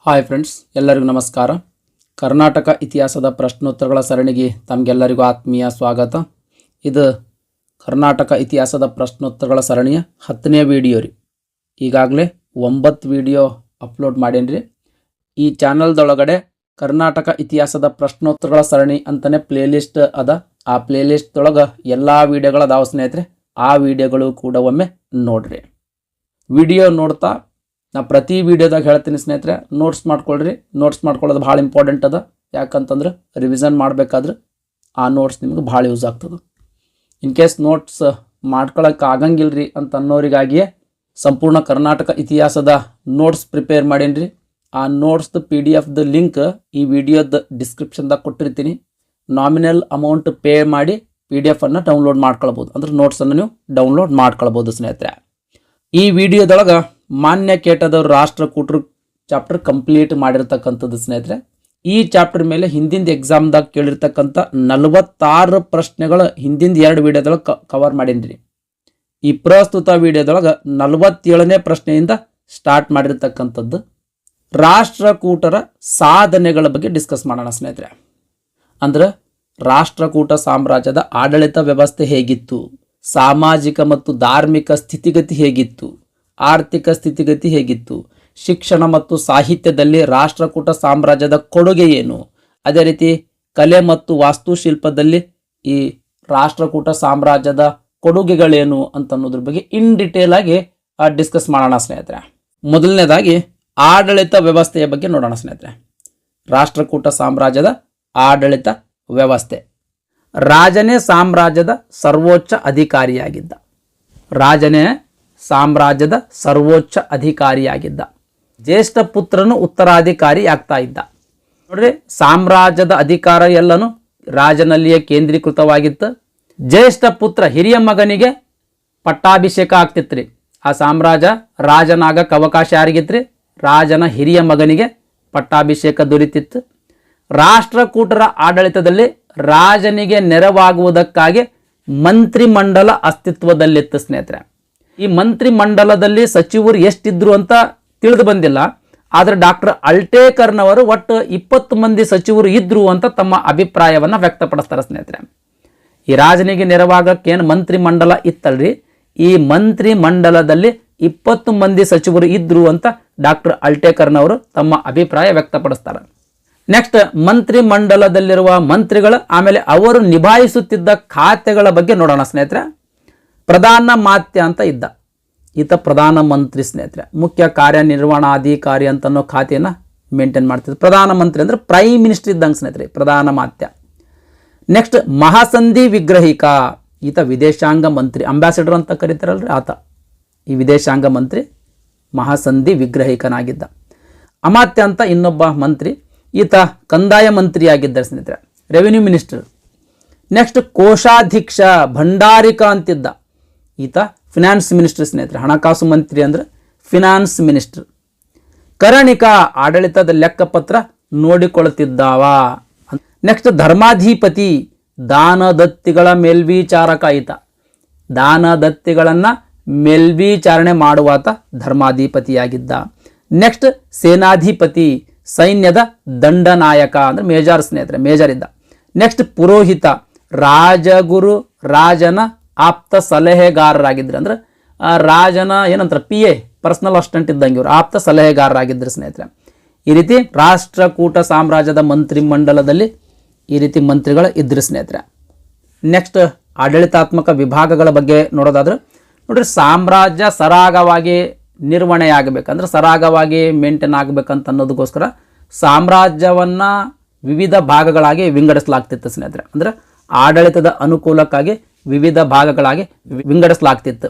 Hi friends, ಎಲ್ಲರಿಗೂ ನಮಸ್ಕಾರ. ಕರ್ನಾಟಕ ಇತಿಹಾಸದ ಪ್ರಶ್ನೋತ್ತರಗಳ ಸರಣಿಗೆ ತಮಗೆಲ್ಲರಿಗೂ ಆತ್ಮೀಯ ಸ್ವಾಗತ. ಇದು ಕರ್ನಾಟಕ ಇತಿಹಾಸದ ಪ್ರಶ್ನೋತ್ತರಗಳ ಸರಣಿಯ 10ನೇ ವಿಡಿಯೋ ರೀ. ಈಗಾಗಲೇ 9 ವಿಡಿಯೋ ಅಪ್ಲೋಡ್ ಮಾಡೇನ್ರಿ. ಈ ಚಾನಲ್ದೊಳಗಡೆ ಕರ್ನಾಟಕ ಇತಿಹಾಸದ ಪ್ರಶ್ನೋತ್ತರಗಳ ಸರಣಿ ಅಂತಲೇ ಪ್ಲೇಲಿಸ್ಟ್ ಅದ. ಆ ಪ್ಲೇಲಿಸ್ಟ್ದೊಳಗೆ ಎಲ್ಲ ವಿಡಿಯೋಗಳು ಅದಾವ ಸ್ನೇಹಿತರೆ. ಆ ವಿಡಿಯೋಗಳು ಕೂಡ ಒಮ್ಮೆ ನೋಡ್ರಿ. ವಿಡಿಯೋ ನೋಡ್ತಾ ನಾ ಪ್ರತಿ ವಿಡಿಯೋದಾಗ ಹೇಳ್ತೀನಿ ಸ್ನೇಹಿತರೆ, ನೋಟ್ಸ್ ಮಾಡ್ಕೊಳ್ರಿ. ನೋಟ್ಸ್ ಮಾಡ್ಕೊಳ್ಳೋದು ಭಾಳ ಇಂಪಾರ್ಟೆಂಟ್ ಅದ. ಯಾಕಂತಂದ್ರೆ ರಿವಿಷನ್ ಮಾಡಬೇಕಾದ್ರೆ ಆ ನೋಟ್ಸ್ ನಿಮ್ಗೆ ಭಾಳ ಯೂಸ್ ಆಗ್ತದೆ. ಇನ್ ಕೇಸ್ ನೋಟ್ಸ್ ಮಾಡ್ಕೊಳಕ್ಕೆ ಆಗಂಗಿಲ್ರಿ ಅಂತ ಅನ್ನೋರಿಗಾಗಿಯೇ ಸಂಪೂರ್ಣ ಕರ್ನಾಟಕ ಇತಿಹಾಸದ ನೋಟ್ಸ್ ಪ್ರಿಪೇರ್ ಮಾಡೇನ್ರಿ. ಆ ನೋಟ್ಸ್ದು PDF ಲಿಂಕ್ ಈ ವಿಡಿಯೋದ ಡಿಸ್ಕ್ರಿಪ್ಷನ್ದಾಗ ಕೊಟ್ಟಿರ್ತೀನಿ. ನಾಮಿನಲ್ ಅಮೌಂಟ್ ಪೇ ಮಾಡಿ PDF ಅನ್ನು ಡೌನ್ಲೋಡ್ ಮಾಡ್ಕೊಳ್ಬೋದು. ಅಂದ್ರೆ ನೋಟ್ಸನ್ನು ನೀವು ಡೌನ್ಲೋಡ್ ಮಾಡ್ಕೊಳ್ಬೋದು ಸ್ನೇಹಿತರೆ. ಈ ವಿಡಿಯೋದೊಳಗೆ ಮಾನ್ಯ ಕೇಟದವ್ರು ರಾಷ್ಟ್ರಕೂಟರು ಚಾಪ್ಟರ್ ಕಂಪ್ಲೀಟ್ ಮಾಡಿರ್ತಕ್ಕಂಥದ್ದು ಸ್ನೇಹಿತರೆ. ಈ ಚಾಪ್ಟರ್ ಮೇಲೆ ಹಿಂದಿನ ಎಕ್ಸಾಮ್ದಾಗ ಕೇಳಿರ್ತಕ್ಕಂಥ 46 ಪ್ರಶ್ನೆಗಳು ಹಿಂದಿನ 2 ವಿಡಿಯೋದೊಳಗೆ ಕವರ್ ಮಾಡೀನಿ. ಈ ಪ್ರಸ್ತುತ ವಿಡಿಯೋದೊಳಗೆ 47ನೇ ಪ್ರಶ್ನೆಯಿಂದ ಸ್ಟಾರ್ಟ್ ಮಾಡಿರ್ತಕ್ಕಂಥದ್ದು ರಾಷ್ಟ್ರಕೂಟರ ಸಾಧನೆಗಳ ಬಗ್ಗೆ ಡಿಸ್ಕಸ್ ಮಾಡೋಣ ಸ್ನೇಹಿತರೆ. ಅಂದ್ರೆ ರಾಷ್ಟ್ರಕೂಟ ಸಾಮ್ರಾಜ್ಯದ ಆಡಳಿತ ವ್ಯವಸ್ಥೆ ಹೇಗಿತ್ತು, ಸಾಮಾಜಿಕ ಮತ್ತು ಧಾರ್ಮಿಕ ಸ್ಥಿತಿಗತಿ ಹೇಗಿತ್ತು, ಆರ್ಥಿಕ ಸ್ಥಿತಿಗತಿ ಹೇಗಿತ್ತು, ಶಿಕ್ಷಣ ಮತ್ತು ಸಾಹಿತ್ಯದಲ್ಲಿ ರಾಷ್ಟ್ರಕೂಟ ಸಾಮ್ರಾಜ್ಯದ ಕೊಡುಗೆ ಏನು, ಅದೇ ರೀತಿ ಕಲೆ ಮತ್ತು ವಾಸ್ತುಶಿಲ್ಪದಲ್ಲಿ ಈ ರಾಷ್ಟ್ರಕೂಟ ಸಾಮ್ರಾಜ್ಯದ ಕೊಡುಗೆಗಳೇನು ಅಂತ ಅನ್ನೋದ್ರ ಬಗ್ಗೆ ಇನ್ ಡಿಟೇಲ್ ಆಗಿ ಡಿಸ್ಕಸ್ ಮಾಡೋಣ ಸ್ನೇಹಿತರೆ. ಮೊದಲನೇದಾಗಿ ಆಡಳಿತ ವ್ಯವಸ್ಥೆಯ ಬಗ್ಗೆ ನೋಡೋಣ ಸ್ನೇಹಿತರೆ. ರಾಷ್ಟ್ರಕೂಟ ಸಾಮ್ರಾಜ್ಯದ ಆಡಳಿತ ವ್ಯವಸ್ಥೆ. ರಾಜನೇ ಸಾಮ್ರಾಜ್ಯದ ಸರ್ವೋಚ್ಚ ಅಧಿಕಾರಿಯಾಗಿದ್ದ. ರಾಜನೇ ಸಾಮ್ರಾಜ್ಯದ ಸರ್ವೋಚ್ಚ ಅಧಿಕಾರಿಯಾಗಿದ್ದ. ಜ್ಯೇಷ್ಠ ಪುತ್ರನು ಉತ್ತರಾಧಿಕಾರಿ ಆಗ್ತಾ ಇದ್ದ. ನೋಡ್ರಿ, ಸಾಮ್ರಾಜ್ಯದ ಅಧಿಕಾರ ಎಲ್ಲನೂ ರಾಜನಲ್ಲಿಯೇ ಕೇಂದ್ರೀಕೃತವಾಗಿತ್ತು. ಜ್ಯೇಷ್ಠ ಪುತ್ರ ಹಿರಿಯ ಮಗನಿಗೆ ಪಟ್ಟಾಭಿಷೇಕ ಆಗ್ತಿತ್ರಿ. ಆ ಸಾಮ್ರಾಜ್ಯ ರಾಜನಾಗಕ್ಕೆ ಅವಕಾಶ ಯಾರಿಗಿತ್ರಿ? ರಾಜನ ಹಿರಿಯ ಮಗನಿಗೆ ಪಟ್ಟಾಭಿಷೇಕ ದೊರೀತಿತ್ತು. ರಾಷ್ಟ್ರಕೂಟರ ಆಡಳಿತದಲ್ಲಿ ರಾಜನಿಗೆ ನೆರವಾಗುವುದಕ್ಕಾಗಿ ಮಂತ್ರಿಮಂಡಲ ಅಸ್ತಿತ್ವದಲ್ಲಿತ್ತು ಸ್ನೇಹಿತರೆ. ಈ ಮಂತ್ರಿಮಂಡಲದಲ್ಲಿ ಸಚಿವರು ಎಷ್ಟಿದ್ರು ಅಂತ ತಿಳಿದು ಬಂದಿಲ್ಲ. ಆದರೆ ಡಾಕ್ಟರ್ ಅಲ್ಟೇಕರ್ನವರು ಒಟ್ಟು 20 ಮಂದಿ ಸಚಿವರು ಇದ್ರು ಅಂತ ತಮ್ಮ ಅಭಿಪ್ರಾಯವನ್ನು ವ್ಯಕ್ತಪಡಿಸ್ತಾರೆ ಸ್ನೇಹಿತರೆ. ಈ ರಾಜನಿಗೆ ನೆರವಾಗಕ್ಕೆ ಏನು ಮಂತ್ರಿಮಂಡಲ ಇತ್ತಲ್ರಿ, ಈ ಮಂತ್ರಿಮಂಡಲದಲ್ಲಿ 20 ಮಂದಿ ಸಚಿವರು ಇದ್ರು ಅಂತ ಡಾಕ್ಟರ್ ಅಲ್ಟೇಕರ್ನವರು ತಮ್ಮ ಅಭಿಪ್ರಾಯ ವ್ಯಕ್ತಪಡಿಸ್ತಾರೆ. ನೆಕ್ಸ್ಟ್, ಮಂತ್ರಿಮಂಡಲದಲ್ಲಿರುವ ಮಂತ್ರಿಗಳು ಆಮೇಲೆ ಅವರು ನಿಭಾಯಿಸುತ್ತಿದ್ದ ಖಾತೆಗಳ ಬಗ್ಗೆ ನೋಡೋಣ ಸ್ನೇಹಿತರೆ. ಪ್ರಧಾನ ಮಾತ್ಯ ಅಂತ ಇದ್ದ. ಈತ ಪ್ರಧಾನ ಮಂತ್ರಿ ಸ್ನೇಹಿತರೆ. ಮುಖ್ಯ ಕಾರ್ಯನಿರ್ವಹಣಾಧಿಕಾರಿ ಅಂತ ಅನ್ನೋ ಖಾತೆಯನ್ನು ಮೇಂಟೈನ್ ಮಾಡ್ತಿದ್ರು. ಪ್ರಧಾನ ಮಂತ್ರಿ ಅಂದ್ರೆ ಪ್ರೈಮ್ ಮಿನಿಸ್ಟರ್ ಇದ್ದಂಗೆ ಸ್ನೇಹಿತರೆ, ಪ್ರಧಾನ ಮಾತ್ಯ. ನೆಕ್ಸ್ಟ್, ಮಹಾಸಂಧಿ ವಿಗ್ರಹಿಕ. ಈತ ವಿದೇಶಾಂಗ ಮಂತ್ರಿ, ಅಂಬಾಸಿಡರ್ ಅಂತ ಕರೀತಾರಲ್ರಿ ಆತ. ಈ ವಿದೇಶಾಂಗ ಮಂತ್ರಿ ಮಹಾಸಂಧಿ ವಿಗ್ರಹಿಕನಾಗಿದ್ದ. ಅಮಾತ್ಯ ಅಂತ ಇನ್ನೊಬ್ಬ ಮಂತ್ರಿ, ಈತ ಕಂದಾಯ ಮಂತ್ರಿಯಾಗಿದ್ದಾರೆ ಸ್ನೇಹಿತರೆ, ರೆವಿನ್ಯೂ ಮಿನಿಸ್ಟರ್. ನೆಕ್ಸ್ಟ್, ಕೋಶಾಧೀಕ್ಷ ಭಂಡಾರಿಕ ಅಂತಿದ್ದ. ಈತ ಫಿನಾನ್ಸ್ ಮಿನಿಸ್ಟರ್ ಸ್ನೇಹಿತರೆ. ಹಣಕಾಸು ಮಂತ್ರಿ ಅಂದ್ರೆ ಫಿನಾನ್ಸ್ ಮಿನಿಸ್ಟರ್. ಕರಣಿಕ, ಆಡಳಿತದ ಲೆಕ್ಕಪತ್ರ ನೋಡಿಕೊಳ್ಳುತ್ತಿದ್ದಾವ. ನೆಕ್ಸ್ಟ್, ಧರ್ಮಾಧಿಪತಿ, ದಾನದತ್ತಿಗಳ ಮೇಲ್ವಿಚಾರಕ ಈತ. ದಾನದತ್ತಿಗಳನ್ನು ಮೇಲ್ವಿಚಾರಣೆ ಮಾಡುವಾತ ಧರ್ಮಾಧಿಪತಿಯಾಗಿದ್ದ. ನೆಕ್ಸ್ಟ್, ಸೇನಾಧಿಪತಿ, ಸೈನ್ಯದ ದಂಡನಾಯಕ ಅಂದ್ರೆ ಮೇಜರ್ ಸ್ನೇಹಿತರೆ, ಮೇಜರ್ ಇದ್ದ. ನೆಕ್ಸ್ಟ್, ಪುರೋಹಿತ, ರಾಜಗುರು ರಾಜನ ಆಪ್ತ ಸಲಹೆಗಾರರಾಗಿದ್ರು. ಅಂದ್ರೆ ರಾಜನ ಏನಂತಾರೆ PA, ಪರ್ಸನಲ್ ಅಸಿಸ್ಟೆಂಟ್ ಇದ್ದಂಗೆ ಇವರು ಆಪ್ತ ಸಲಹೆಗಾರರಾಗಿದ್ದರು ಸ್ನೇಹಿತರೆ. ಈ ರೀತಿ ರಾಷ್ಟ್ರಕೂಟ ಸಾಮ್ರಾಜ್ಯದ ಮಂತ್ರಿಮಂಡಲದಲ್ಲಿ ಈ ರೀತಿ ಮಂತ್ರಿಗಳು ಇದ್ರು ಸ್ನೇಹಿತರೆ. ನೆಕ್ಸ್ಟ್, ಆಡಳಿತಾತ್ಮಕ ವಿಭಾಗಗಳ ಬಗ್ಗೆ ನೋಡೋದಾದ್ರೆ ನೋಡ್ರಿ, ಸಾಮ್ರಾಜ್ಯ ಸರಾಗವಾಗಿ ನಿರ್ವಹಣೆ ಆಗಬೇಕಂದ್ರೆ, ಸರಾಗವಾಗಿ ಮೇಂಟೈನ್ ಆಗಬೇಕಂತ ಅನ್ನೋದಕ್ಕೋಸ್ಕರ ಸಾಮ್ರಾಜ್ಯವನ್ನು ವಿವಿಧ ಭಾಗಗಳಾಗಿ ವಿಂಗಡಿಸಲಾಗ್ತಿತ್ತು ಸ್ನೇಹಿತರೆ. ಅಂದರೆ ಆಡಳಿತದ ಅನುಕೂಲಕ್ಕಾಗಿ ವಿವಿಧ ಭಾಗಗಳಾಗಿ ವಿಂಗಡಿಸಲಾಗ್ತಿತ್ತು.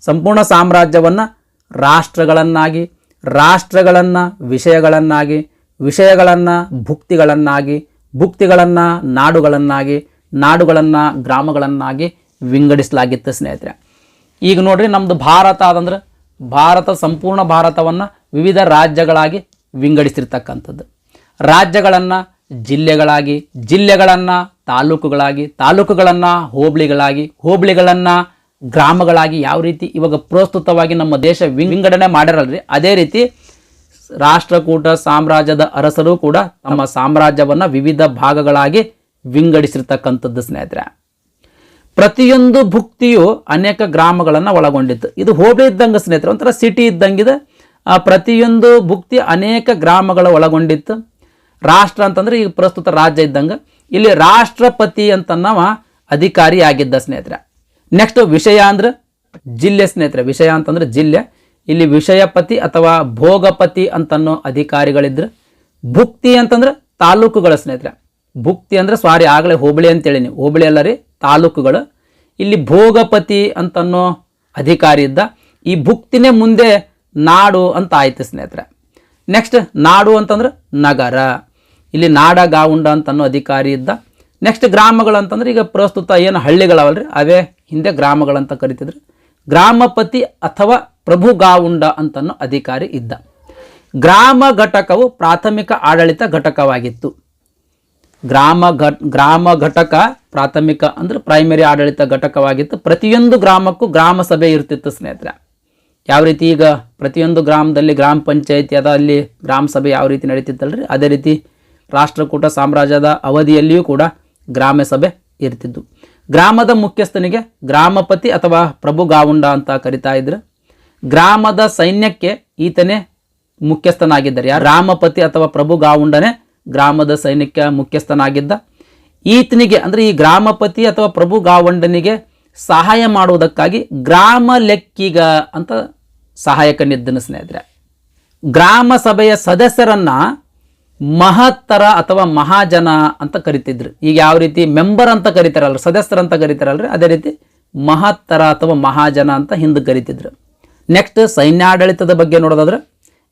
ಸಂಪೂರ್ಣ ಸಾಮ್ರಾಜ್ಯವನ್ನು ರಾಷ್ಟ್ರಗಳನ್ನಾಗಿ, ರಾಷ್ಟ್ರಗಳನ್ನು ವಿಷಯಗಳನ್ನಾಗಿ, ವಿಷಯಗಳನ್ನು ಭುಕ್ತಿಗಳನ್ನಾಗಿ, ಭುಕ್ತಿಗಳನ್ನು ನಾಡುಗಳನ್ನಾಗಿ, ನಾಡುಗಳನ್ನು ಗ್ರಾಮಗಳನ್ನಾಗಿ ವಿಂಗಡಿಸಲಾಗಿತ್ತು ಸ್ನೇಹಿತರೆ. ಈಗ ನೋಡ್ರಿ, ನಮ್ಮದು ಭಾರತ ಅದಂದ್ರೆ ಭಾರತ, ಸಂಪೂರ್ಣ ಭಾರತವನ್ನು ವಿವಿಧ ರಾಜ್ಯಗಳಾಗಿ ವಿಂಗಡಿಸಿರ್ತಕ್ಕಂಥದ್ದು. ರಾಜ್ಯಗಳನ್ನು ಜಿಲ್ಲೆಗಳಾಗಿ, ಜಿಲ್ಲೆಗಳನ್ನು ತಾಲೂಕುಗಳಾಗಿ, ತಾಲೂಕುಗಳನ್ನು ಹೋಬಳಿಗಳಾಗಿ, ಹೋಬಳಿಗಳನ್ನು ಗ್ರಾಮಗಳಾಗಿ ಯಾವ ರೀತಿ ಇವಾಗ ಪ್ರಸ್ತುತವಾಗಿ ನಮ್ಮ ದೇಶ ವಿಂಗಡಣೆ ಮಾಡಿರಲ್ರಿ, ಅದೇ ರೀತಿ ರಾಷ್ಟ್ರಕೂಟ ಸಾಮ್ರಾಜ್ಯದ ಅರಸರು ಕೂಡ ತಮ್ಮ ಸಾಮ್ರಾಜ್ಯವನ್ನು ವಿವಿಧ ಭಾಗಗಳಾಗಿ ವಿಂಗಡಿಸಿರ್ತಕ್ಕಂಥದ್ದು ಸ್ನೇಹಿತರೆ. ಪ್ರತಿಯೊಂದು ಭುಕ್ತಿಯು ಅನೇಕ ಗ್ರಾಮಗಳನ್ನು ಒಳಗೊಂಡಿತ್ತು. ಇದು ಹೋಬಳಿ ಇದ್ದಂಗೆ ಸ್ನೇಹಿತರೆ, ಒಂಥರ ಸಿಟಿ ಇದ್ದಂಗಿದೆ. ಪ್ರತಿಯೊಂದು ಭುಕ್ತಿ ಅನೇಕ ಗ್ರಾಮಗಳ ಒಳಗೊಂಡಿತ್ತು. ರಾಷ್ಟ್ರ ಅಂತಂದ್ರೆ ಈಗ ಪ್ರಸ್ತುತ ರಾಜ್ಯ ಇದ್ದಂಗೆ, ಇಲ್ಲಿ ರಾಷ್ಟ್ರಪತಿ ಅಂತ ನಾವು ಅಧಿಕಾರಿ ಆಗಿದ್ದ ಸ್ನೇಹಿತರೆ. ನೆಕ್ಸ್ಟ್ ವಿಷಯ ಅಂದ್ರೆ ಜಿಲ್ಲೆ ಸ್ನೇಹಿತರೆ. ವಿಷಯ ಅಂತಂದ್ರೆ ಜಿಲ್ಲೆ. ಇಲ್ಲಿ ವಿಷಯಪತಿ ಅಥವಾ ಭೋಗಪತಿ ಅಂತನ್ನೋ ಅಧಿಕಾರಿಗಳಿದ್ರು. ಭುಕ್ತಿ ಅಂತಂದ್ರೆ ತಾಲೂಕುಗಳ ಸ್ನೇಹಿತರೆ. ಭುಕ್ತಿ ಅಂದ್ರೆ ಸಾರಿ ಆಗಲೇ ಹೋಬಳಿ ಅಂತೇಳಿ, ನೀವು ಹೋಬಳಿ ಅಲ್ಲ ರೀ, ತಾಲೂಕುಗಳು. ಇಲ್ಲಿ ಭೋಗಪತಿ ಅಂತನ್ನೋ ಅಧಿಕಾರಿ ಇದ್ದ. ಈ ಭುಕ್ತಿನೇ ಮುಂದೆ ನಾಡು ಅಂತ ಆಯ್ತು ಸ್ನೇಹಿತರೆ. ನೆಕ್ಸ್ಟ್ ನಾಡು ಅಂತಂದ್ರೆ ನಗರ. ಇಲ್ಲಿ ನಾಡ ಗಾವುಂಡ ಅಂತನ್ನೋ ಅಧಿಕಾರಿ ಇದ್ದ. ನೆಕ್ಸ್ಟ್ ಗ್ರಾಮಗಳು ಅಂತಂದ್ರೆ ಈಗ ಪ್ರಸ್ತುತ ಏನು ಹಳ್ಳಿಗಳವಲ್ರಿ ಅವೇ ಹಿಂದೆ ಗ್ರಾಮಗಳಂತ ಕರಿತಿದ್ರು. ಗ್ರಾಮಪತಿ ಅಥವಾ ಪ್ರಭು ಗಾವುಂಡ ಅಂತನ್ನೋ ಅಧಿಕಾರಿ ಇದ್ದ. ಗ್ರಾಮ ಘಟಕವು ಪ್ರಾಥಮಿಕ ಆಡಳಿತ ಘಟಕವಾಗಿತ್ತು. ಗ್ರಾಮ ಘಟಕ ಪ್ರಾಥಮಿಕ ಅಂದ್ರೆ ಪ್ರೈಮರಿ ಆಡಳಿತ ಘಟಕವಾಗಿತ್ತು. ಪ್ರತಿಯೊಂದು ಗ್ರಾಮಕ್ಕೂ ಗ್ರಾಮ ಸಭೆ ಇರ್ತಿತ್ತು ಸ್ನೇಹಿತರೆ. ಯಾವ ರೀತಿ ಈಗ ಪ್ರತಿಯೊಂದು ಗ್ರಾಮದಲ್ಲಿ ಗ್ರಾಮ ಪಂಚಾಯತಿ ಅದ, ಅಲ್ಲಿ ಗ್ರಾಮ ಸಭೆ ಯಾವ ರೀತಿ ನಡೀತಿತ್ತಲ್ರಿ, ಅದೇ ರೀತಿ ರಾಷ್ಟ್ರಕೂಟ ಸಾಮ್ರಾಜ್ಯದ ಅವಧಿಯಲ್ಲಿಯೂ ಕೂಡ ಗ್ರಾಮ ಸಭೆ ಇರ್ತಿದ್ದು. ಗ್ರಾಮದ ಮುಖ್ಯಸ್ಥನಿಗೆ ಗ್ರಾಮಪತಿ ಅಥವಾ ಪ್ರಭು ಗಾವುಂಡ ಅಂತ ಕರಿತಾ ಇದ್ರು. ಗ್ರಾಮದ ಸೈನ್ಯಕ್ಕೆ ಈತನೇ ಮುಖ್ಯಸ್ಥನಾಗಿದ್ದಾರೆ. ಯಾರು? ಗ್ರಾಮಪತಿ ಅಥವಾ ಪ್ರಭು ಗಾವುಂಡನೇ ಗ್ರಾಮದ ಸೈನ್ಯಕ್ಕೆ ಮುಖ್ಯಸ್ಥನಾಗಿದ್ದ. ಈತನಿಗೆ ಅಂದ್ರೆ ಈ ಗ್ರಾಮಪತಿ ಅಥವಾ ಪ್ರಭು ಗಾವುಂಡನಿಗೆ ಸಹಾಯ ಮಾಡುವುದಕ್ಕಾಗಿ ಗ್ರಾಮ ಲೆಕ್ಕಿಗ ಅಂತ ಸಹಾಯಕನಿದ್ದನು ಸ್ನೇಹಿತರೆ. ಗ್ರಾಮ ಸಭೆಯ ಸದಸ್ಯರನ್ನ ಮಹತ್ತರ ಅಥವಾ ಮಹಾಜನ ಅಂತ ಕರಿತಿದ್ರು. ಈಗ ಯಾವ ರೀತಿ ಮೆಂಬರ್ ಅಂತ ಕರಿತಾರಲ್ರಿ, ಸದಸ್ಯರಂತ ಕರಿತಾರಲ್ರಿ, ಅದೇ ರೀತಿ ಮಹತ್ತರ ಅಥವಾ ಮಹಾಜನ ಅಂತ ಹಿಂದೆ ಕರಿತಿದ್ರು. ನೆಕ್ಸ್ಟ್ ಸೈನ್ಯಾಡಳಿತದ ಬಗ್ಗೆ ನೋಡೋದಾದ್ರೆ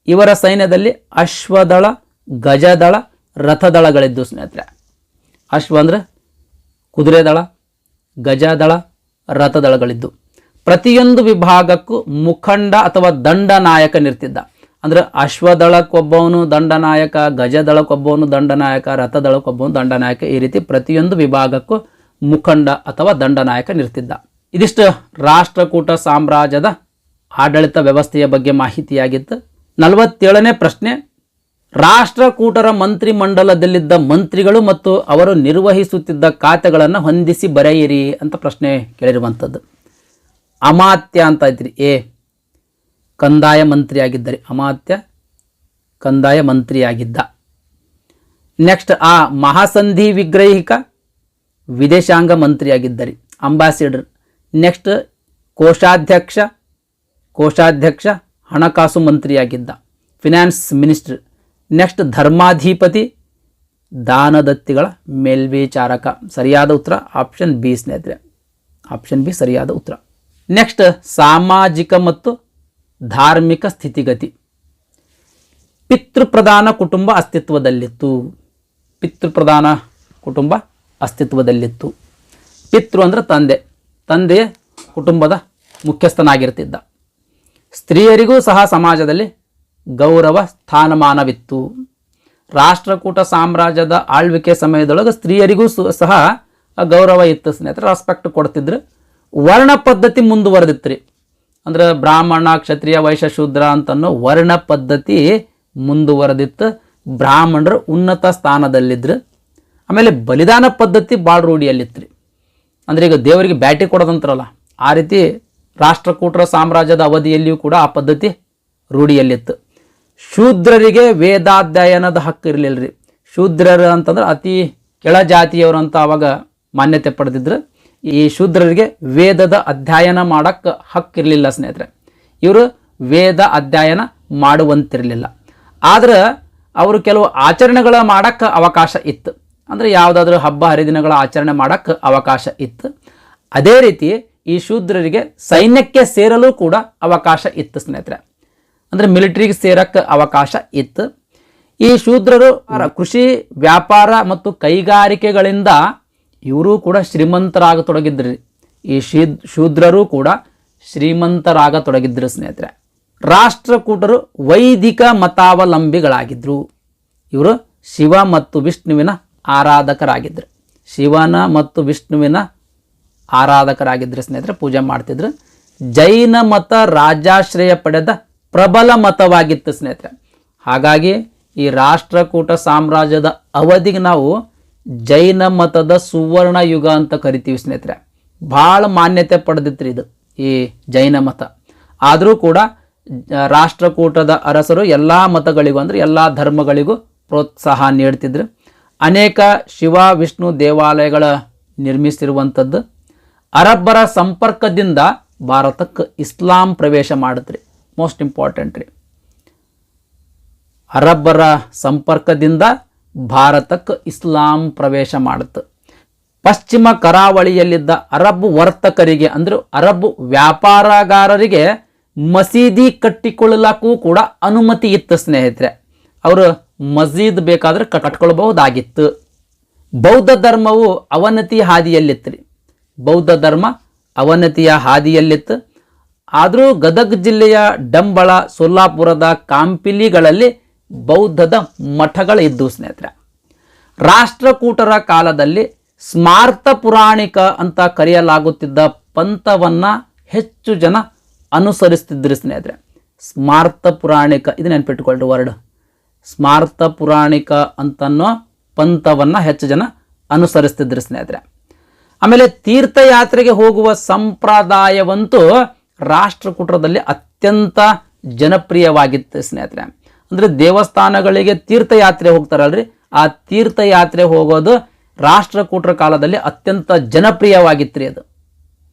ಇವರ ಸೈನ್ಯದಲ್ಲಿ ಅಶ್ವದಳ, ಗಜದಳ, ರಥದಳಗಳಿದ್ದು ಸ್ನೇಹಿತರೆ. ಅಶ್ವ ಅಂದ್ರೆ ಕುದುರೆ ದಳ, ಗಜದಳ, ರಥದಳಗಳಿದ್ದು. ಪ್ರತಿಯೊಂದು ವಿಭಾಗಕ್ಕೂ ಮುಖಂಡ ಅಥವಾ ದಂಡನಾಯಕನಿರ್ತಿದ್ದ. ಅಂದ್ರೆ ಅಶ್ವದಳಕ್ಕೊಬ್ಬವನು ದಂಡನಾಯಕ, ಗಜದಳಕ್ಕೊಬ್ಬವನು ದಂಡನಾಯಕ, ರಥದಳಕ್ಕೊಬ್ಬವನು ದಂಡನಾಯಕ. ಈ ರೀತಿ ಪ್ರತಿಯೊಂದು ವಿಭಾಗಕ್ಕೂ ಮುಖಂಡ ಅಥವಾ ದಂಡನಾಯಕನಿರ್ತಿದ್ದ. ಇದಿಷ್ಟು ರಾಷ್ಟ್ರಕೂಟ ಸಾಮ್ರಾಜ್ಯದ ಆಡಳಿತ ವ್ಯವಸ್ಥೆಯ ಬಗ್ಗೆ ಮಾಹಿತಿಯಾಗಿತ್ತು. 47ನೇ ಪ್ರಶ್ನೆ, ರಾಷ್ಟ್ರಕೂಟರ ಮಂತ್ರಿಮಂಡಲದಲ್ಲಿದ್ದ ಮಂತ್ರಿಗಳು ಮತ್ತು ಅವರು ನಿರ್ವಹಿಸುತ್ತಿದ್ದ ಖಾತೆಗಳನ್ನು ಹೊಂದಿಸಿ ಬರೆಯಿರಿ ಅಂತ ಪ್ರಶ್ನೆ ಕೇಳಿರುವಂಥದ್ದು. ಅಮಾತ್ಯ ಅಂತ ಐತ್ರಿ, ಎ ಕಂದಾಯ ಮಂತ್ರಿಯಾಗಿದ್ದಾರೆ. ಅಮಾತ್ಯ ಕಂದಾಯ ಮಂತ್ರಿಯಾಗಿದ್ದ. ನೆಕ್ಸ್ಟ್ ಆ ಮಹಾಸಂಧಿ ವಿಗ್ರಹಿಕ ವಿದೇಶಾಂಗ ಮಂತ್ರಿಯಾಗಿದ್ದಾರೆ, ಅಂಬಾಸಿಡರ್. ನೆಕ್ಸ್ಟ್ ಕೋಶಾಧ್ಯಕ್ಷ ಹಣಕಾಸು ಮಂತ್ರಿಯಾಗಿದ್ದ, ಫಿನಾನ್ಸ್ ಮಿನಿಸ್ಟರ್. ನೆಕ್ಸ್ಟ್ ಧರ್ಮಾಧಿಪತಿ, ದಾನದತ್ತಿಗಳ ಮೇಲ್ವಿಚಾರಕ. ಸರಿಯಾದ ಉತ್ತರ ಆಪ್ಷನ್ ಬಿ ಸ್ನೇಹಿತರೆ, ಆಪ್ಷನ್ ಬಿ ಸರಿಯಾದ ಉತ್ತರ. ನೆಕ್ಸ್ಟ್ ಸಾಮಾಜಿಕ ಮತ್ತು ಧಾರ್ಮಿಕ ಸ್ಥಿತಿಗತಿ. ಪಿತೃಪ್ರಧಾನ ಕುಟುಂಬ ಅಸ್ತಿತ್ವದಲ್ಲಿತ್ತು. ಪಿತೃಪ್ರಧಾನ ಕುಟುಂಬ ಅಸ್ತಿತ್ವದಲ್ಲಿತ್ತು. ಪಿತೃ ಅಂದ್ರೆ ತಂದೆ ಕುಟುಂಬದ ಮುಖ್ಯಸ್ಥನಾಗಿರ್ತಿದ್ದ. ಸ್ತ್ರೀಯರಿಗೂ ಸಹ ಸಮಾಜದಲ್ಲಿ ಗೌರವ ಸ್ಥಾನಮಾನವಿತ್ತು. ರಾಷ್ಟ್ರಕೂಟ ಸಾಮ್ರಾಜ್ಯದ ಆಳ್ವಿಕೆ ಸಮಯದೊಳಗೆ ಸ್ತ್ರೀಯರಿಗೂ ಸಹ ಗೌರವ ಇತ್ತು ಸ್ನೇಹಿತರೆ, ರೆಸ್ಪೆಕ್ಟ್ ಕೊಡ್ತಿದ್ರು. ವರ್ಣ ಪದ್ಧತಿ ಮುಂದುವರೆದಿತ್ತು ರೀ. ಅಂದ್ರೆ ಬ್ರಾಹ್ಮಣ, ಕ್ಷತ್ರಿಯ, ವೈಶ್ಯ, ಶೂದ್ರ ಅಂತನ್ನೋ ವರ್ಣ ಪದ್ಧತಿ ಮುಂದುವರೆದಿತ್ತು. ಬ್ರಾಹ್ಮಣರು ಉನ್ನತ ಸ್ಥಾನದಲ್ಲಿದ್ರು. ಆಮೇಲೆ ಬಲಿದಾನ ಪದ್ಧತಿ ಭಾಳ ರೂಢಿಯಲ್ಲಿತ್ತು ರೀ. ಅಂದ್ರೆ ಈಗ ದೇವರಿಗೆ ಬ್ಯಾಟಿ ಕೊಡೋದಂತಾರಲ್ಲ, ಆ ರೀತಿ ರಾಷ್ಟ್ರಕೂಟರ ಸಾಮ್ರಾಜ್ಯದ ಅವಧಿಯಲ್ಲಿಯೂ ಕೂಡ ಆ ಪದ್ಧತಿ ರೂಢಿಯಲ್ಲಿತ್ತು. ಶೂದ್ರರಿಗೆ ವೇದಾಧ್ಯಯನದ ಹಕ್ಕು ಇರಲಿಲ್ಲ ರೀ. ಶೂದ್ರರು ಅಂತಂದ್ರೆ ಅತಿ ಕೆಳ ಜಾತಿಯವರು ಅಂತ ಅವಾಗ ಮಾನ್ಯತೆ ಪಡೆದಿದ್ರು. ಈ ಶೂದ್ರರಿಗೆ ವೇದದ ಅಧ್ಯಯನ ಮಾಡಕ್ಕೆ ಹಕ್ಕಿರಲಿಲ್ಲ ಸ್ನೇಹಿತರೆ. ಇವರು ವೇದ ಅಧ್ಯಯನ ಮಾಡುವಂತಿರಲಿಲ್ಲ. ಆದ್ರೆ ಅವರು ಕೆಲವು ಆಚರಣೆಗಳ ಮಾಡಕ್ಕೆ ಅವಕಾಶ ಇತ್ತು. ಅಂದರೆ ಯಾವುದಾದ್ರೂ ಹಬ್ಬ ಹರಿದಿನಗಳ ಆಚರಣೆ ಮಾಡಕ್ಕೆ ಅವಕಾಶ ಇತ್ತು. ಅದೇ ರೀತಿ ಈ ಶೂದ್ರರಿಗೆ ಸೈನ್ಯಕ್ಕೆ ಸೇರಲು ಕೂಡ ಅವಕಾಶ ಇತ್ತು ಸ್ನೇಹಿತರೆ. ಅಂದರೆ ಮಿಲಿಟರಿಗೆ ಸೇರಕ್ಕೆ ಅವಕಾಶ ಇತ್ತು. ಈ ಶೂದ್ರರು ಕೃಷಿ, ವ್ಯಾಪಾರ ಮತ್ತು ಕೈಗಾರಿಕೆಗಳಿಂದ ಇವರು ಕೂಡ ಶ್ರೀಮಂತರಾಗತೊಡಗಿದ್ರಿ. ಈ ಶೂದ್ರರು ಕೂಡ ಶ್ರೀಮಂತರಾಗತೊಡಗಿದ್ರು ಸ್ನೇಹಿತರೆ. ರಾಷ್ಟ್ರಕೂಟರು ವೈದಿಕ ಮತಾವಲಂಬಿಗಳಾಗಿದ್ದರು. ಇವರು ಶಿವ ಮತ್ತು ವಿಷ್ಣುವಿನ ಆರಾಧಕರಾಗಿದ್ದರು. ಶಿವನ ಮತ್ತು ವಿಷ್ಣುವಿನ ಆರಾಧಕರಾಗಿದ್ದರು ಸ್ನೇಹಿತರೆ, ಪೂಜೆ ಮಾಡ್ತಿದ್ರು. ಜೈನ ಮತ ರಾಜಾಶ್ರಯ ಪಡೆದ ಪ್ರಬಲ ಮತವಾಗಿತ್ತು ಸ್ನೇಹಿತರೆ. ಹಾಗಾಗಿ ಈ ರಾಷ್ಟ್ರಕೂಟ ಸಾಮ್ರಾಜ್ಯದ ಅವಧಿಗೆ ನಾವು ಜೈನ ಮತದ ಸುವರ್ಣ ಯುಗ ಅಂತ ಕರಿತೀವಿ ಸ್ನೇಹಿತರೆ. ಭಾಳ ಮಾನ್ಯತೆ ಪಡೆದಿತ್ತು ಇದು ಈ ಜೈನ ಮತ. ಆದರೂ ಕೂಡ ರಾಷ್ಟ್ರಕೂಟದ ಅರಸರು ಎಲ್ಲ ಮತಗಳಿಗೂ ಅಂದರೆ ಎಲ್ಲ ಧರ್ಮಗಳಿಗೂ ಪ್ರೋತ್ಸಾಹ ನೀಡ್ತಿದ್ರು. ಅನೇಕ ಶಿವ ವಿಷ್ಣು ದೇವಾಲಯಗಳ ನಿರ್ಮಿಸಿರುವಂಥದ್ದು. ಅರಬ್ಬರ ಸಂಪರ್ಕದಿಂದ ಭಾರತಕ್ಕೆ ಇಸ್ಲಾಂ ಪ್ರವೇಶ ಮಾಡಿದ್ರಿ. ಮೋಸ್ಟ್ ಇಂಪಾರ್ಟೆಂಟ್ ರೀ, ಅರಬ್ಬರ ಸಂಪರ್ಕದಿಂದ ಭಾರತಕ್ಕೆ ಇಸ್ಲಾಂ ಪ್ರವೇಶ ಮಾಡುತ್ತೆ. ಪಶ್ಚಿಮ ಕರಾವಳಿಯಲ್ಲಿದ್ದ ಅರಬ್ ವರ್ತಕರಿಗೆ ಅಂದ್ರೆ ಅರಬ್ ವ್ಯಾಪಾರಗಾರರಿಗೆ ಮಸೀದಿ ಕಟ್ಟಿಕೊಳ್ಳಲಕ್ಕೂ ಕೂಡ ಅನುಮತಿ ಇತ್ತು ಸ್ನೇಹಿತರೆ. ಅವರು ಮಸೀದ್ ಬೇಕಾದ್ರೆ ಕಟ್ಕೊಳ್ಬಹುದಾಗಿತ್ತು. ಬೌದ್ಧ ಧರ್ಮವು ಅವನತಿ ಹಾದಿಯಲ್ಲಿತ್ತು ರೀ. ಬೌದ್ಧ ಧರ್ಮ ಅವನತಿಯ ಹಾದಿಯಲ್ಲಿತ್ತು. ಆದರೂ ಗದಗ ಜಿಲ್ಲೆಯ ಡಂಬಳ, ಸೊಲ್ಲಾಪುರದ ಕಾಂಪಿಲಿಗಳಲ್ಲಿ ಬೌದ್ಧದ ಮಠಗಳು ಇದ್ದವು ಸ್ನೇಹಿತರೆ. ರಾಷ್ಟ್ರಕೂಟರ ಕಾಲದಲ್ಲಿ ಸ್ಮಾರ್ತ ಪುರಾಣಿಕ ಅಂತ ಕರೆಯಲಾಗುತ್ತಿದ್ದ ಪಂಥವನ್ನ ಹೆಚ್ಚು ಜನ ಅನುಸರಿಸ್ತಿದ್ರು ಸ್ನೇಹಿತರೆ. ಸ್ಮಾರ್ತ ಪುರಾಣಿಕ, ಇದು ನೆನ್ಪಿಟ್ಕೊಳ್ರಿ ವರ್ಡ್. ಸ್ಮಾರ್ತ ಪುರಾಣಿಕ ಅಂತನ್ನೋ ಪಂಥವನ್ನ ಹೆಚ್ಚು ಜನ ಅನುಸರಿಸ್ತಿದ್ರು ಸ್ನೇಹಿತರೆ. ಆಮೇಲೆ ತೀರ್ಥಯಾತ್ರೆಗೆ ಹೋಗುವ ಸಂಪ್ರದಾಯವಂತೂ ರಾಷ್ಟ್ರಕೂಟರಲ್ಲಿ ಅತ್ಯಂತ ಜನಪ್ರಿಯವಾಗಿತ್ತು ಸ್ನೇಹಿತರೆ. ಅಂದ್ರೆ ದೇವಸ್ಥಾನಗಳಿಗೆ ತೀರ್ಥಯಾತ್ರೆ ಹೋಗ್ತಾರಲ್ರಿ, ಆ ತೀರ್ಥಯಾತ್ರೆ ಹೋಗೋದು ರಾಷ್ಟ್ರಕೂಟರ ಕಾಲದಲ್ಲಿ ಅತ್ಯಂತ ಜನಪ್ರಿಯವಾಗಿತ್ತು ರೀ ಅದು.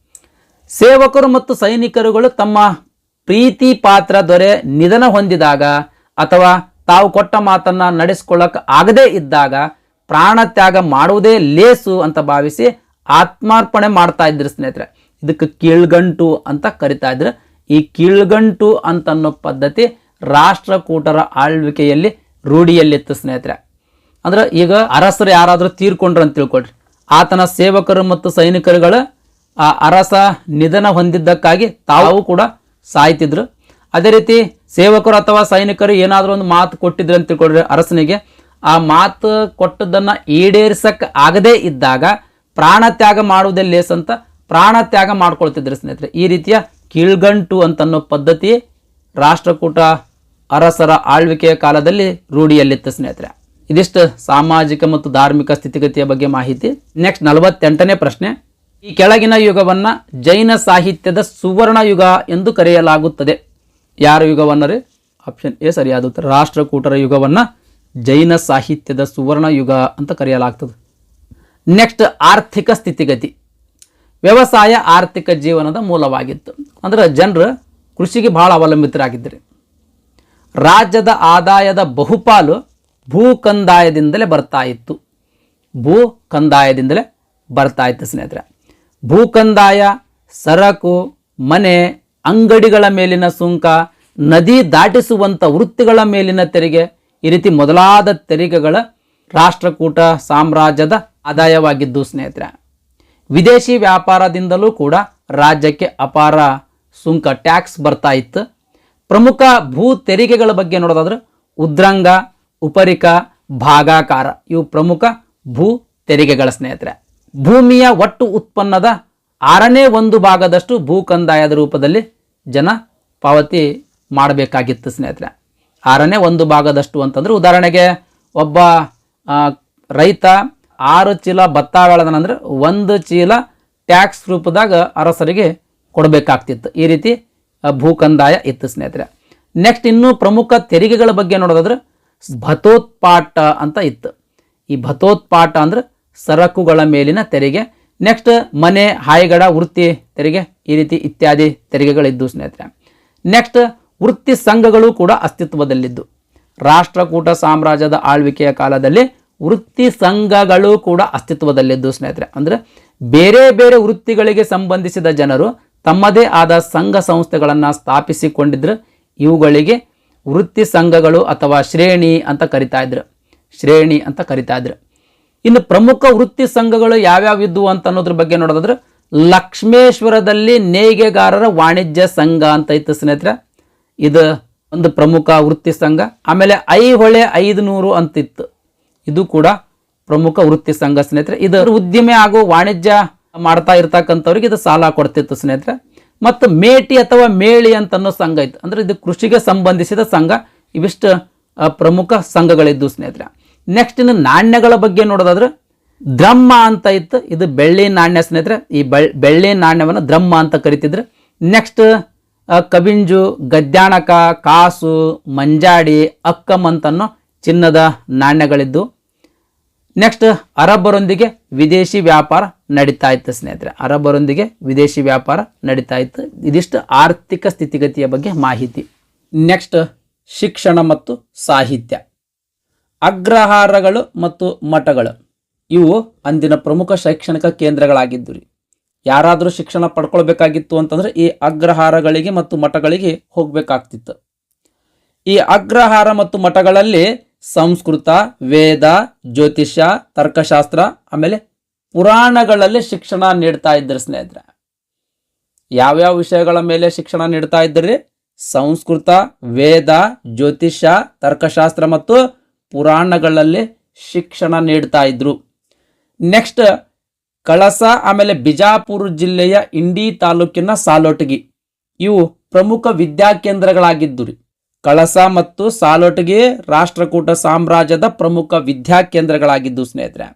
ಸೇವಕರು ಮತ್ತು ಸೈನಿಕರುಗಳು ತಮ್ಮ ಪ್ರೀತಿ ಪಾತ್ರ ದೊರೆ ನಿಧನ ಹೊಂದಿದಾಗ ಅಥವಾ ತಾವು ಕೊಟ್ಟ ಮಾತನ್ನ ನಡೆಸ್ಕೊಳ್ಳಕ್ಕೆ ಆಗದೇ ಇದ್ದಾಗ ಪ್ರಾಣ ತ್ಯಾಗ ಮಾಡುವುದೇ ಲೇಸು ಅಂತ ಭಾವಿಸಿ ಆತ್ಮಾರ್ಪಣೆ ಮಾಡ್ತಾ ಇದ್ರು ಸ್ನೇಹಿತರೆ. ಇದಕ್ಕೆ ಕೀಳ್ಗಂಟು ಅಂತ ಕರಿತಾ ಇದ್ರು. ಈ ಕೀಳ್ಗಂಟು ಅಂತನ್ನೋ ಪದ್ಧತಿ ರಾಷ್ಟ್ರಕೂಟರ ಆಳ್ವಿಕೆಯಲ್ಲಿ ರೂಢಿಯಲ್ಲಿತ್ತು ಸ್ನೇಹಿತರೆ. ಅಂದ್ರೆ ಈಗ ಅರಸರು ಯಾರಾದರೂ ತೀರ್ಕೊಂಡ್ರು ಅಂತ ತಿಳ್ಕೊಳ್ರಿ, ಆತನ ಸೇವಕರು ಮತ್ತು ಸೈನಿಕರುಗಳು ಆ ಅರಸ ನಿಧನ ಹೊಂದಿದ್ದಕ್ಕಾಗಿ ತಾವು ಕೂಡ ಸಾಯ್ತಿದ್ರು. ಅದೇ ರೀತಿ ಸೇವಕರು ಅಥವಾ ಸೈನಿಕರು ಏನಾದರೂ ಒಂದು ಮಾತು ಕೊಟ್ಟಿದ್ರು ಅಂತ ತಿಳ್ಕೊಳ್ರಿ ಅರಸನಿಗೆ, ಆ ಮಾತು ಕೊಟ್ಟದನ್ನ ಈಡೇರಿಸಕ್ಕೆ ಆಗದೇ ಇದ್ದಾಗ ಪ್ರಾಣ ತ್ಯಾಗ ಮಾಡುವುದೇ ಲೇಸ್ ಅಂತ ಪ್ರಾಣ ತ್ಯಾಗ ಮಾಡ್ಕೊಳ್ತಿದ್ರು ಸ್ನೇಹಿತರೆ. ಈ ರೀತಿಯ ಕೀಳ್ಗಂಟು ಅಂತನ್ನೋ ಪದ್ಧತಿ ರಾಷ್ಟ್ರಕೂಟ ಅರಸರ ಆಳ್ವಿಕೆಯ ಕಾಲದಲ್ಲಿ ರೂಢಿಯಲ್ಲಿತ್ತು ಸ್ನೇಹಿತರೆ. ಇದಿಷ್ಟು ಸಾಮಾಜಿಕ ಮತ್ತು ಧಾರ್ಮಿಕ ಸ್ಥಿತಿಗತಿಯ ಬಗ್ಗೆ ಮಾಹಿತಿ. ನೆಕ್ಸ್ಟ್ 48ನೇ ಪ್ರಶ್ನೆ. ಈ ಕೆಳಗಿನ ಯುಗವನ್ನ ಜೈನ ಸಾಹಿತ್ಯದ ಸುವರ್ಣ ಯುಗ ಎಂದು ಕರೆಯಲಾಗುತ್ತದೆ. ಯಾರ ಯುಗವನ್ನ ರೀ? ಆಪ್ಷನ್ ಎ ಸರಿಯಾದ ಉತ್ತರ. ರಾಷ್ಟ್ರಕೂಟರ ಯುಗವನ್ನ ಜೈನ ಸಾಹಿತ್ಯದ ಸುವರ್ಣ ಯುಗ ಅಂತ ಕರೆಯಲಾಗ್ತದೆ. ನೆಕ್ಸ್ಟ್ ಆರ್ಥಿಕ ಸ್ಥಿತಿಗತಿ. ವ್ಯವಸಾಯ ಆರ್ಥಿಕ ಜೀವನದ ಮೂಲವಾಗಿತ್ತು. ಅಂದ್ರೆ ಜನರು ಕೃಷಿಗೆ ಬಹಳ ಅವಲಂಬಿತರಾಗಿದ್ದರು. ರಾಜ್ಯದ ಆದಾಯದ ಬಹುಪಾಲು ಭೂ ಕಂದಾಯದಿಂದಲೇ ಬರ್ತಾ ಇತ್ತು. ಭೂ ಕಂದಾಯದಿಂದಲೇ ಬರ್ತಾ ಇತ್ತು ಸ್ನೇಹಿತರೆ. ಭೂ ಕಂದಾಯ, ಸರಕು, ಮನೆ, ಅಂಗಡಿಗಳ ಮೇಲಿನ ಸುಂಕ, ನದಿ ದಾಟಿಸುವಂಥ ವೃತ್ತಿಗಳ ಮೇಲಿನ ತೆರಿಗೆ, ಈ ರೀತಿ ಮೊದಲಾದ ತೆರಿಗೆಗಳ ರಾಷ್ಟ್ರಕೂಟ ಸಾಮ್ರಾಜ್ಯದ ಆದಾಯವಾಗಿದ್ದು ಸ್ನೇಹಿತರೆ. ವಿದೇಶಿ ವ್ಯಾಪಾರದಿಂದಲೂ ಕೂಡ ರಾಜ್ಯಕ್ಕೆ ಅಪಾರ ಸುಂಕ ಟ್ಯಾಕ್ಸ್ ಬರ್ತಾ ಇತ್ತು. ಪ್ರಮುಖ ಭೂ ತೆರಿಗೆಗಳ ಬಗ್ಗೆ ನೋಡೋದಾದ್ರೆ ಉದ್ರಂಗ, ಉಪರಿಕ, ಭಾಗಾಕಾರ ಇವು ಪ್ರಮುಖ ಭೂ ತೆರಿಗೆಗಳ ಸ್ನೇಹಿತರೆ. ಭೂಮಿಯ ಒಟ್ಟು ಉತ್ಪನ್ನದ 1/6 ಭೂ ಕಂದಾಯದ ರೂಪದಲ್ಲಿ ಜನ ಪಾವತಿ ಮಾಡಬೇಕಾಗಿತ್ತು ಸ್ನೇಹಿತರೆ. 1/6 ಅಂತಂದ್ರೆ ಉದಾಹರಣೆಗೆ ಒಬ್ಬ ರೈತ 6 ಚೀಲ ಭತ್ತ ಬೆಳೆದನಂದ್ರೆ 1 ಚೀಲ ಟ್ಯಾಕ್ಸ್ ರೂಪದಾಗ ಅರಸರಿಗೆ ಕೊಡಬೇಕಾಗ್ತಿತ್ತು. ಈ ರೀತಿ ಭೂ ಕಂದಾಯ ಇತ್ತು ಸ್ನೇಹಿತರೆ. ನೆಕ್ಸ್ಟ್ ಇನ್ನು ಪ್ರಮುಖ ತೆರಿಗೆಗಳ ಬಗ್ಗೆ ನೋಡೋದಾದ್ರೆ ಭತೋತ್ಪಾಟ ಅಂತ ಇತ್ತು. ಈ ಭತೋತ್ಪಾಟ ಅಂದ್ರೆ ಸರಕುಗಳ ಮೇಲಿನ ತೆರಿಗೆ. ನೆಕ್ಸ್ಟ್ ಮನೆ, ಹಾಯ್ಗಡ, ವೃತ್ತಿ ತೆರಿಗೆ, ಈ ರೀತಿ ಇತ್ಯಾದಿ ತೆರಿಗೆಗಳಿದ್ದು ಸ್ನೇಹಿತರೆ. ನೆಕ್ಸ್ಟ್ ವೃತ್ತಿ ಸಂಘಗಳು ಕೂಡ ಅಸ್ತಿತ್ವದಲ್ಲಿದ್ದು. ರಾಷ್ಟ್ರಕೂಟ ಸಾಮ್ರಾಜ್ಯದ ಆಳ್ವಿಕೆಯ ಕಾಲದಲ್ಲಿ ವೃತ್ತಿ ಸಂಘಗಳು ಕೂಡ ಅಸ್ತಿತ್ವದಲ್ಲಿದ್ದು ಸ್ನೇಹಿತರೆ. ಅಂದ್ರೆ ಬೇರೆ ಬೇರೆ ವೃತ್ತಿಗಳಿಗೆ ಸಂಬಂಧಿಸಿದ ಜನರು ತಮ್ಮದೇ ಆದ ಸಂಘ ಸಂಸ್ಥೆಗಳನ್ನು ಸ್ಥಾಪಿಸಿಕೊಂಡಿದ್ರು. ಇವುಗಳಿಗೆ ವೃತ್ತಿ ಸಂಘಗಳು ಅಥವಾ ಶ್ರೇಣಿ ಅಂತ ಕರಿತಾ ಇದ್ರು. ಇನ್ನು ಪ್ರಮುಖ ವೃತ್ತಿ ಸಂಘಗಳು ಯಾವ್ಯಾವ ಇದ್ವು ಅಂತ ಅನ್ನೋದ್ರ ಬಗ್ಗೆ ನೋಡೋದಾದ್ರೆ ಲಕ್ಷ್ಮೇಶ್ವರದಲ್ಲಿ ನೇಯ್ಗೆಗಾರರ ವಾಣಿಜ್ಯ ಸಂಘ ಅಂತ ಇತ್ತು ಸ್ನೇಹಿತರೆ. ಇದು ಒಂದು ಪ್ರಮುಖ ವೃತ್ತಿ ಸಂಘ. ಆಮೇಲೆ ಐಹೊಳೆ 500 ಅಂತ ಇತ್ತು. ಇದು ಕೂಡ ಪ್ರಮುಖ ವೃತ್ತಿ ಸಂಘ ಸ್ನೇಹಿತರೆ. ಇದು ಉದ್ದಿಮೆ ಹಾಗೂ ವಾಣಿಜ್ಯ ಮಾಡ್ತಾ ಇರ್ತಕ್ಕಂಥವ್ರಿಗೆ ಇದು ಸಾಲ ಕೊಡ್ತಿತ್ತು ಸ್ನೇಹಿತರೆ. ಮತ್ತು ಮೇಟಿ ಅಥವಾ ಮೇಳಿ ಅಂತ ಅನ್ನೋ ಸಂಘ ಇತ್ತು. ಅಂದ್ರೆ ಇದು ಕೃಷಿಗೆ ಸಂಬಂಧಿಸಿದ ಸಂಘ. ಇವಿಷ್ಟು ಪ್ರಮುಖ ಸಂಘಗಳಿದ್ದು ಸ್ನೇಹಿತರೆ. ನೆಕ್ಸ್ಟ್ ಇನ್ನು ನಾಣ್ಯಗಳ ಬಗ್ಗೆ ನೋಡೋದಾದ್ರೆ ದ್ರಮ್ಮ ಅಂತ ಇತ್ತು, ಇದು ಬೆಳ್ಳಿ ನಾಣ್ಯ ಸ್ನೇಹಿತರೆ. ಈ ಬೆಳ್ಳಿ ನಾಣ್ಯವನ್ನು ದ್ರಮ್ಮ ಅಂತ ಕರಿತಿದ್ರು. ನೆಕ್ಸ್ಟ್ ಕಬಿಂಜು, ಗದ್ಯಾಣಕ, ಕಾಸು, ಮಂಜಾಡಿ, ಅಕ್ಕಮ್ ಅಂತನ್ನೋ ಚಿನ್ನದ ನಾಣ್ಯಗಳಿದ್ದು. ನೆಕ್ಸ್ಟ್ ಅರಬ್ಬರೊಂದಿಗೆ ವಿದೇಶಿ ವ್ಯಾಪಾರ ನಡೀತಾ ಇತ್ತು ಸ್ನೇಹಿತರೆ. ಅರಬ್ಬರೊಂದಿಗೆ ವಿದೇಶಿ ವ್ಯಾಪಾರ ನಡೀತಾ ಇತ್ತು. ಇದಿಷ್ಟು ಆರ್ಥಿಕ ಸ್ಥಿತಿಗತಿಯ ಬಗ್ಗೆ ಮಾಹಿತಿ. ನೆಕ್ಸ್ಟ್ ಶಿಕ್ಷಣ ಮತ್ತು ಸಾಹಿತ್ಯ. ಅಗ್ರಹಾರಗಳು ಮತ್ತು ಮಠಗಳು ಇವು ಅಂದಿನ ಪ್ರಮುಖ ಶೈಕ್ಷಣಿಕ ಕೇಂದ್ರಗಳಾಗಿದ್ದು ರೀ. ಯಾರಾದರೂ ಶಿಕ್ಷಣ ಪಡ್ಕೊಳ್ಬೇಕಾಗಿತ್ತು ಅಂತಂದ್ರೆ ಈ ಅಗ್ರಹಾರಗಳಿಗೆ ಮತ್ತು ಮಠಗಳಿಗೆ ಹೋಗಬೇಕಾಗ್ತಿತ್ತು. ಈ ಅಗ್ರಹಾರ ಮತ್ತು ಮಠಗಳಲ್ಲಿ ಸಂಸ್ಕೃತ, ವೇದ, ಜ್ಯೋತಿಷ್ಯ, ತರ್ಕಶಾಸ್ತ್ರ, ಆಮೇಲೆ ಪುರಾಣಗಳಲ್ಲಿ ಶಿಕ್ಷಣ ನೀಡ್ತಾ ಇದ್ರು ಸ್ನೇಹಿತರೆ. ಯಾವ್ಯಾವ ವಿಷಯಗಳ ಮೇಲೆ ಶಿಕ್ಷಣ ನೀಡ್ತಾ ಇದ್ರಿ? ಸಂಸ್ಕೃತ, ವೇದ, ಜ್ಯೋತಿಷ್ಯ, ತರ್ಕಶಾಸ್ತ್ರ ಮತ್ತು ಪುರಾಣಗಳಲ್ಲಿ ಶಿಕ್ಷಣ ನೀಡ್ತಾ ಇದ್ರು. ನೆಕ್ಸ್ಟ್ ಕಳಸ, ಆಮೇಲೆ ಬಿಜಾಪುರ ಜಿಲ್ಲೆಯ ಇಂಡಿ ತಾಲೂಕಿನ ಸಾಲೋಟಗಿ ಇವು ಪ್ರಮುಖ ವಿದ್ಯಾಕೇಂದ್ರಗಳಾಗಿದ್ದು ರೀ. ಕಳಸ ಮತ್ತು ಸಾಲೋಟಗಿ ರಾಷ್ಟ್ರಕೂಟ ಸಾಮ್ರಾಜ್ಯದ ಪ್ರಮುಖ ವಿದ್ಯಾಕೇಂದ್ರಗಳಾಗಿದ್ದು ಸ್ನೇಹಿತರೆ.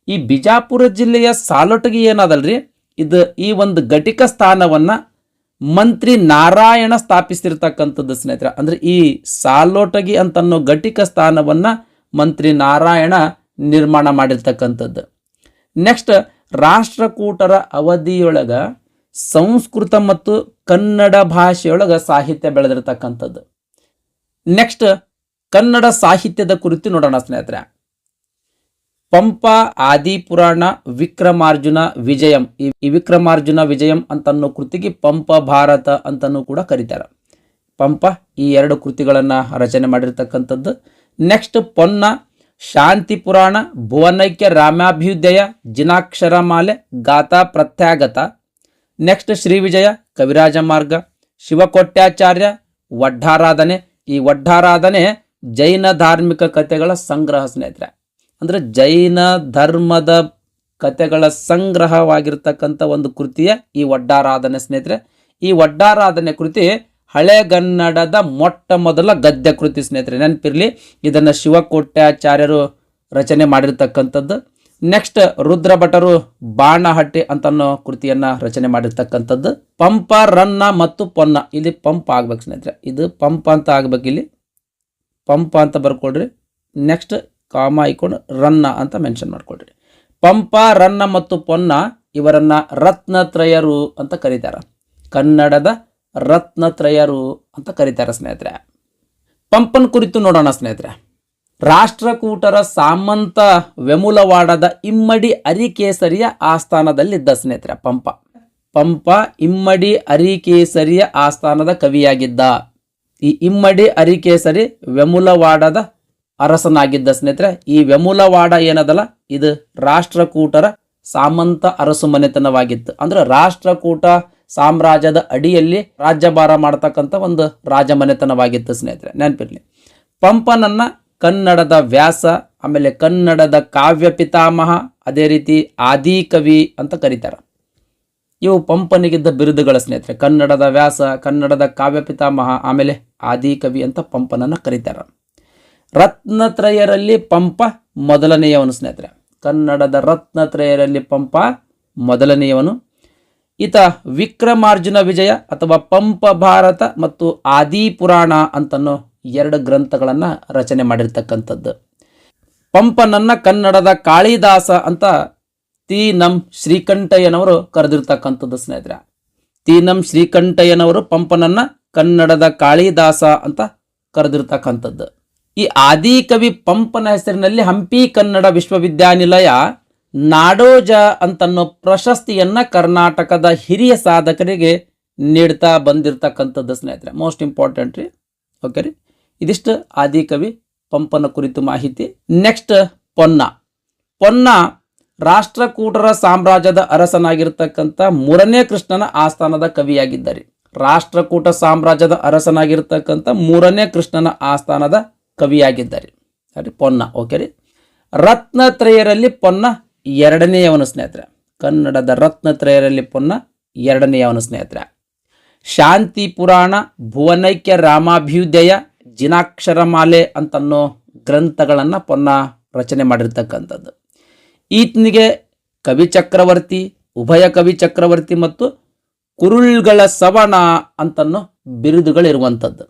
ಈ ಬಿಜಾಪುರ ಜಿಲ್ಲೆಯ ಸಾಲೋಟಗಿ ಏನದಲ್ರಿ, ಇದು ಈ ಒಂದು ಘಟಿಕ ಸ್ಥಾನವನ್ನ ಮಂತ್ರಿ ನಾರಾಯಣ ಸ್ಥಾಪಿಸಿರ್ತಕ್ಕಂಥದ್ದು ಸ್ನೇಹಿತರೆ. ಅಂದ್ರೆ ಈ ಸಾಲೋಟಗಿ ಅಂತನ್ನೋ ಘಟಿಕ ಸ್ಥಾನವನ್ನ ಮಂತ್ರಿ ನಾರಾಯಣ ನಿರ್ಮಾಣ ಮಾಡಿರ್ತಕ್ಕಂಥದ್ದು. ನೆಕ್ಸ್ಟ್ ರಾಷ್ಟ್ರಕೂಟರ ಅವಧಿಯೊಳಗ ಸಂಸ್ಕೃತ ಮತ್ತು ಕನ್ನಡ ಭಾಷೆಯೊಳಗ ಸಾಹಿತ್ಯ ಬೆಳೆದಿರ್ತಕ್ಕಂಥದ್ದು. ನೆಕ್ಸ್ಟ್ ಕನ್ನಡ ಸಾಹಿತ್ಯದ ಕುರಿತು ನೋಡೋಣ ಸ್ನೇಹಿತರೆ. ಪಂಪ, ಆದಿಪುರಾಣ, ವಿಕ್ರಮಾರ್ಜುನ ವಿಜಯಂ, ಈ ವಿಕ್ರಮಾರ್ಜುನ ವಿಜಯಂ ಅಂತನ್ನೋ ಕೃತಿಗೆ ಪಂಪ ಭಾರತ ಅಂತನೂ ಕೂಡ ಕರೀತಾರೆ. ಪಂಪ ಈ ಎರಡು ಕೃತಿಗಳನ್ನ ರಚನೆ ಮಾಡಿರ್ತಕ್ಕಂಥದ್ದು. ನೆಕ್ಸ್ಟ್ ಪೊನ್ನ, ಶಾಂತಿ ಪುರಾಣ, ಭುವನೈಕ್ಯ ರಾಮಾಭ್ಯುದಯ, ಜಿನಾಕ್ಷರಮಾಲೆ, ಗಾಥಾ ಪ್ರತ್ಯಾಗತ. ನೆಕ್ಸ್ಟ್ ಶ್ರೀ ವಿಜಯ, ಕವಿರಾಜ ಮಾರ್ಗ, ಶಿವಕೋಟ್ಯಾಚಾರ್ಯ, ವಡ್ಡಾರಾಧನೆ. ಈ ವಡ್ಡಾರಾಧನೆ ಜೈನ ಧಾರ್ಮಿಕ ಕಥೆಗಳ ಸಂಗ್ರಹ ಸ್ನೇಹಿತರೆ. ಅಂದ್ರೆ ಜೈನ ಧರ್ಮದ ಕಥೆಗಳ ಸಂಗ್ರಹವಾಗಿರ್ತಕ್ಕಂಥ ಒಂದು ಕೃತಿಯ ಈ ವಡ್ಡಾರಾಧನೆ ಸ್ನೇಹಿತರೆ. ಈ ವಡ್ಡಾರಾಧನೆ ಕೃತಿ ಹಳೆಗನ್ನಡದ ಮೊಟ್ಟ ಮೊದಲ ಗದ್ಯ ಕೃತಿ ಸ್ನೇಹಿತರೆ, ನೆನಪಿರ್ಲಿ. ಇದನ್ನ ಶಿವಕೋಟ್ಯಾಚಾರ್ಯರು ರಚನೆ ಮಾಡಿರ್ತಕ್ಕಂಥದ್ದು. ನೆಕ್ಸ್ಟ್ ರುದ್ರ ಭಟರು ಬಾಣಹಟ್ಟಿ ಅಂತನ್ನೋ ಕೃತಿಯನ್ನ ರಚನೆ ಮಾಡಿರ್ತಕ್ಕಂಥದ್ದು. ಪಂಪ, ರನ್ನ ಮತ್ತು ಪೊನ್ನ, ಇಲ್ಲಿ ಪಂಪ ಆಗ್ಬೇಕು ಸ್ನೇಹಿತರೆ. ಇದು ಪಂಪ ಅಂತ ಆಗ್ಬೇಕು, ಇಲ್ಲಿ ಪಂಪ ಅಂತ ಬರ್ಕೊಡ್ರಿ. ನೆಕ್ಸ್ಟ್ ಕಾಮ ಇಕೊಂಡು ರನ್ನ ಅಂತ ಮೆನ್ಷನ್ ಮಾಡ್ಕೊಳ್ರಿ. ಪಂಪ, ರನ್ನ ಮತ್ತು ಪೊನ್ನ ಇವರನ್ನ ರತ್ನತ್ರಯರು ಅಂತ ಕರೀತಾರೆ. ಕನ್ನಡದ ರತ್ನತ್ರಯರು ಅಂತ ಕರೀತಾರೆ ಸ್ನೇಹಿತರೆ. ಪಂಪನ ಕುರಿತು ನೋಡೋಣ ಸ್ನೇಹಿತರೆ. ರಾಷ್ಟ್ರಕೂಟರ ಸಾಮಂತ ವೆಮುಲವಾಡದ ಇಮ್ಮಡಿ ಅರಿಕೇಸರಿಯ ಆಸ್ಥಾನದಲ್ಲಿದ್ದ ಸ್ನೇಹಿತರೆ ಪಂಪ ಇಮ್ಮಡಿ ಅರಿಕೇಸರಿಯ ಆಸ್ಥಾನದ ಕವಿಯಾಗಿದ್ದ. ಈ ಇಮ್ಮಡಿ ಅರಿಕೇಸರಿ ವೆಮುಲವಾಡದ ಅರಸನಾಗಿದ್ದ ಸ್ನೇಹಿತರೆ. ಈ ವೆಮುಲವಾಡ ಏನದಲ್ಲ, ಇದು ರಾಷ್ಟ್ರಕೂಟರ ಸಾಮಂತ ಅರಸು ಮನೆತನವಾಗಿತ್ತು. ಅಂದ್ರೆ ರಾಷ್ಟ್ರಕೂಟ ಸಾಮ್ರಾಜ್ಯದ ಅಡಿಯಲ್ಲಿ ರಾಜ್ಯಭಾರ ಮಾಡತಕ್ಕಂಥ ಒಂದು ರಾಜಮನೆತನವಾಗಿತ್ತು ಸ್ನೇಹಿತರೆ, ನೆನಪಿರ್ಲಿ. ಪಂಪನನ್ನ ಕನ್ನಡದ ವ್ಯಾಸ, ಆಮೇಲೆ ಕನ್ನಡದ ಕಾವ್ಯ ಪಿತಾಮಹ, ಅದೇ ರೀತಿ ಆದಿಕವಿ ಅಂತ ಕರೀತಾರೆ. ಇವು ಪಂಪನಿಗಿದ್ದ ಬಿರುದುಗಳ ಸ್ನೇಹಿತರೆ. ಕನ್ನಡದ ವ್ಯಾಸ, ಕನ್ನಡದ ಕಾವ್ಯ ಪಿತಾಮಹ, ಆಮೇಲೆ ಆದಿಕವಿ ಅಂತ ಪಂಪನನ್ನ ಕರೀತಾರೆ. ರತ್ನತ್ರಯರಲ್ಲಿ ಪಂಪ ಮೊದಲನೆಯವನು ಸ್ನೇಹಿತರೆ. ಕನ್ನಡದ ರತ್ನತ್ರಯರಲ್ಲಿ ಪಂಪ ಮೊದಲನೆಯವನು. ಈತ ವಿಕ್ರಮಾರ್ಜುನ ವಿಜಯ ಅಥವಾ ಪಂಪ ಭಾರತ ಮತ್ತು ಆದಿಪುರಾಣ ಅಂತನ್ನೋ ಎರಡು ಗ್ರಂಥಗಳನ್ನ ರಚನೆ ಮಾಡಿರ್ತಕ್ಕಂಥದ್ದು. ಪಂಪನನ್ನ ಕನ್ನಡದ ಕಾಳಿದಾಸ ಅಂತ ತೀನಂ ಶ್ರೀಕಂಠಯ್ಯನವರು ಕರೆದಿರ್ತಕ್ಕಂಥದ್ದು ಸ್ನೇಹಿತರೆ. ತೀನಂ ಶ್ರೀಕಂಠಯ್ಯನವರು ಪಂಪನನ್ನ ಕನ್ನಡದ ಕಾಳಿದಾಸ ಅಂತ ಕರೆದಿರ್ತಕ್ಕಂಥದ್ದು. ಈ ಆದಿಕವಿ ಪಂಪನ ಹೆಸರಿನಲ್ಲಿ ಹಂಪಿ ಕನ್ನಡ ವಿಶ್ವವಿದ್ಯಾನಿಲಯ ನಾಡೋಜ ಅಂತನ್ನೋ ಪ್ರಶಸ್ತಿಯನ್ನ ಕರ್ನಾಟಕದ ಹಿರಿಯ ಸಾಧಕರಿಗೆ ನೀಡ್ತಾ ಬಂದಿರತಕ್ಕಂಥದ್ದು ಸ್ನೇಹಿತರೆ. ಮೋಸ್ಟ್ ಇಂಪಾರ್ಟೆಂಟ್ ರೀ. ಓಕೆ ರೀ, ಇದಿಷ್ಟು ಆದಿಕವಿ ಪಂಪನ ಕುರಿತು ಮಾಹಿತಿ. ನೆಕ್ಸ್ಟ್ ಪೊನ್ನ ರಾಷ್ಟ್ರಕೂಟರ ಸಾಮ್ರಾಜ್ಯದ ಅರಸನಾಗಿರ್ತಕ್ಕಂಥ ಮೂರನೇ ಕೃಷ್ಣನ ಆಸ್ಥಾನದ ಕವಿಯಾಗಿದ್ದಾರೆ. ರಾಷ್ಟ್ರಕೂಟ ಸಾಮ್ರಾಜ್ಯದ ಅರಸನಾಗಿರ್ತಕ್ಕಂಥ ಮೂರನೇ ಕೃಷ್ಣನ ಆಸ್ಥಾನದ ಕವಿಯಾಗಿದ್ದಾರೆ ಸರಿ ಪೊನ್ನ. ಓಕೆ ರೀ. ರತ್ನತ್ರಯರಲ್ಲಿ ಪೊನ್ನ ಎರಡನೆಯವನು ಸ್ನೇಹಿತರೆ. ಕನ್ನಡದ ರತ್ನತ್ರಯರಲ್ಲಿ ಪೊನ್ನ ಎರಡನೆಯವನು ಸ್ನೇಹಿತರೆ. ಶಾಂತಿ ಪುರಾಣ, ಭುವನೈಕ್ಯ ರಾಮಾಭ್ಯುದಯ, ಜಿನಾಕ್ಷರಮಾಲೆ ಅಂತನ್ನೋ ಗ್ರಂಥಗಳನ್ನು ಪೊನ್ನ ರಚನೆ ಮಾಡಿರ್ತಕ್ಕಂಥದ್ದು. ಈತನಿಗೆ ಕವಿ ಚಕ್ರವರ್ತಿ, ಉಭಯ ಕವಿ ಚಕ್ರವರ್ತಿ ಮತ್ತು ಕುರುಳ್ಗಳ ಸವಣ ಅಂತನ್ನೋ ಬಿರುದುಗಳಿರುವಂಥದ್ದು.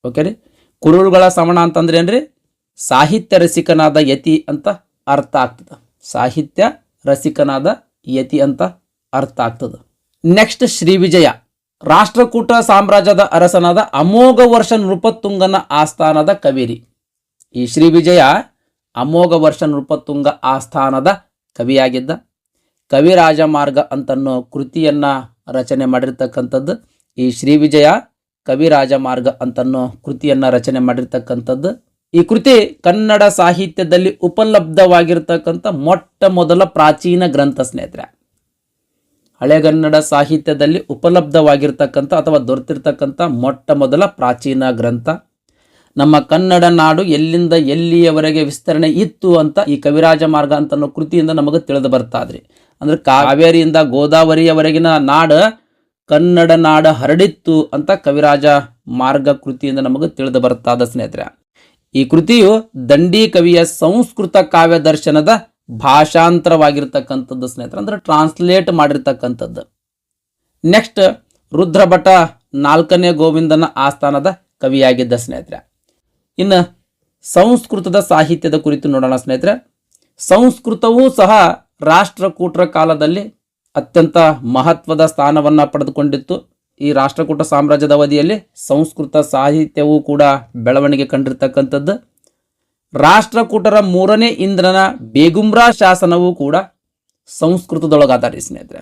ಓಕೆ ರೀ, ಕುರುಳ್ಗಳ ಸವಣ ಅಂತಂದ್ರೆ ಏನ್ರಿ, ಸಾಹಿತ್ಯ ರಸಿಕನಾದ ಯತಿ ಅಂತ ಅರ್ಥ ಆಗ್ತದೆ. ಸಾಹಿತ್ಯ ರಸಿಕನಾದ ಯತಿ ಅಂತ ಅರ್ಥ ಆಗ್ತದೆ. ನೆಕ್ಸ್ಟ್ ಶ್ರೀ ವಿಜಯ, ರಾಷ್ಟ್ರಕೂಟ ಸಾಮ್ರಾಜ್ಯದ ಅರಸನಾದ ಅಮೋಘ ವರ್ಷ ನೃಪತುಂಗನ ಆಸ್ಥಾನದ ಕವಿರಿ. ಈ ಶ್ರೀ ವಿಜಯ ಅಮೋಘ ವರ್ಷ ನೃಪತುಂಗ ಆಸ್ಥಾನದ ಕವಿಯಾಗಿದ್ದ. ಕವಿರಾಜ ಮಾರ್ಗ ಅಂತನ್ನೋ ಕೃತಿಯನ್ನ ರಚನೆ ಮಾಡಿರ್ತಕ್ಕಂಥದ್ದು. ಈ ಶ್ರೀ ವಿಜಯ ಕವಿರಾಜ ಮಾರ್ಗ ಅಂತನ್ನೋ ಕೃತಿಯನ್ನ ರಚನೆ ಮಾಡಿರ್ತಕ್ಕಂಥದ್ದು. ಈ ಕೃತಿ ಕನ್ನಡ ಸಾಹಿತ್ಯದಲ್ಲಿ ಉಪಲಬ್ಧವಾಗಿರ್ತಕ್ಕಂಥ ಮೊಟ್ಟ ಮೊದಲ ಪ್ರಾಚೀನ ಗ್ರಂಥ ಸ್ನೇಹಿತರೆ. ಹಳೆಗನ್ನಡ ಸಾಹಿತ್ಯದಲ್ಲಿ ಉಪಲಬ್ಧವಾಗಿರ್ತಕ್ಕಂಥ ಅಥವಾ ದೊರೆತಿರ್ತಕ್ಕಂಥ ಮೊಟ್ಟ ಮೊದಲ ಪ್ರಾಚೀನ ಗ್ರಂಥ. ನಮ್ಮ ಕನ್ನಡ ನಾಡು ಎಲ್ಲಿಂದ ಎಲ್ಲಿಯವರೆಗೆ ವಿಸ್ತರಣೆ ಇತ್ತು ಅಂತ ಈ ಕವಿರಾಜ ಮಾರ್ಗ ಅಂತನ್ನೋ ಕೃತಿಯಿಂದ ನಮಗೆ ತಿಳಿದು ಬರ್ತಾದ್ರಿ. ಅಂದ್ರೆ ಕಾವೇರಿಯಿಂದ ಗೋದಾವರಿಯವರೆಗಿನ ನಾಡು ಕನ್ನಡ ನಾಡು ಹರಡಿತ್ತು ಅಂತ ಕವಿರಾಜ ಮಾರ್ಗ ಕೃತಿಯಿಂದ ನಮಗೆ ತಿಳಿದು ಬರ್ತಾದ ಸ್ನೇಹಿತರೆ. ಈ ಕೃತಿಯು ದಂಡಿ ಕವಿಯ ಸಂಸ್ಕೃತ ಕಾವ್ಯ ದರ್ಶನದ ಭಾಷಾಂತರವಾಗಿರ್ತಕ್ಕಂಥದ್ದು ಸ್ನೇಹಿತರೆ, ಅಂದ್ರೆ ಟ್ರಾನ್ಸ್ಲೇಟ್ ಮಾಡಿರ್ತಕ್ಕಂಥದ್ದು. ನೆಕ್ಸ್ಟ್ ರುದ್ರಭಟ 4ನೇ ಗೋವಿಂದನ ಆಸ್ಥಾನದ ಕವಿಯಾಗಿದ್ದ ಸ್ನೇಹಿತರೆ. ಇನ್ನು ಸಂಸ್ಕೃತದ ಸಾಹಿತ್ಯದ ಕುರಿತು ನೋಡೋಣ ಸ್ನೇಹಿತರೆ. ಸಂಸ್ಕೃತವೂ ಸಹ ರಾಷ್ಟ್ರಕೂಟರ ಕಾಲದಲ್ಲಿ ಅತ್ಯಂತ ಮಹತ್ವದ ಸ್ಥಾನವನ್ನು ಪಡೆದುಕೊಂಡಿತ್ತು. ಈ ರಾಷ್ಟ್ರಕೂಟ ಸಾಮ್ರಾಜ್ಯದ ಅವಧಿಯಲ್ಲಿ ಸಂಸ್ಕೃತ ಸಾಹಿತ್ಯವೂ ಕೂಡ ಬೆಳವಣಿಗೆ ಕಂಡಿರ್ತಕ್ಕಂಥದ್ದು. ರಾಷ್ಟ್ರಕೂಟರ 3ನೇ ಇಂದ್ರನ ಬೇಗುಮ್ರಾ ಶಾಸನವೂ ಕೂಡ ಸಂಸ್ಕೃತದೊಳಗಾದಾರಿ ಸ್ನೇಹಿತರೆ.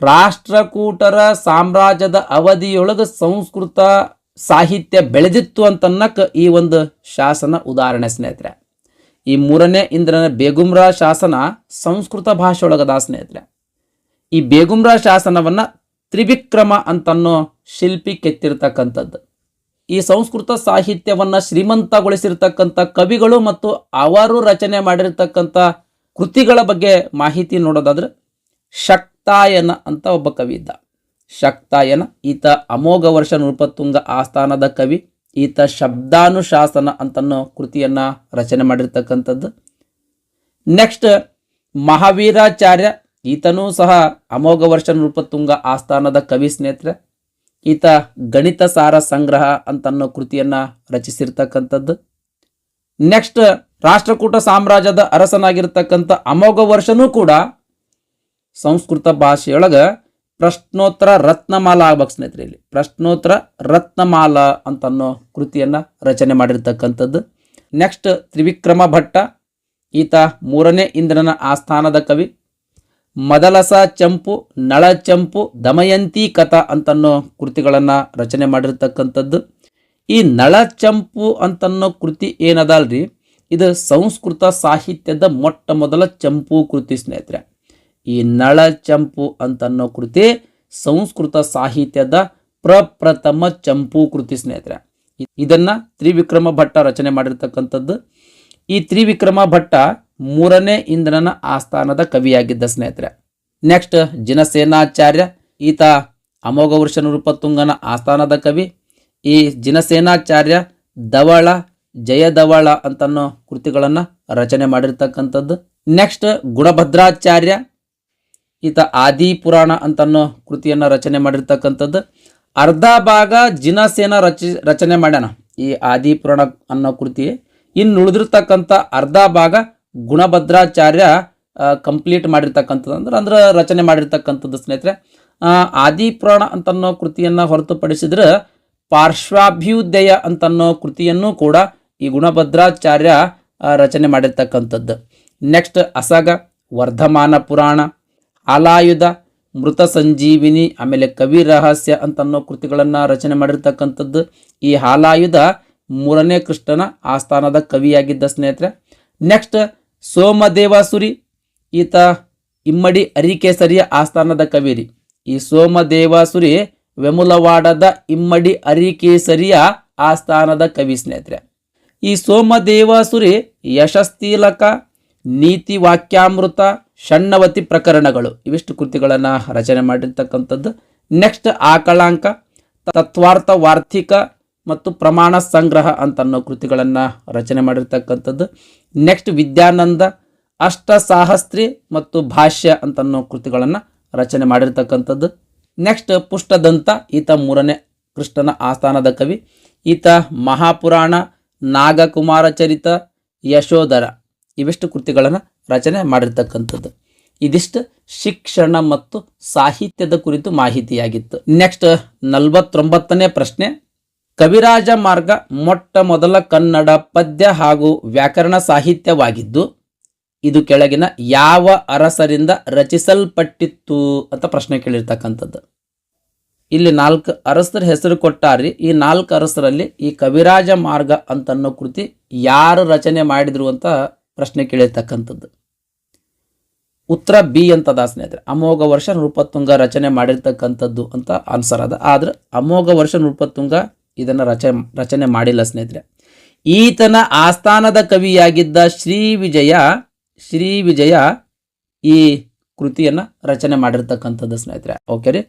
ರಾಷ್ಟ್ರಕೂಟರ ಸಾಮ್ರಾಜ್ಯದ ಅವಧಿಯೊಳಗೆ ಸಂಸ್ಕೃತ ಸಾಹಿತ್ಯ ಬೆಳೆದಿತ್ತು ಅಂತನ್ನಕ್ಕೆ ಈ ಒಂದು ಶಾಸನ ಉದಾಹರಣೆ ಸ್ನೇಹಿತರೆ. ಈ 3ನೇ ಇಂದ್ರನ ಬೇಗುಮ್ರಾ ಶಾಸನ ಸಂಸ್ಕೃತ ಭಾಷೆ ಒಳಗದ ಸ್ನೇಹಿತರೆ. ಈ ಬೇಗುಮ್ರಾ ಶಾಸನವನ್ನ ತ್ರಿವಿಕ್ರಮ ಅಂತನ್ನೋ ಶಿಲ್ಪಿ ಕೆತ್ತಿರ್ತಕ್ಕಂಥದ್ದು. ಈ ಸಂಸ್ಕೃತ ಸಾಹಿತ್ಯವನ್ನ ಶ್ರೀಮಂತಗೊಳಿಸಿರ್ತಕ್ಕಂಥ ಕವಿಗಳು ಮತ್ತು ಅವರು ರಚನೆ ಮಾಡಿರ್ತಕ್ಕಂಥ ಕೃತಿಗಳ ಬಗ್ಗೆ ಮಾಹಿತಿ ನೋಡೋದಾದ್ರೆ ಶಕ್ತಾಯನ ಅಂತ ಒಬ್ಬ ಕವಿ ಇದ್ದ. ಶಕ್ತಾಯನ ಈತ ಅಮೋಘ ವರ್ಷ ನೃಪತುಂಗ ಆಸ್ಥಾನದ ಕವಿ. ಈತ ಶಬ್ದಾನುಶಾಸನ ಅಂತನ್ನೋ ಕೃತಿಯನ್ನ ರಚನೆ ಮಾಡಿರ್ತಕ್ಕಂಥದ್ದು. ನೆಕ್ಸ್ಟ್ ಮಹಾವೀರಾಚಾರ್ಯ, ಈತನೂ ಸಹ ಅಮೋಘ ವರ್ಷ ನೃಪತುಂಗ ಆಸ್ಥಾನದ ಕವಿ ಸ್ನೇಹಿತರೆ. ಈತ ಗಣಿತ ಸಾರ ಸಂಗ್ರಹ ಅಂತನ್ನೋ ಕೃತಿಯನ್ನ ರಚಿಸಿರ್ತಕ್ಕಂಥದ್ದು. ನೆಕ್ಸ್ಟ್ ರಾಷ್ಟ್ರಕೂಟ ಸಾಮ್ರಾಜ್ಯದ ಅರಸನಾಗಿರ್ತಕ್ಕಂಥ ಅಮೋಘ ವರ್ಷನೂ ಕೂಡ ಸಂಸ್ಕೃತ ಭಾಷೆಯೊಳಗ ಪ್ರಶ್ನೋತ್ತರ ರತ್ನಮಾಲಾ ಆಗ್ಬೇಕು ಸ್ನೇಹಿತರೆ. ಇಲ್ಲಿ ಪ್ರಶ್ನೋತ್ತರ ರತ್ನಮಾಲಾ ಅಂತನ್ನೋ ಕೃತಿಯನ್ನ ರಚನೆ ಮಾಡಿರ್ತಕ್ಕಂಥದ್ದು. ನೆಕ್ಸ್ಟ್ ತ್ರಿವಿಕ್ರಮ ಭಟ್ಟ, ಈತ 3ನೇ ಇಂದ್ರನ ಆಸ್ಥಾನದ ಕವಿ. ಮದಲಸ ಚಂಪು, ನಳ ಚಂಪು, ದಮಯಂತಿ ಕಥಾ ಅಂತನ್ನೋ ಕೃತಿಗಳನ್ನು ರಚನೆ ಮಾಡಿರ್ತಕ್ಕಂಥದ್ದು. ಈ ನಳ ಚಂಪು ಅಂತನ್ನೋ ಕೃತಿ ಏನದಲ್ರಿ, ಇದು ಸಂಸ್ಕೃತ ಸಾಹಿತ್ಯದ ಮೊಟ್ಟ ಮೊದಲ ಚಂಪು ಕೃತಿ ಸ್ನೇಹಿತರೆ. ಈ ನಳ ಚಂಪು ಅಂತನ್ನೋ ಕೃತಿ ಸಂಸ್ಕೃತ ಸಾಹಿತ್ಯದ ಪ್ರಪ್ರಥಮ ಚಂಪು ಕೃತಿ ಸ್ನೇಹಿತರೆ. ಇದನ್ನ ತ್ರಿವಿಕ್ರಮ ಭಟ್ಟ ರಚನೆ ಮಾಡಿರ್ತಕ್ಕಂಥದ್ದು. ಈ ತ್ರಿವಿಕ್ರಮ ಭಟ್ಟ 3ನೇ ಇಂದ್ರನ ಆಸ್ಥಾನದ ಕವಿಯಾಗಿದ್ದ ಸ್ನೇಹಿತರೆ. ನೆಕ್ಸ್ಟ್ ಜಿನಸೇನಾಚಾರ್ಯ, ಈತ ಅಮೋಘ ವರ್ಷ ನೃಪತುಂಗನ ಆಸ್ಥಾನದ ಕವಿ. ಈ ಜಿನಸೇನಾಚಾರ್ಯ ಧವಳ, ಜಯಧವಳ ಅಂತನ್ನೋ ಕೃತಿಗಳನ್ನು ರಚನೆ ಮಾಡಿರ್ತಕ್ಕಂಥದ್ದು. ನೆಕ್ಸ್ಟ್ ಗುಣಭದ್ರಾಚಾರ್ಯ, ಈತ ಆದಿಪುರಾಣ ಅಂತನ್ನೋ ಕೃತಿಯನ್ನು ರಚನೆ ಮಾಡಿರ್ತಕ್ಕಂಥದ್ದು. ಅರ್ಧ ಭಾಗ ಜಿನಸೇನ ರಚನೆ ಮಾಡ್ಯಾನ ಈ ಆದಿಪುರಾಣ ಅನ್ನೋ ಕೃತಿ. ಇನ್ನು ಉಳಿದಿರ್ತಕ್ಕಂಥ ಅರ್ಧ ಭಾಗ ಗುಣಭದ್ರಾಚಾರ್ಯ ಕಂಪ್ಲೀಟ್ ಮಾಡಿರ್ತಕ್ಕಂಥದ್ದು ಅಂದ್ರೆ ರಚನೆ ಮಾಡಿರ್ತಕ್ಕಂಥದ್ದು ಸ್ನೇಹಿತರೆ. ಆದಿಪುರಾಣ ಅಂತನ್ನೋ ಕೃತಿಯನ್ನು ಹೊರತುಪಡಿಸಿದ್ರೆ ಪಾರ್ಶ್ವಾಭ್ಯುದಯ ಅಂತನ್ನೋ ಕೃತಿಯನ್ನು ಕೂಡ ಈ ಗುಣಭದ್ರಾಚಾರ್ಯ ರಚನೆ ಮಾಡಿರ್ತಕ್ಕಂಥದ್ದು. ನೆಕ್ಸ್ಟ್ ಅಸಗ, ವರ್ಧಮಾನ ಪುರಾಣ, ಆಲಾಯುಧ, ಮೃತ ಸಂಜೀವಿನಿ, ಆಮೇಲೆ ಕವಿ ರಹಸ್ಯ ಅಂತನ್ನೋ ಕೃತಿಗಳನ್ನು ರಚನೆ ಮಾಡಿರ್ತಕ್ಕಂಥದ್ದು. ಈ ಹಾಲಾಯುಧ 3ನೇ ಕೃಷ್ಣನ ಆಸ್ಥಾನದ ಕವಿಯಾಗಿದ್ದ ಸ್ನೇಹಿತರೆ. ನೆಕ್ಸ್ಟ್ ಸೋಮದೇವಸುರಿ, ಈತ ಇಮ್ಮಡಿ ಅರಿಕೇಸರಿಯ ಆಸ್ಥಾನದ ಕವಿರಿ. ಈ ಸೋಮದೇವಸುರಿ ವೆಮುಲವಾಡದ ಇಮ್ಮಡಿ ಅರಿಕೇಸರಿಯ ಆಸ್ಥಾನದ ಕವಿ ಸ್ನೇಹಿತರೆ. ಈ ಸೋಮದೇವಸುರಿ ಯಶಸ್ತಿಲಕ, ನೀತಿ ವಾಕ್ಯಾಮೃತ, ಷಣ್ಣವತಿ ಪ್ರಕರಣಗಳು ಇವಿಷ್ಟು ಕೃತಿಗಳನ್ನು ರಚನೆ ಮಾಡಿರ್ತಕ್ಕಂಥದ್ದು. ನೆಕ್ಸ್ಟ್ ಆಕಳಾಂಕ, ತತ್ವಾರ್ಥ ವಾರ್ತಿಕ, ಮತ್ತು ಪ್ರಮಾಣ ಸಂಗ್ರಹ ಅಂತನ್ನೋ ಕೃತಿಗಳನ್ನು ರಚನೆ ಮಾಡಿರ್ತಕ್ಕಂಥದ್ದು. ನೆಕ್ಸ್ಟ್ ವಿದ್ಯಾನಂದ ಅಷ್ಟಸಾಹಸ್ರಿ ಮತ್ತು ಭಾಷ್ಯ ಅಂತನ್ನೋ ಕೃತಿಗಳನ್ನು ರಚನೆ ಮಾಡಿರ್ತಕ್ಕಂಥದ್ದು. ನೆಕ್ಸ್ಟ್ ಪುಷ್ಟದಂತ, ಈತ 3ನೇ ಕೃಷ್ಣನ ಆಸ್ಥಾನದ ಕವಿ. ಈತ ಮಹಾಪುರಾಣ, ನಾಗಕುಮಾರ ಚರಿತ, ಯಶೋಧರ ಇವಿಷ್ಟು ಕೃತಿಗಳನ್ನು ರಚನೆ ಮಾಡಿರ್ತಕ್ಕಂಥದ್ದು. ಇದಿಷ್ಟು ಶಿಕ್ಷಣ ಮತ್ತು ಸಾಹಿತ್ಯದ ಕುರಿತು ಮಾಹಿತಿಯಾಗಿತ್ತು. ನೆಕ್ಸ್ಟ್ 49ನೇ ಪ್ರಶ್ನೆ, ಕವಿರಾಜ ಮಾರ್ಗ ಮೊಟ್ಟ ಮೊದಲ ಕನ್ನಡ ಪದ್ಯ ಹಾಗೂ ವ್ಯಾಕರಣ ಸಾಹಿತ್ಯವಾಗಿದ್ದು ಇದು ಕೆಳಗಿನ ಯಾವ ಅರಸರಿಂದ ರಚಿಸಲ್ಪಟ್ಟಿತ್ತು ಅಂತ ಪ್ರಶ್ನೆ ಕೇಳಿರ್ತಕ್ಕಂಥದ್ದು. ಇಲ್ಲಿ 4 ಅರಸರ ಹೆಸರು ಕೊಟ್ಟಾರ್ರಿ. ಈ 4 ಅರಸರಲ್ಲಿ ಈ ಕವಿರಾಜ ಮಾರ್ಗ ಅಂತನ್ನೋ ಕೃತಿ ಯಾರು ರಚನೆ ಮಾಡಿದ್ರು ಅಂತ ಪ್ರಶ್ನೆ ಕೇಳಿರ್ತಕ್ಕಂಥದ್ದು. ಉತ್ತರ ಬಿ ಅಂತದ ಸ್ನೇಹಿತರೆ. ಅಮೋಘ ವರ್ಷ ನೃಪತುಂಗ ರಚನೆ ಮಾಡಿರ್ತಕ್ಕಂಥದ್ದು ಅಂತ ಆನ್ಸರ್ ಅದ. ಆದ್ರೆ ಅಮೋಘ ವರ್ಷ ನೃಪತುಂಗ ಇದನ್ನು ರಚನೆ ಮಾಡಿಲ್ಲ ಸ್ನೇಹಿತರೆ. ಈತನ ಆಸ್ಥಾನದ ಕವಿಯಾಗಿದ್ದ ಶ್ರೀ ವಿಜಯ ಈ ಕೃತಿಯನ್ನು ರಚನೆ ಮಾಡಿರ್ತಕ್ಕಂಥದ್ದು ಸ್ನೇಹಿತರೆ. ಓಕೆ ರೀ.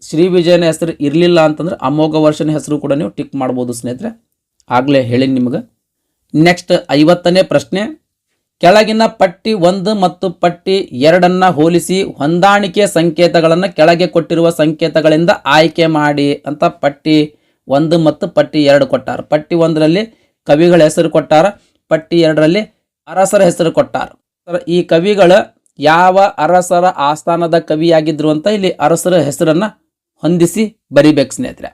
ಶ್ರೀ ವಿಜಯನ ಹೆಸರು ಇರಲಿಲ್ಲ ಅಂತಂದ್ರೆ ಅಮೋಘ ವರ್ಷನ ಹೆಸರು ಕೂಡ ನೀವು ಟಿಕ್ ಮಾಡ್ಬೋದು ಸ್ನೇಹಿತರೆ. ಆಗಲೇ ಹೇಳಿ ನಿಮ್ಗೆ. ನೆಕ್ಸ್ಟ್ 50ನೇ ಪ್ರಶ್ನೆ, ಕೆಳಗಿನ ಪಟ್ಟಿ 1 ಮತ್ತು ಪಟ್ಟಿ 2 ಹೋಲಿಸಿ ಹೊಂದಾಣಿಕೆ ಸಂಕೇತಗಳನ್ನು ಕೆಳಗೆ ಕೊಟ್ಟಿರುವ ಸಂಕೇತಗಳಿಂದ ಆಯ್ಕೆ ಮಾಡಿ ಅಂತ ಪಟ್ಟಿ 1 ಮತ್ತು ಪಟ್ಟಿ 2 ಕೊಟ್ಟಾರ. ಪಟ್ಟಿ 1ರಲ್ಲಿ ಕವಿಗಳ ಹೆಸರು ಕೊಟ್ಟಾರ, ಪಟ್ಟಿ 2ರಲ್ಲಿ ಅರಸರ ಹೆಸರು ಕೊಟ್ಟಾರ. ಈ ಕವಿಗಳ ಯಾವ ಅರಸರ ಆಸ್ಥಾನದ ಕವಿಯಾಗಿದ್ರು ಅಂತ ಇಲ್ಲಿ ಅರಸರ ಹೆಸರನ್ನ ಹೊಂದಿಸಿ ಬರಿಬೇಕು ಸ್ನೇಹಿತರೆ.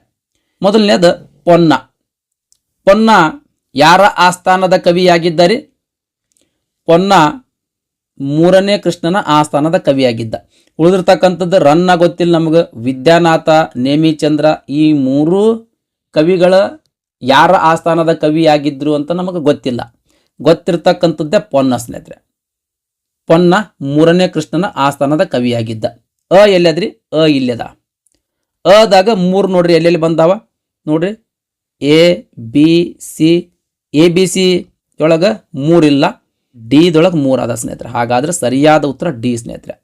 ಮೊದಲನೇದು ಪೊನ್ನ. ಪೊನ್ನ ಯಾರ ಆಸ್ಥಾನದ ಕವಿಯಾಗಿದ್ದಾರೆ? ಪೊನ್ನ 3ನೇ ಕೃಷ್ಣನ ಆಸ್ಥಾನದ ಕವಿಯಾಗಿದ್ದ. ಉಳಿದಿರ್ತಕ್ಕಂಥದ್ದು ರನ್ನ ಗೊತ್ತಿಲ್ಲ ನಮಗೆ, ವಿದ್ಯಾನಾಥ, ನೇಮಿಚಂದ್ರ ಈ 3 ಕವಿಗಳ ಯಾರ ಆಸ್ಥಾನದ ಕವಿಯಾಗಿದ್ರು ಅಂತ ನಮಗೆ ಗೊತ್ತಿಲ್ಲ. ಗೊತ್ತಿರ್ತಕ್ಕಂಥದ್ದೇ ಪೊನ್ನ ಸ್ನೇಹಿತರೆ. ಪೊನ್ನ 3ನೇ ಕೃಷ್ಣನ ಆಸ್ಥಾನದ ಕವಿಯಾಗಿದ್ದ. ಎಲ್ಲದ್ರಿ? ಇಲ್ಲದ. ಅದಾಗ 3 ನೋಡ್ರಿ ಎಲ್ಲೆಲ್ಲಿ ಬಂದಾವ ನೋಡ್ರಿ. ಎ ಬಿ ಸಿ ಒಳಗೆ 3 ಇಲ್ಲ, ಡಿ ದೊಳಗೆ 3 ಅದ ಸ್ನೇಹಿತರೆ. ಹಾಗಾದ್ರೆ ಸರಿಯಾದ ಉತ್ತರ ಡಿ ಸ್ನೇಹಿತರೆ.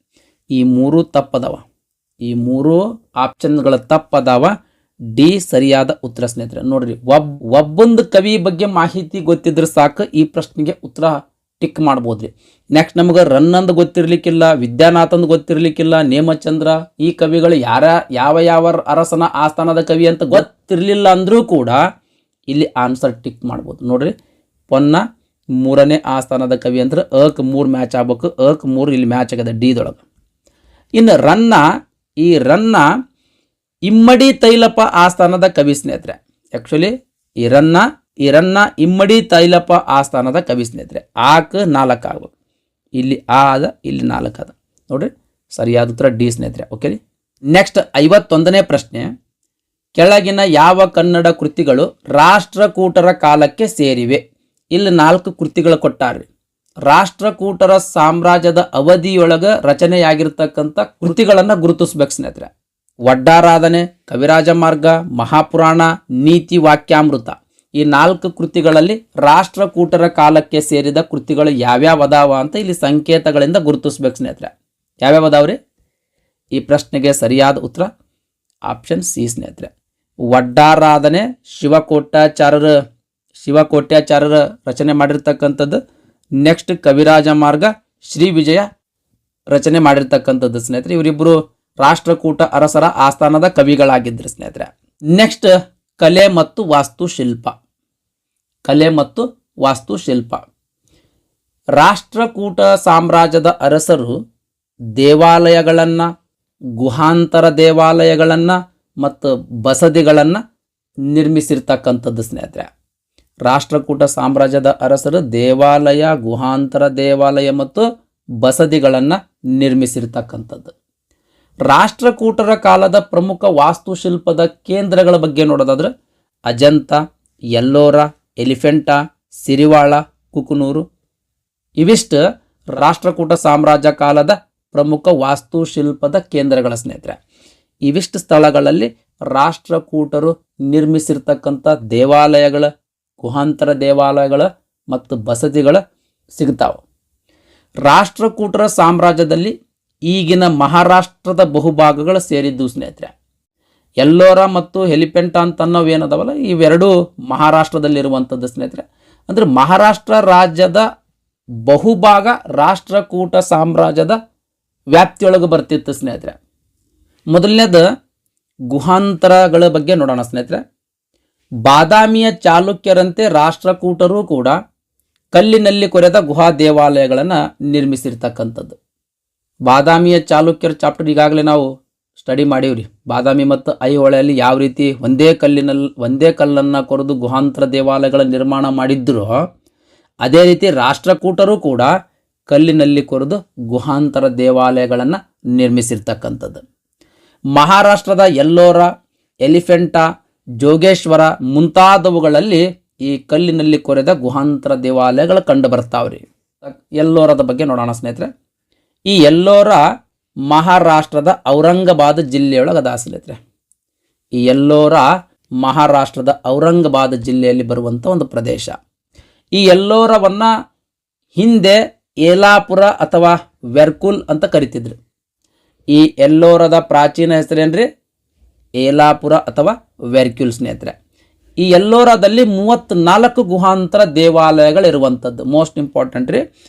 ಈ 3 ತಪ್ಪದವ, ಈ 3 ಆಪ್ಷನ್ಗಳ ತಪ್ಪದಾವ. ಡಿ ಸರಿಯಾದ ಉತ್ತರ ಸ್ನೇಹಿತರೆ. ನೋಡ್ರಿ, ಒಬ್ಬೊಂದು ಕವಿ ಬಗ್ಗೆ ಮಾಹಿತಿ ಗೊತ್ತಿದ್ರೆ ಸಾಕು ಈ ಪ್ರಶ್ನೆಗೆ ಉತ್ತರ ಟಿಕ್ ಮಾಡ್ಬೋದ್ರಿ. ನೆಕ್ಸ್ಟ್ ನಮಗೆ ರನ್ನಂದು ಗೊತ್ತಿರ್ಲಿಕ್ಕಿಲ್ಲ, ವಿದ್ಯಾನಾಥಂದು ಗೊತ್ತಿರ್ಲಿಕ್ಕಿಲ್ಲ, ನೇಮಚಂದ್ರ ಈ ಕವಿಗಳು ಯಾವ ಅರಸನ ಆಸ್ಥಾನದ ಕವಿ ಅಂತ ಗೊತ್ತಿರಲಿಲ್ಲ ಅಂದ್ರೂ ಕೂಡ ಇಲ್ಲಿ ಆನ್ಸರ್ ಟಿಕ್ ಮಾಡ್ಬೋದು. ನೋಡ್ರಿ, ಪೊನ್ನ 3ನೇ ಆಸ್ಥಾನದ ಕವಿ ಅಂದ್ರೆ ಅಕ್ 3 ಮ್ಯಾಚ್ ಆಗ್ಬೇಕು. ಅಕ್ 3 ಇಲ್ಲಿ ಮ್ಯಾಚ್ ಆಗದ ಡಿ ದೊಳಗೆ. ಇನ್ನು ರನ್ನ ಇಮ್ಮಡಿ ತೈಲಪ ಆಸ್ಥಾನದ ಕವಿ ಸ್ನೇಹಿತರೆ. ಆಕ್ಚುಲಿ ಈ ರನ್ನ ಇಮ್ಮಡಿ ತೈಲಪ ಆಸ್ಥಾನದ ಕವಿ ಸ್ನೇಹಿತರೆ. ಆಕ್ 4 ಆಗ್ಬೇಕು, ಇಲ್ಲಿ ಆದ, ಇಲ್ಲಿ 4 ಅದ. ನೋಡ್ರಿ, ಸರಿಯಾದ ಉತ್ತರ ಡಿ ಸ್ನೇಹಿತರೆ. ಓಕೆ ರೀ. ನೆಕ್ಸ್ಟ್ 51ನೇ ಪ್ರಶ್ನೆ, ಕೆಳಗಿನ ಯಾವ ಕನ್ನಡ ಕೃತಿಗಳು ರಾಷ್ಟ್ರಕೂಟರ ಕಾಲಕ್ಕೆ ಸೇರಿವೆ? ಇಲ್ಲಿ 4 ಕೃತಿಗಳು ಕೊಟ್ಟಾರ್ರಿ. ರಾಷ್ಟ್ರಕೂಟರ ಸಾಮ್ರಾಜ್ಯದ ಅವಧಿಯೊಳಗ ರಚನೆಯಾಗಿರ್ತಕ್ಕಂಥ ಕೃತಿಗಳನ್ನು ಗುರುತಿಸ್ಬೇಕು ಸ್ನೇಹಿತರೆ. ಒಡ್ಡಾರಾಧನೆ, ಕವಿರಾಜ ಮಾರ್ಗ, ಮಹಾಪುರಾಣ, ನೀತಿ ವಾಕ್ಯಾಮೃತ ಈ 4 ಕೃತಿಗಳಲ್ಲಿ ರಾಷ್ಟ್ರಕೂಟರ ಕಾಲಕ್ಕೆ ಸೇರಿದ ಕೃತಿಗಳು ಯಾವ್ಯಾವ ಅದಾವ ಅಂತ ಇಲ್ಲಿ ಸಂಕೇತಗಳಿಂದ ಗುರುತಿಸ್ಬೇಕು ಸ್ನೇಹಿತರೆ. ಯಾವ್ಯಾವ ಅದಾವ್ರಿ? ಈ ಪ್ರಶ್ನೆಗೆ ಸರಿಯಾದ ಉತ್ತರ ಆಪ್ಷನ್ ಸಿ ಸ್ನೇಹಿತರೆ. ಒಡ್ಡಾರಾಧನೆ ಶಿವಕೋಟ್ಯಾಚಾರ್ಯರ ರಚನೆ ಮಾಡಿರ್ತಕ್ಕಂಥದ್ದು. ನೆಕ್ಸ್ಟ್ ಕವಿರಾಜ ಮಾರ್ಗ ಶ್ರೀ ವಿಜಯ ರಚನೆ ಮಾಡಿರ್ತಕ್ಕಂಥದ್ದು ಸ್ನೇಹಿತರೆ. ಇವರಿಬ್ಬರು ರಾಷ್ಟ್ರಕೂಟ ಅರಸರ ಆಸ್ಥಾನದ ಕವಿಗಳಾಗಿದ್ರು ಸ್ನೇಹಿತರೆ. ನೆಕ್ಸ್ಟ್ ಕಲೆ ಮತ್ತು ವಾಸ್ತುಶಿಲ್ಪ. ರಾಷ್ಟ್ರಕೂಟ ಸಾಮ್ರಾಜ್ಯದ ಅರಸರು ದೇವಾಲಯಗಳನ್ನು, ಗುಹಾಂತರ ದೇವಾಲಯಗಳನ್ನು ಮತ್ತು ಬಸದಿಗಳನ್ನು ನಿರ್ಮಿಸಿರ್ತಕ್ಕಂಥದ್ದು ಸ್ನೇಹಿತರೆ. ರಾಷ್ಟ್ರಕೂಟ ಸಾಮ್ರಾಜ್ಯದ ಅರಸರು ದೇವಾಲಯ, ಗುಹಾಂತರ ದೇವಾಲಯ ಮತ್ತು ಬಸದಿಗಳನ್ನು ನಿರ್ಮಿಸಿರ್ತಕ್ಕಂಥದ್ದು. ರಾಷ್ಟ್ರಕೂಟರ ಕಾಲದ ಪ್ರಮುಖ ವಾಸ್ತುಶಿಲ್ಪದ ಕೇಂದ್ರಗಳ ಬಗ್ಗೆ ನೋಡೋದಾದ್ರೆ ಅಜಂತ, ಎಲ್ಲೋರ, ಎಲಿಫೆಂಟಾ, ಸಿರಿವಾಳ, ಕುಕನೂರು ಇವಿಷ್ಟು ರಾಷ್ಟ್ರಕೂಟ ಸಾಮ್ರಾಜ್ಯ ಕಾಲದ ಪ್ರಮುಖ ವಾಸ್ತುಶಿಲ್ಪದ ಕೇಂದ್ರಗಳ ಸ್ನೇಹಿತರೆ. ಇವಿಷ್ಟು ಸ್ಥಳಗಳಲ್ಲಿ ರಾಷ್ಟ್ರಕೂಟರು ನಿರ್ಮಿಸಿರ್ತಕ್ಕಂಥ ದೇವಾಲಯಗಳ, ಗುಹಾಂತರ ದೇವಾಲಯಗಳ ಮತ್ತು ಬಸದಿಗಳ ಸಿಗ್ತಾವೆ. ರಾಷ್ಟ್ರಕೂಟರ ಸಾಮ್ರಾಜ್ಯದಲ್ಲಿ ಈಗಿನ ಮಹಾರಾಷ್ಟ್ರದ ಬಹುಭಾಗಗಳು ಸೇರಿದ್ದು ಸ್ನೇಹಿತರೆ. ಎಲ್ಲೋರ ಮತ್ತು ಎಲಿಫೆಂಟಾ ಅಂತ ಅನ್ನೋವೇನದವಲ್ಲ ಇವೆರಡೂ ಮಹಾರಾಷ್ಟ್ರದಲ್ಲಿರುವಂಥದ್ದು ಸ್ನೇಹಿತರೆ. ಅಂದರೆ ಮಹಾರಾಷ್ಟ್ರ ರಾಜ್ಯದ ಬಹುಭಾಗ ರಾಷ್ಟ್ರಕೂಟ ಸಾಮ್ರಾಜ್ಯದ ವ್ಯಾಪ್ತಿಯೊಳಗೆ ಬರ್ತಿತ್ತು ಸ್ನೇಹಿತರೆ. ಮೊದಲನೇದು ಗುಹಾಂತರಗಳ ಬಗ್ಗೆ ನೋಡೋಣ ಸ್ನೇಹಿತರೆ. ಬಾದಾಮಿಯ ಚಾಲುಕ್ಯರಂತೆ ರಾಷ್ಟ್ರಕೂಟರು ಕೂಡ ಕಲ್ಲಿನಲ್ಲಿ ಕೊರೆದ ಗುಹಾ ದೇವಾಲಯಗಳನ್ನು ನಿರ್ಮಿಸಿರ್ತಕ್ಕಂಥದ್ದು. ಬಾದಾಮಿಯ ಚಾಲುಕ್ಯರ ಚಾಪ್ಟರ್ ಈಗಾಗಲೇ ನಾವು ಸ್ಟಡಿ ಮಾಡೀವ್ರಿ. ಬಾದಾಮಿ ಮತ್ತು ಐಹೊಳೆಯಲ್ಲಿ ಯಾವ ರೀತಿ ಒಂದೇ ಕಲ್ಲನ್ನು ಕೊರೆದು ಗುಹಾಂತರ ದೇವಾಲಯಗಳ ನಿರ್ಮಾಣ ಮಾಡಿದ್ರೋ ಅದೇ ರೀತಿ ರಾಷ್ಟ್ರಕೂಟರು ಕೂಡ ಕಲ್ಲಿನಲ್ಲಿ ಕೊರೆದು ಗುಹಾಂತರ ದೇವಾಲಯಗಳನ್ನು ನಿರ್ಮಿಸಿರ್ತಕ್ಕಂಥದ್ದು. ಮಹಾರಾಷ್ಟ್ರದ ಎಲ್ಲೋರ, ಎಲಿಫೆಂಟಾ, ಜೋಗೇಶ್ವರ ಮುಂತಾದವುಗಳಲ್ಲಿ ಈ ಕಲ್ಲಿನಲ್ಲಿ ಕೊರೆದ ಗುಹಾಂತರ ದೇವಾಲಯಗಳು ಕಂಡು ಬರ್ತಾವ್ರಿ. ಎಲ್ಲೋರದ ಬಗ್ಗೆ ನೋಡೋಣ ಸ್ನೇಹಿತರೆ. ಈ ಎಲ್ಲೋರ ಮಹಾರಾಷ್ಟ್ರದ ಔರಂಗಾಬಾದ್ ಜಿಲ್ಲೆಯೊಳಗೆ ಅದ ಸ್ನೇಹಿತರೆ. ಈ ಎಲ್ಲೋರ ಮಹಾರಾಷ್ಟ್ರದ ಔರಂಗಾಬಾದ್ ಜಿಲ್ಲೆಯಲ್ಲಿ ಬರುವಂಥ ಒಂದು ಪ್ರದೇಶ. ಈ ಎಲ್ಲೋರವನ್ನು ಹಿಂದೆ ಏಲಾಪುರ ಅಥವಾ ವೆರ್ಕುಲ್ ಅಂತ ಕರಿತಿದ್ರು. ಈ ಎಲ್ಲೋರದ ಪ್ರಾಚೀನ ಹೆಸರೇನ್ರಿ? ಏಲಾಪುರ ಅಥವಾ ವೆರ್ಕ್ಯುಲ್ ಸ್ನೇಹಿತರೆ. ಈ ಎಲ್ಲೋರದಲ್ಲಿ 34 ಗುಹಾಂತರ ದೇವಾಲಯಗಳಿರುವಂಥದ್ದು. ಮೋಸ್ಟ್ ಇಂಪಾರ್ಟೆಂಟ್ ರೀ,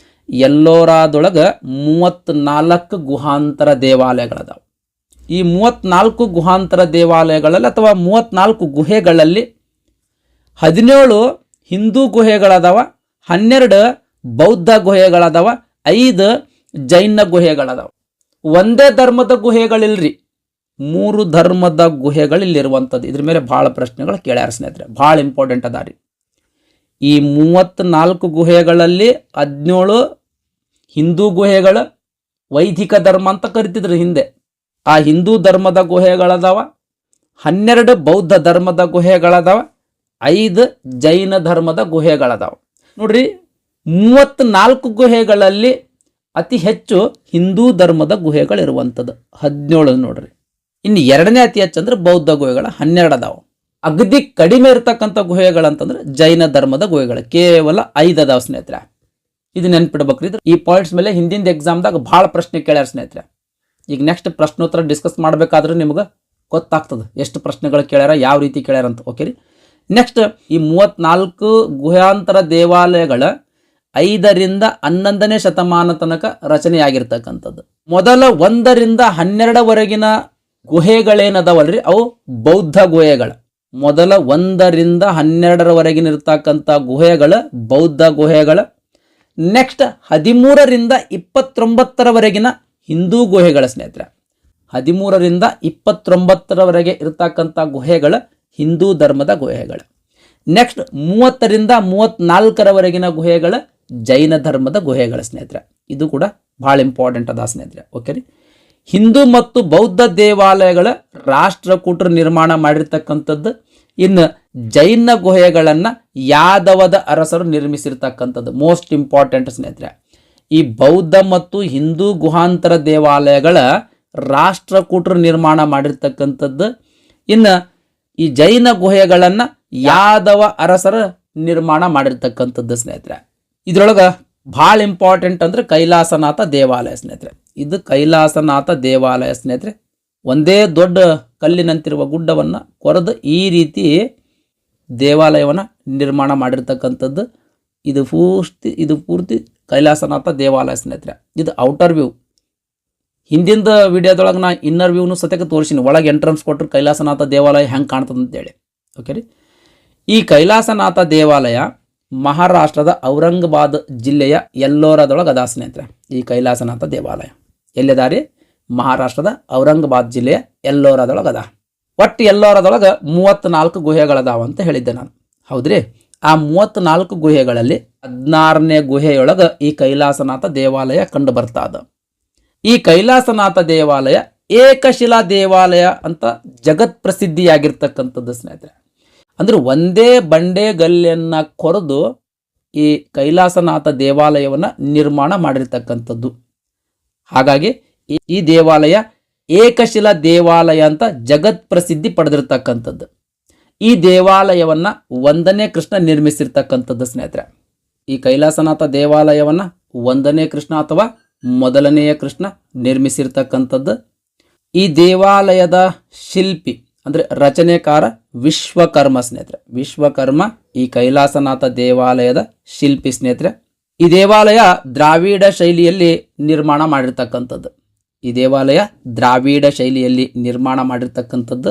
ಎಲ್ಲೋರಾದೊಳಗೆ 34 ಗುಹಾಂತರ ದೇವಾಲಯಗಳದಾವೆ. ಈ 34 ಗುಹಾಂತರ ದೇವಾಲಯಗಳಲ್ಲಿ ಅಥವಾ 34 ಗುಹೆಗಳಲ್ಲಿ 17 ಹಿಂದೂ ಗುಹೆಗಳದಾವ, 12 ಬೌದ್ಧ ಗುಹೆಗಳದಾವ, 5 ಜೈನ ಗುಹೆಗಳದಾವ. ಒಂದೇ ಧರ್ಮದ ಗುಹೆಗಳಿಲ್ರಿ, 3 ಧರ್ಮದ ಗುಹೆಗಳಿಲ್ಲಿರುವಂಥದ್ದು. ಇದ್ರ ಮೇಲೆ ಭಾಳ ಪ್ರಶ್ನೆಗಳು ಕೇಳ್ಯಾರ ಸ್ನೇಹಿತರೆ, ಭಾಳ ಇಂಪಾರ್ಟೆಂಟ್ ಅದ ರೀ. ಈ 34 ಗುಹೆಗಳಲ್ಲಿ 17 ಹಿಂದೂ ಗುಹೆಗಳು, ವೈದಿಕ ಧರ್ಮ ಅಂತ ಕರಿತಿದ್ರು ಹಿಂದೆ. ಆ ಹಿಂದೂ ಧರ್ಮದ ಗುಹೆಗಳದಾವ, 12 ಬೌದ್ಧ ಧರ್ಮದ ಗುಹೆಗಳದಾವ, 5 ಜೈನ ಧರ್ಮದ ಗುಹೆಗಳದಾವ. ನೋಡ್ರಿ, 34 ಗುಹೆಗಳಲ್ಲಿ ಅತಿ ಹೆಚ್ಚು ಹಿಂದೂ ಧರ್ಮದ ಗುಹೆಗಳಿರುವಂಥದ್ದು 17 ನೋಡ್ರಿ. ಇನ್ನು ಎರಡನೇ ಅತಿ ಹೆಚ್ಚು ಅಂದ್ರೆ ಬೌದ್ಧ ಗುಹೆಗಳು 12 ಅದಾವ. ಅಗದಿ ಕಡಿಮೆ ಇರತಕ್ಕಂಥ ಗುಹೆಗಳಂತಂದ್ರೆ ಜೈನ ಧರ್ಮದ ಗುಹೆಗಳು ಕೇವಲ 5 ಅದಾವ ಸ್ನೇಹಿತರೆ. ಇದು ನೆನ್ಪಿಡ್ಬೇಕ್ರಿ. ಈ ಪಾಯಿಂಟ್ಸ್ ಮೇಲೆ ಹಿಂದಿನ ಎಕ್ಸಾಮ್ದಾಗ ಭಾಳ ಪ್ರಶ್ನೆ ಕೇಳ್ಯಾರ ಸ್ನೇಹಿತರೆ. ಈಗ ನೆಕ್ಸ್ಟ್ ಪ್ರಶ್ನೋತ್ತರ ಡಿಸ್ಕಸ್ ಮಾಡಬೇಕಾದ್ರೆ ನಿಮ್ಗೆ ಗೊತ್ತಾಗ್ತದೆ ಎಷ್ಟು ಪ್ರಶ್ನೆಗಳು ಕೇಳ್ಯಾರ, ಯಾವ ರೀತಿ ಕೇಳ್ಯಾರ ಅಂತ. ಓಕೆ ರೀ. ನೆಕ್ಸ್ಟ್ ಈ 34 ಗುಹಾಂತರ ದೇವಾಲಯಗಳ 5ರಿಂದ 11ನೇ ಶತಮಾನ ತನಕ ರಚನೆಯಾಗಿರ್ತಕ್ಕಂಥದ್ದು. ಮೊದಲ 1ರಿಂದ 12ವರೆಗಿನ ಗುಹೆಗಳೇನದಾವಲ್ರಿ ಅವು ಬೌದ್ಧ ಗುಹೆಗಳು. ಮೊದಲ 1ರಿಂದ 12ರವರೆಗಿನ ಇರ್ತಕ್ಕಂಥ ಗುಹೆಗಳು ಬೌದ್ಧ ಗುಹೆಗಳು. ನೆಕ್ಸ್ಟ್ 13ರಿಂದ 29ರವರೆಗಿನ ಹಿಂದೂ ಗುಹೆಗಳ ಸ್ನೇಹಿತರೆ. 13ರಿಂದ 29ರವರೆಗೆ ಇರ್ತಕ್ಕಂಥ ಗುಹೆಗಳು ಹಿಂದೂ ಧರ್ಮದ ಗುಹೆಗಳು. ನೆಕ್ಸ್ಟ್ 30ರಿಂದ 34ರವರೆಗಿನ ಗುಹೆಗಳು ಜೈನ ಧರ್ಮದ ಗುಹೆಗಳ ಸ್ನೇಹಿತರೆ. ಇದು ಕೂಡ ಭಾಳ ಇಂಪಾರ್ಟೆಂಟ್ ಅದ ಸ್ನೇಹಿತರೆ. ಓಕೆ ರೀ. ಹಿಂದೂ ಮತ್ತು ಬೌದ್ಧ ದೇವಾಲಯಗಳ ರಾಷ್ಟ್ರಕೂಟರು ನಿರ್ಮಾಣ ಮಾಡಿರ್ತಕ್ಕಂಥದ್ದು. ಇನ್ನು ಜೈನ ಗುಹೆಗಳನ್ನು ಯಾದವದ ಅರಸರು ನಿರ್ಮಿಸಿರ್ತಕ್ಕಂಥದ್ದು. ಮೋಸ್ಟ್ ಇಂಪಾರ್ಟೆಂಟ್ ಸ್ನೇಹಿತರೆ. ಈ ಬೌದ್ಧ ಮತ್ತು ಹಿಂದೂ ಗುಹಾಂತರ ದೇವಾಲಯಗಳ ರಾಷ್ಟ್ರಕೂಟರು ನಿರ್ಮಾಣ ಮಾಡಿರ್ತಕ್ಕಂಥದ್ದು. ಇನ್ನು ಈ ಜೈನ ಗುಹೆಗಳನ್ನು ಯಾದವ ಅರಸರ ನಿರ್ಮಾಣ ಮಾಡಿರ್ತಕ್ಕಂಥದ್ದು ಸ್ನೇಹಿತರೆ. ಇದರೊಳಗೆ ಭಾಳ ಇಂಪಾರ್ಟೆಂಟ್ ಅಂದ್ರೆ ಕೈಲಾಸನಾಥ ದೇವಾಲಯ ಸ್ನೇಹಿತರೆ. ಇದು ಕೈಲಾಸನಾಥ ದೇವಾಲಯ ಸ್ನೇಹಿತರೆ. ಒಂದೇ ದೊಡ್ಡ ಕಲ್ಲಿನಂತಿರುವ ಗುಡ್ಡವನ್ನು ಕೊರೆದು ಈ ರೀತಿ ದೇವಾಲಯವನ್ನು ನಿರ್ಮಾಣ ಮಾಡಿರ್ತಕ್ಕಂಥದ್ದು. ಇದು ಪೂರ್ತಿ ಕೈಲಾಸನಾಥ ದೇವಾಲಯ ಸ್ನೇಹಿತರೆ. ಇದು ಔಟರ್ ವ್ಯೂ. ಹಿಂದಿಂದ ವಿಡಿಯೋದೊಳಗೆ ನಾ ಇನ್ನರ್ ವ್ಯೂನು ಸತ್ಯಕ್ಕೆ ತೋರಿಸಿನಿ. ಒಳಗೆ ಎಂಟ್ರೆನ್ಸ್ ಕೊಟ್ಟರು ಕೈಲಾಸನಾಥ ದೇವಾಲಯ ಹೆಂಗೆ ಕಾಣ್ತದೆ ಅಂತೇಳಿ. ಓಕೆ ರೀ. ಈ ಕೈಲಾಸನಾಥ ದೇವಾಲಯ ಮಹಾರಾಷ್ಟ್ರದ ಔರಂಗಾಬಾದ್ ಜಿಲ್ಲೆಯ ಎಲ್ಲೋರದೊಳಗೆ ಅದ ಸ್ನೇಹಿತರೆ. ಈ ಕೈಲಾಸನಾಥ ದೇವಾಲಯ ಎಲ್ಲಿದಾರಿ? ಮಹಾರಾಷ್ಟ್ರದ ಔರಂಗಾಬಾದ್ ಜಿಲ್ಲೆಯ ಎಲ್ಲೋರದೊಳಗೆ ಅದ. ಒಟ್ಟು ಎಲ್ಲೋರದೊಳಗೆ 34 ಗುಹೆಗಳದಾವ ಅಂತ ಹೇಳಿದ್ದೆ ನಾನು. ಹೌದ್ರಿ. ಆ 34 ಗುಹೆಗಳಲ್ಲಿ 16ನೇ ಗುಹೆಯೊಳಗೆ ಈ ಕೈಲಾಸನಾಥ ದೇವಾಲಯ ಕಂಡು ಬರ್ತಾ ಅದ. ಈ ಕೈಲಾಸನಾಥ ದೇವಾಲಯ ಏಕಶಿಲಾ ದೇವಾಲಯ ಅಂತ ಜಗತ್ ಪ್ರಸಿದ್ಧಿಯಾಗಿರ್ತಕ್ಕಂಥದ್ದು ಸ್ನೇಹಿತರೆ. ಅಂದ್ರೆ ಒಂದೇ ಬಂಡೆಗಲ್ಲನ್ನು ಕೊರೆದು ಈ ಕೈಲಾಸನಾಥ ದೇವಾಲಯವನ್ನು ನಿರ್ಮಾಣ ಮಾಡಿರ್ತಕ್ಕಂಥದ್ದು. ಹಾಗಾಗಿ ಈ ದೇವಾಲಯ ಏಕಶಿಲಾ ದೇವಾಲಯ ಅಂತ ಜಗತ್ ಪ್ರಸಿದ್ಧಿ ಪಡೆದಿರ್ತಕ್ಕಂಥದ್ದು. ಈ ದೇವಾಲಯವನ್ನು 1ನೇ ಕೃಷ್ಣ ನಿರ್ಮಿಸಿರ್ತಕ್ಕಂಥದ್ದು ಸ್ನೇಹಿತರೆ. ಈ ಕೈಲಾಸನಾಥ ದೇವಾಲಯವನ್ನು 1ನೇ ಕೃಷ್ಣ ಅಥವಾ ಮೊದಲನೆಯ ಕೃಷ್ಣ ನಿರ್ಮಿಸಿರ್ತಕ್ಕಂಥದ್ದು. ಈ ದೇವಾಲಯದ ಶಿಲ್ಪಿ ಅಂದರೆ ರಚನೆಕಾರ ವಿಶ್ವಕರ್ಮ ಸ್ನೇಹಿತರೆ. ವಿಶ್ವಕರ್ಮ ಈ ಕೈಲಾಸನಾಥ ದೇವಾಲಯದ ಶಿಲ್ಪಿ ಸ್ನೇಹಿತರೆ. ಈ ದೇವಾಲಯ ದ್ರಾವಿಡ ಶೈಲಿಯಲ್ಲಿ ನಿರ್ಮಾಣ ಮಾಡಿರ್ತಕ್ಕಂಥದ್ದು. ಈ ದೇವಾಲಯ ದ್ರಾವಿಡ ಶೈಲಿಯಲ್ಲಿ ನಿರ್ಮಾಣ ಮಾಡಿರ್ತಕ್ಕಂಥದ್ದು.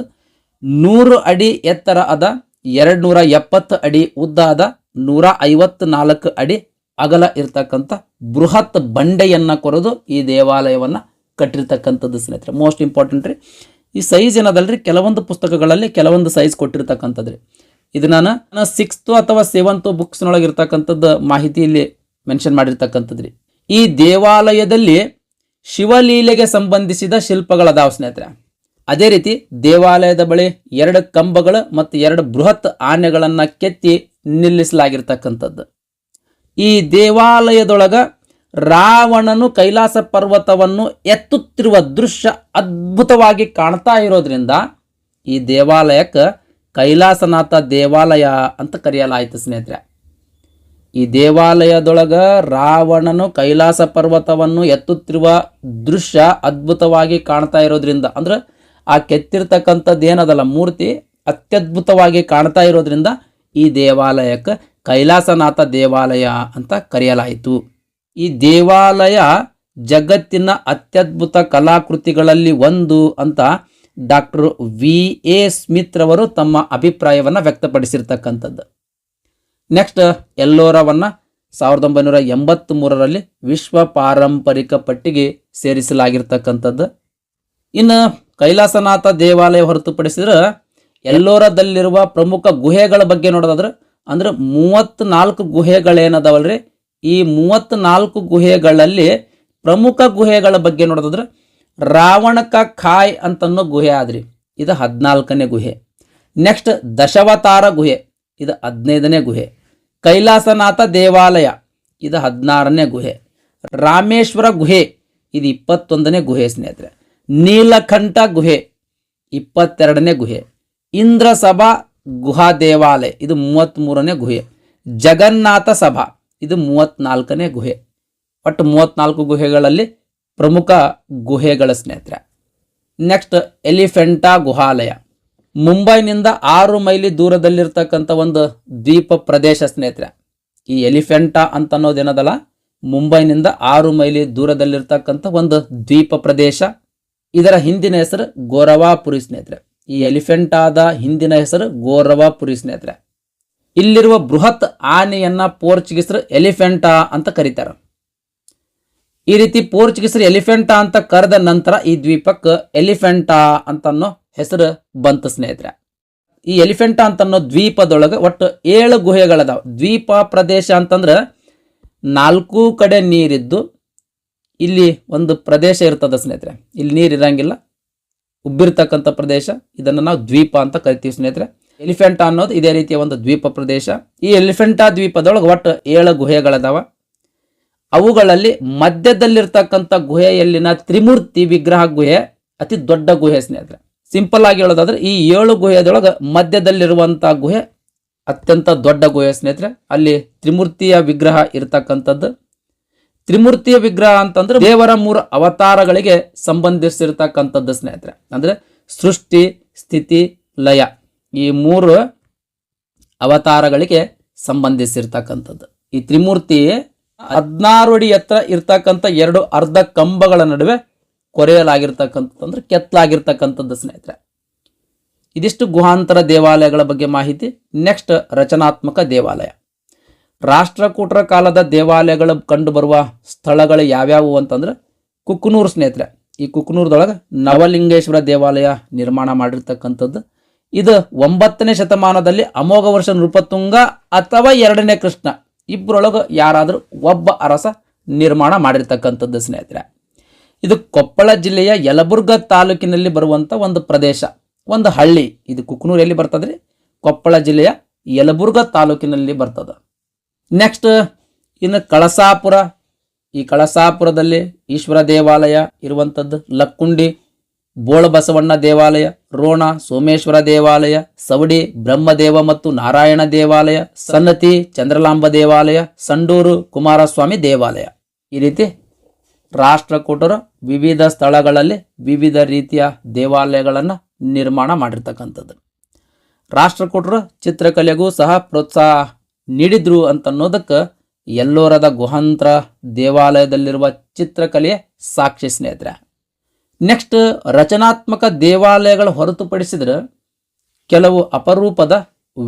100 ಅಡಿ ಎತ್ತರ ಅದ, 270 ಅಡಿ ಉದ್ದ ಅದ, 154 ಅಡಿ ಅಗಲ ಇರ್ತಕ್ಕಂಥ ಬೃಹತ್ ಬಂಡೆಯನ್ನ ಕೊರೆದು ಈ ದೇವಾಲಯವನ್ನ ಕಟ್ಟಿರ್ತಕ್ಕಂಥದ್ದು ಸ್ನೇಹಿತರೆ. ಮೋಸ್ಟ್ ಇಂಪಾರ್ಟೆಂಟ್ ರೀ. ಈ ಸೈಜ್ ಏನದಲ್ರಿ, ಕೆಲವೊಂದು ಪುಸ್ತಕಗಳಲ್ಲಿ ಕೆಲವೊಂದು ಸೈಜ್ ಕೊಟ್ಟಿರ್ತಕ್ಕಂಥದ್ರಿ. ಇದು ನಾನು 6th ಅಥವಾ 7th ಬುಕ್ಸ್ನೊಳಗೆ ಇರ್ತಕ್ಕಂಥದ್ದು ಮಾಹಿತಿಯಲ್ಲಿ ಮೆನ್ಷನ್ ಮಾಡಿರ್ತಕ್ಕಂಥದ್ರಿ. ಈ ದೇವಾಲಯದಲ್ಲಿ ಶಿವಲೀಲೆಗೆ ಸಂಬಂಧಿಸಿದ ಶಿಲ್ಪಗಳದಾವ ಸ್ನೇಹಿತರೆ. ಅದೇ ರೀತಿ ದೇವಾಲಯದ ಬಳಿ 2 ಕಂಬಗಳು ಮತ್ತು 2 ಬೃಹತ್ ಆನೆಗಳನ್ನ ಕೆತ್ತಿ ನಿಲ್ಲಿಸಲಾಗಿರ್ತಕ್ಕಂಥದ್ದು. ಈ ದೇವಾಲಯದೊಳಗ ರಾವಣನು ಕೈಲಾಸ ಪರ್ವತವನ್ನು ಎತ್ತುತ್ತಿರುವ ದೃಶ್ಯ ಅದ್ಭುತವಾಗಿ ಕಾಣ್ತಾ ಇರೋದ್ರಿಂದ ಈ ದೇವಾಲಯಕ್ಕೆ ಕೈಲಾಸನಾಥ ದೇವಾಲಯ ಅಂತ ಕರೆಯಲಾಯಿತು ಸ್ನೇಹಿತರೆ. ಈ ದೇವಾಲಯದೊಳಗ ರಾವಣನು ಕೈಲಾಸ ಪರ್ವತವನ್ನು ಎತ್ತುತ್ತಿರುವ ದೃಶ್ಯ ಅದ್ಭುತವಾಗಿ ಕಾಣ್ತಾ ಇರೋದ್ರಿಂದ, ಅಂದ್ರೆ ಆ ಕೆತ್ತಿರ್ತಕ್ಕಂಥದ್ದು ಏನದಲ್ಲ ಮೂರ್ತಿ ಅತ್ಯದ್ಭುತವಾಗಿ ಕಾಣ್ತಾ ಇರೋದ್ರಿಂದ ಈ ದೇವಾಲಯಕ್ಕೆ ಕೈಲಾಸನಾಥ ದೇವಾಲಯ ಅಂತ ಕರೆಯಲಾಯಿತು. ಈ ದೇವಾಲಯ ಜಗತ್ತಿನ ಅತ್ಯದ್ಭುತ ಕಲಾಕೃತಿಗಳಲ್ಲಿ ಒಂದು ಅಂತ ಡಾಕ್ಟರ್ V.A. ಸ್ಮಿತ್ ರವರು ತಮ್ಮ ಅಭಿಪ್ರಾಯವನ್ನು ವ್ಯಕ್ತಪಡಿಸಿರ್ತಕ್ಕಂಥದ್ದು. ನೆಕ್ಸ್ಟ್ ಎಲ್ಲೋರವನ್ನ 1983ರಲ್ಲಿ ವಿಶ್ವ ಪಾರಂಪರಿಕ ಪಟ್ಟಿಗೆ ಸೇರಿಸಲಾಗಿರ್ತಕ್ಕಂಥದ್ದು. ಇನ್ನು ಕೈಲಾಸನಾಥ ದೇವಾಲಯ ಹೊರತುಪಡಿಸಿದ್ರೆ ಎಲ್ಲೋರದಲ್ಲಿರುವ ಪ್ರಮುಖ ಗುಹೆಗಳ ಬಗ್ಗೆ ನೋಡೋದಾದ್ರೆ ಅಂದ್ರೆ 34 ಗುಹೆಗಳೇನದಾವಲ್ರಿ. ಈ 34 ಗುಹೆಗಳಲ್ಲಿ ಪ್ರಮುಖ ಗುಹೆಗಳ ಬಗ್ಗೆ ನೋಡೋದಾದ್ರೆ ರಾವಣಕ ಖಾಯ್ ಅಂತನ್ನೋ ಗುಹೆ ಆದ್ರಿ, ಇದು 14ನೇ ಗುಹೆ. ನೆಕ್ಸ್ಟ್ ದಶಾವತಾರ ಗುಹೆ, ಇದು 15ನೇ ಗುಹೆ. ಕೈಲಾಸನಾಥ ದೇವಾಲಯ, ಇದು 16ನೇ ಗುಹೆ. ರಾಮೇಶ್ವರ ಗುಹೆ, ಇದು 21ನೇ ಗುಹೆ ಸ್ನೇಹಿತರೆ. ನೀಲಕಂಠ ಗುಹೆ 22ನೇ ಗುಹೆ. ಇಂದ್ರ ಸಭಾ ಗುಹಾ ದೇವಾಲಯ, ಇದು 33ನೇ ಗುಹೆ. ಜಗನ್ನಾಥ ಸಭಾ, ಇದು 34ನೇ ಗುಹೆ. ಒಟ್ಟು 34 ಗುಹೆಗಳಲ್ಲಿ ಪ್ರಮುಖ ಗುಹೆಗಳ ಸ್ನೇಹಿತರೆ. ನೆಕ್ಸ್ಟ್ ಎಲಿಫೆಂಟಾ ಗುಹಾಲಯ, ಮುಂಬೈನಿಂದ 6 ಮೈಲಿ ದೂರದಲ್ಲಿರ್ತಕ್ಕಂಥ ಒಂದು ದ್ವೀಪ ಪ್ರದೇಶ ಸ್ನೇಹಿತರೆ. ಈ ಎಲಿಫೆಂಟಾ ಅಂತ ಅನ್ನೋದೇನದಲ್ಲ, ಮುಂಬೈನಿಂದ 6 ಮೈಲಿ ದೂರದಲ್ಲಿರ್ತಕ್ಕಂಥ ಒಂದು ದ್ವೀಪ ಪ್ರದೇಶ. ಇದರ ಹಿಂದಿನ ಹೆಸರು ಗೋರವಾಪುರಿ ಸ್ನೇಹಿತರೆ. ಈ ಎಲಿಫೆಂಟಾದ ಹಿಂದಿನ ಹೆಸರು ಗೋರವಾಪುರಿ ಸ್ನೇಹಿತರೆ. ಇಲ್ಲಿರುವ ಬೃಹತ್ ಆನೆಯನ್ನ ಪೋರ್ಚುಗೀಸರು ಎಲಿಫೆಂಟಾ ಅಂತ ಕರೀತಾರೆ. ಈ ರೀತಿ ಪೋರ್ಚುಗೀಸರು ಎಲಿಫೆಂಟಾ ಅಂತ ಕರೆದ ನಂತರ ಈ ದ್ವೀಪಕ್ಕೆ ಎಲಿಫೆಂಟಾ ಅಂತನ್ನೋ ಹೆಸರು ಬಂತು ಸ್ನೇಹಿತರೆ. ಈ ಎಲಿಫೆಂಟಾ ಅಂತನ್ನೋ ದ್ವೀಪದೊಳಗೆ ಒಟ್ಟು 7 ಗುಹೆಗಳದಾವ. ದ್ವೀಪ ಪ್ರದೇಶ ಅಂತಂದ್ರೆ 4 ಕಡೆ ನೀರಿದ್ದು ಇಲ್ಲಿ ಒಂದು ಪ್ರದೇಶ ಇರ್ತದ ಸ್ನೇಹಿತರೆ. ಇಲ್ಲಿ ನೀರು ಇರಂಗಿಲ್ಲ, ಉಬ್ಬಿರ್ತಕ್ಕಂಥ ಪ್ರದೇಶ, ಇದನ್ನು ನಾವು ದ್ವೀಪ ಅಂತ ಕರಿತೀವಿ ಸ್ನೇಹಿತರೆ. ಎಲಿಫೆಂಟಾ ಅನ್ನೋದು ಇದೇ ರೀತಿಯ ಒಂದು ದ್ವೀಪ ಪ್ರದೇಶ. ಈ ಎಲಿಫೆಂಟಾ ದ್ವೀಪದೊಳಗೆ ಒಟ್ಟು 7 ಗುಹೆಗಳದಾವ. ಅವುಗಳಲ್ಲಿ ಮಧ್ಯದಲ್ಲಿರ್ತಕ್ಕಂಥ ಗುಹೆಯಲ್ಲಿನ ತ್ರಿಮೂರ್ತಿ ವಿಗ್ರಹ ಗುಹೆ ಅತಿ ದೊಡ್ಡ ಗುಹೆ ಸ್ನೇಹಿತರೆ. ಸಿಂಪಲ್ ಆಗಿ ಹೇಳೋದಾದ್ರೆ ಈ 7 ಗುಹೆದೊಳಗೆ ಮಧ್ಯದಲ್ಲಿರುವಂತಹ ಗುಹೆ ಅತ್ಯಂತ ದೊಡ್ಡ ಗುಹೆ ಸ್ನೇಹಿತರೆ. ಅಲ್ಲಿ ತ್ರಿಮೂರ್ತಿಯ ವಿಗ್ರಹ ಇರತಕ್ಕಂಥದ್ದು. ತ್ರಿಮೂರ್ತಿಯ ವಿಗ್ರಹ ಅಂತಂದ್ರೆ ದೇವರ 3 ಅವತಾರಗಳಿಗೆ ಸಂಬಂಧಿಸಿರ್ತಕ್ಕಂಥದ್ದು ಸ್ನೇಹಿತರೆ. ಅಂದ್ರೆ ಸೃಷ್ಟಿ, ಸ್ಥಿತಿ, ಲಯ, ಈ 3 ಅವತಾರಗಳಿಗೆ ಸಂಬಂಧಿಸಿರ್ತಕ್ಕಂಥದ್ದು. ಈ ತ್ರಿಮೂರ್ತಿ 16 ಅಡಿ ಎತ್ತರ ಇರ್ತಕ್ಕಂಥ 2 ಅರ್ಧ ಕಂಬಗಳ ನಡುವೆ ಕೊರೆಯಲಾಗಿರ್ತಕ್ಕಂಥದ್ದು, ಅಂದ್ರೆ ಕೆತ್ತಲಾಗಿರ್ತಕ್ಕಂಥದ್ದು ಸ್ನೇಹಿತರೆ. ಇದಿಷ್ಟು ಗುಹಾಂತರ ದೇವಾಲಯಗಳ ಬಗ್ಗೆ ಮಾಹಿತಿ. ನೆಕ್ಸ್ಟ್ ರಚನಾತ್ಮಕ ದೇವಾಲಯ. ರಾಷ್ಟ್ರಕೂಟರ ಕಾಲದ ದೇವಾಲಯಗಳು ಕಂಡು ಬರುವ ಸ್ಥಳಗಳು ಯಾವ್ಯಾವು ಅಂತಂದ್ರೆ ಕುಕ್ನೂರು ಸ್ನೇಹಿತರೆ. ಈ ಕುಕ್ನೂರದೊಳಗೆ ನವಲಿಂಗೇಶ್ವರ ದೇವಾಲಯ ನಿರ್ಮಾಣ ಮಾಡಿರ್ತಕ್ಕಂಥದ್ದು. ಇದು 9ನೇ ಶತಮಾನದಲ್ಲಿ ಅಮೋಘ ವರ್ಷ ನೃಪತುಂಗ ಅಥವಾ 2ನೇ ಕೃಷ್ಣ ಇಬ್ಬರೊಳಗೆ ಯಾರಾದರೂ ಒಬ್ಬ ಅರಸ ನಿರ್ಮಾಣ ಮಾಡಿರ್ತಕ್ಕಂಥದ್ದು ಸ್ನೇಹಿತರೆ. ಇದು ಕೊಪ್ಪಳ ಜಿಲ್ಲೆಯ ಯಲಬುರ್ಗ ತಾಲೂಕಿನಲ್ಲಿ ಬರುವಂಥ ಒಂದು ಪ್ರದೇಶ, ಒಂದು ಹಳ್ಳಿ. ಇದು ಕುಕ್ನೂರು ಎಲ್ಲಿ ಬರ್ತದ್ರಿ? ಕೊಪ್ಪಳ ಜಿಲ್ಲೆಯ ಯಲಬುರ್ಗ ತಾಲೂಕಿನಲ್ಲಿ ಬರ್ತದ. ನೆಕ್ಸ್ಟ್ ಇನ್ನು ಕಳಸಾಪುರ. ಈ ಕಳಸಾಪುರದಲ್ಲಿ ಈಶ್ವರ ದೇವಾಲಯ ಇರುವಂಥದ್ದು. ಲಕ್ಕುಂಡಿ ಬೋಳಬಸವಣ್ಣ ದೇವಾಲಯ, ರೋಣ ಸೋಮೇಶ್ವರ ದೇವಾಲಯ, ಸವಡಿ ಬ್ರಹ್ಮದೇವ ಮತ್ತು ನಾರಾಯಣ ದೇವಾಲಯ, ಸನ್ನತಿ ಚಂದ್ರಲಾಂಬ ದೇವಾಲಯ, ಸಂಡೂರು ಕುಮಾರಸ್ವಾಮಿ ದೇವಾಲಯ. ಈ ರೀತಿ ರಾಷ್ಟ್ರಕೂಟರು ವಿವಿಧ ಸ್ಥಳಗಳಲ್ಲಿ ವಿವಿಧ ರೀತಿಯ ದೇವಾಲಯಗಳನ್ನು ನಿರ್ಮಾಣ ಮಾಡಿರ್ತಕ್ಕಂಥದ್ದು. ರಾಷ್ಟ್ರಕೂಟರು ಚಿತ್ರಕಲೆಗೂ ಸಹ ಪ್ರೋತ್ಸಾಹ ನೀಡಿದ್ರು ಅಂತನ್ನೋದಕ್ಕೆ ಎಲ್ಲೋರದ ಗುಹಾಂತರ ದೇವಾಲಯದಲ್ಲಿರುವ ಚಿತ್ರಕಲೆಯ ಸಾಕ್ಷಿ ಸ್ನೇಹಿತರೆ. ನೆಕ್ಸ್ಟ್, ರಚನಾತ್ಮಕ ದೇವಾಲಯಗಳು ಹೊರತುಪಡಿಸಿದ್ರೆ ಕೆಲವು ಅಪರೂಪದ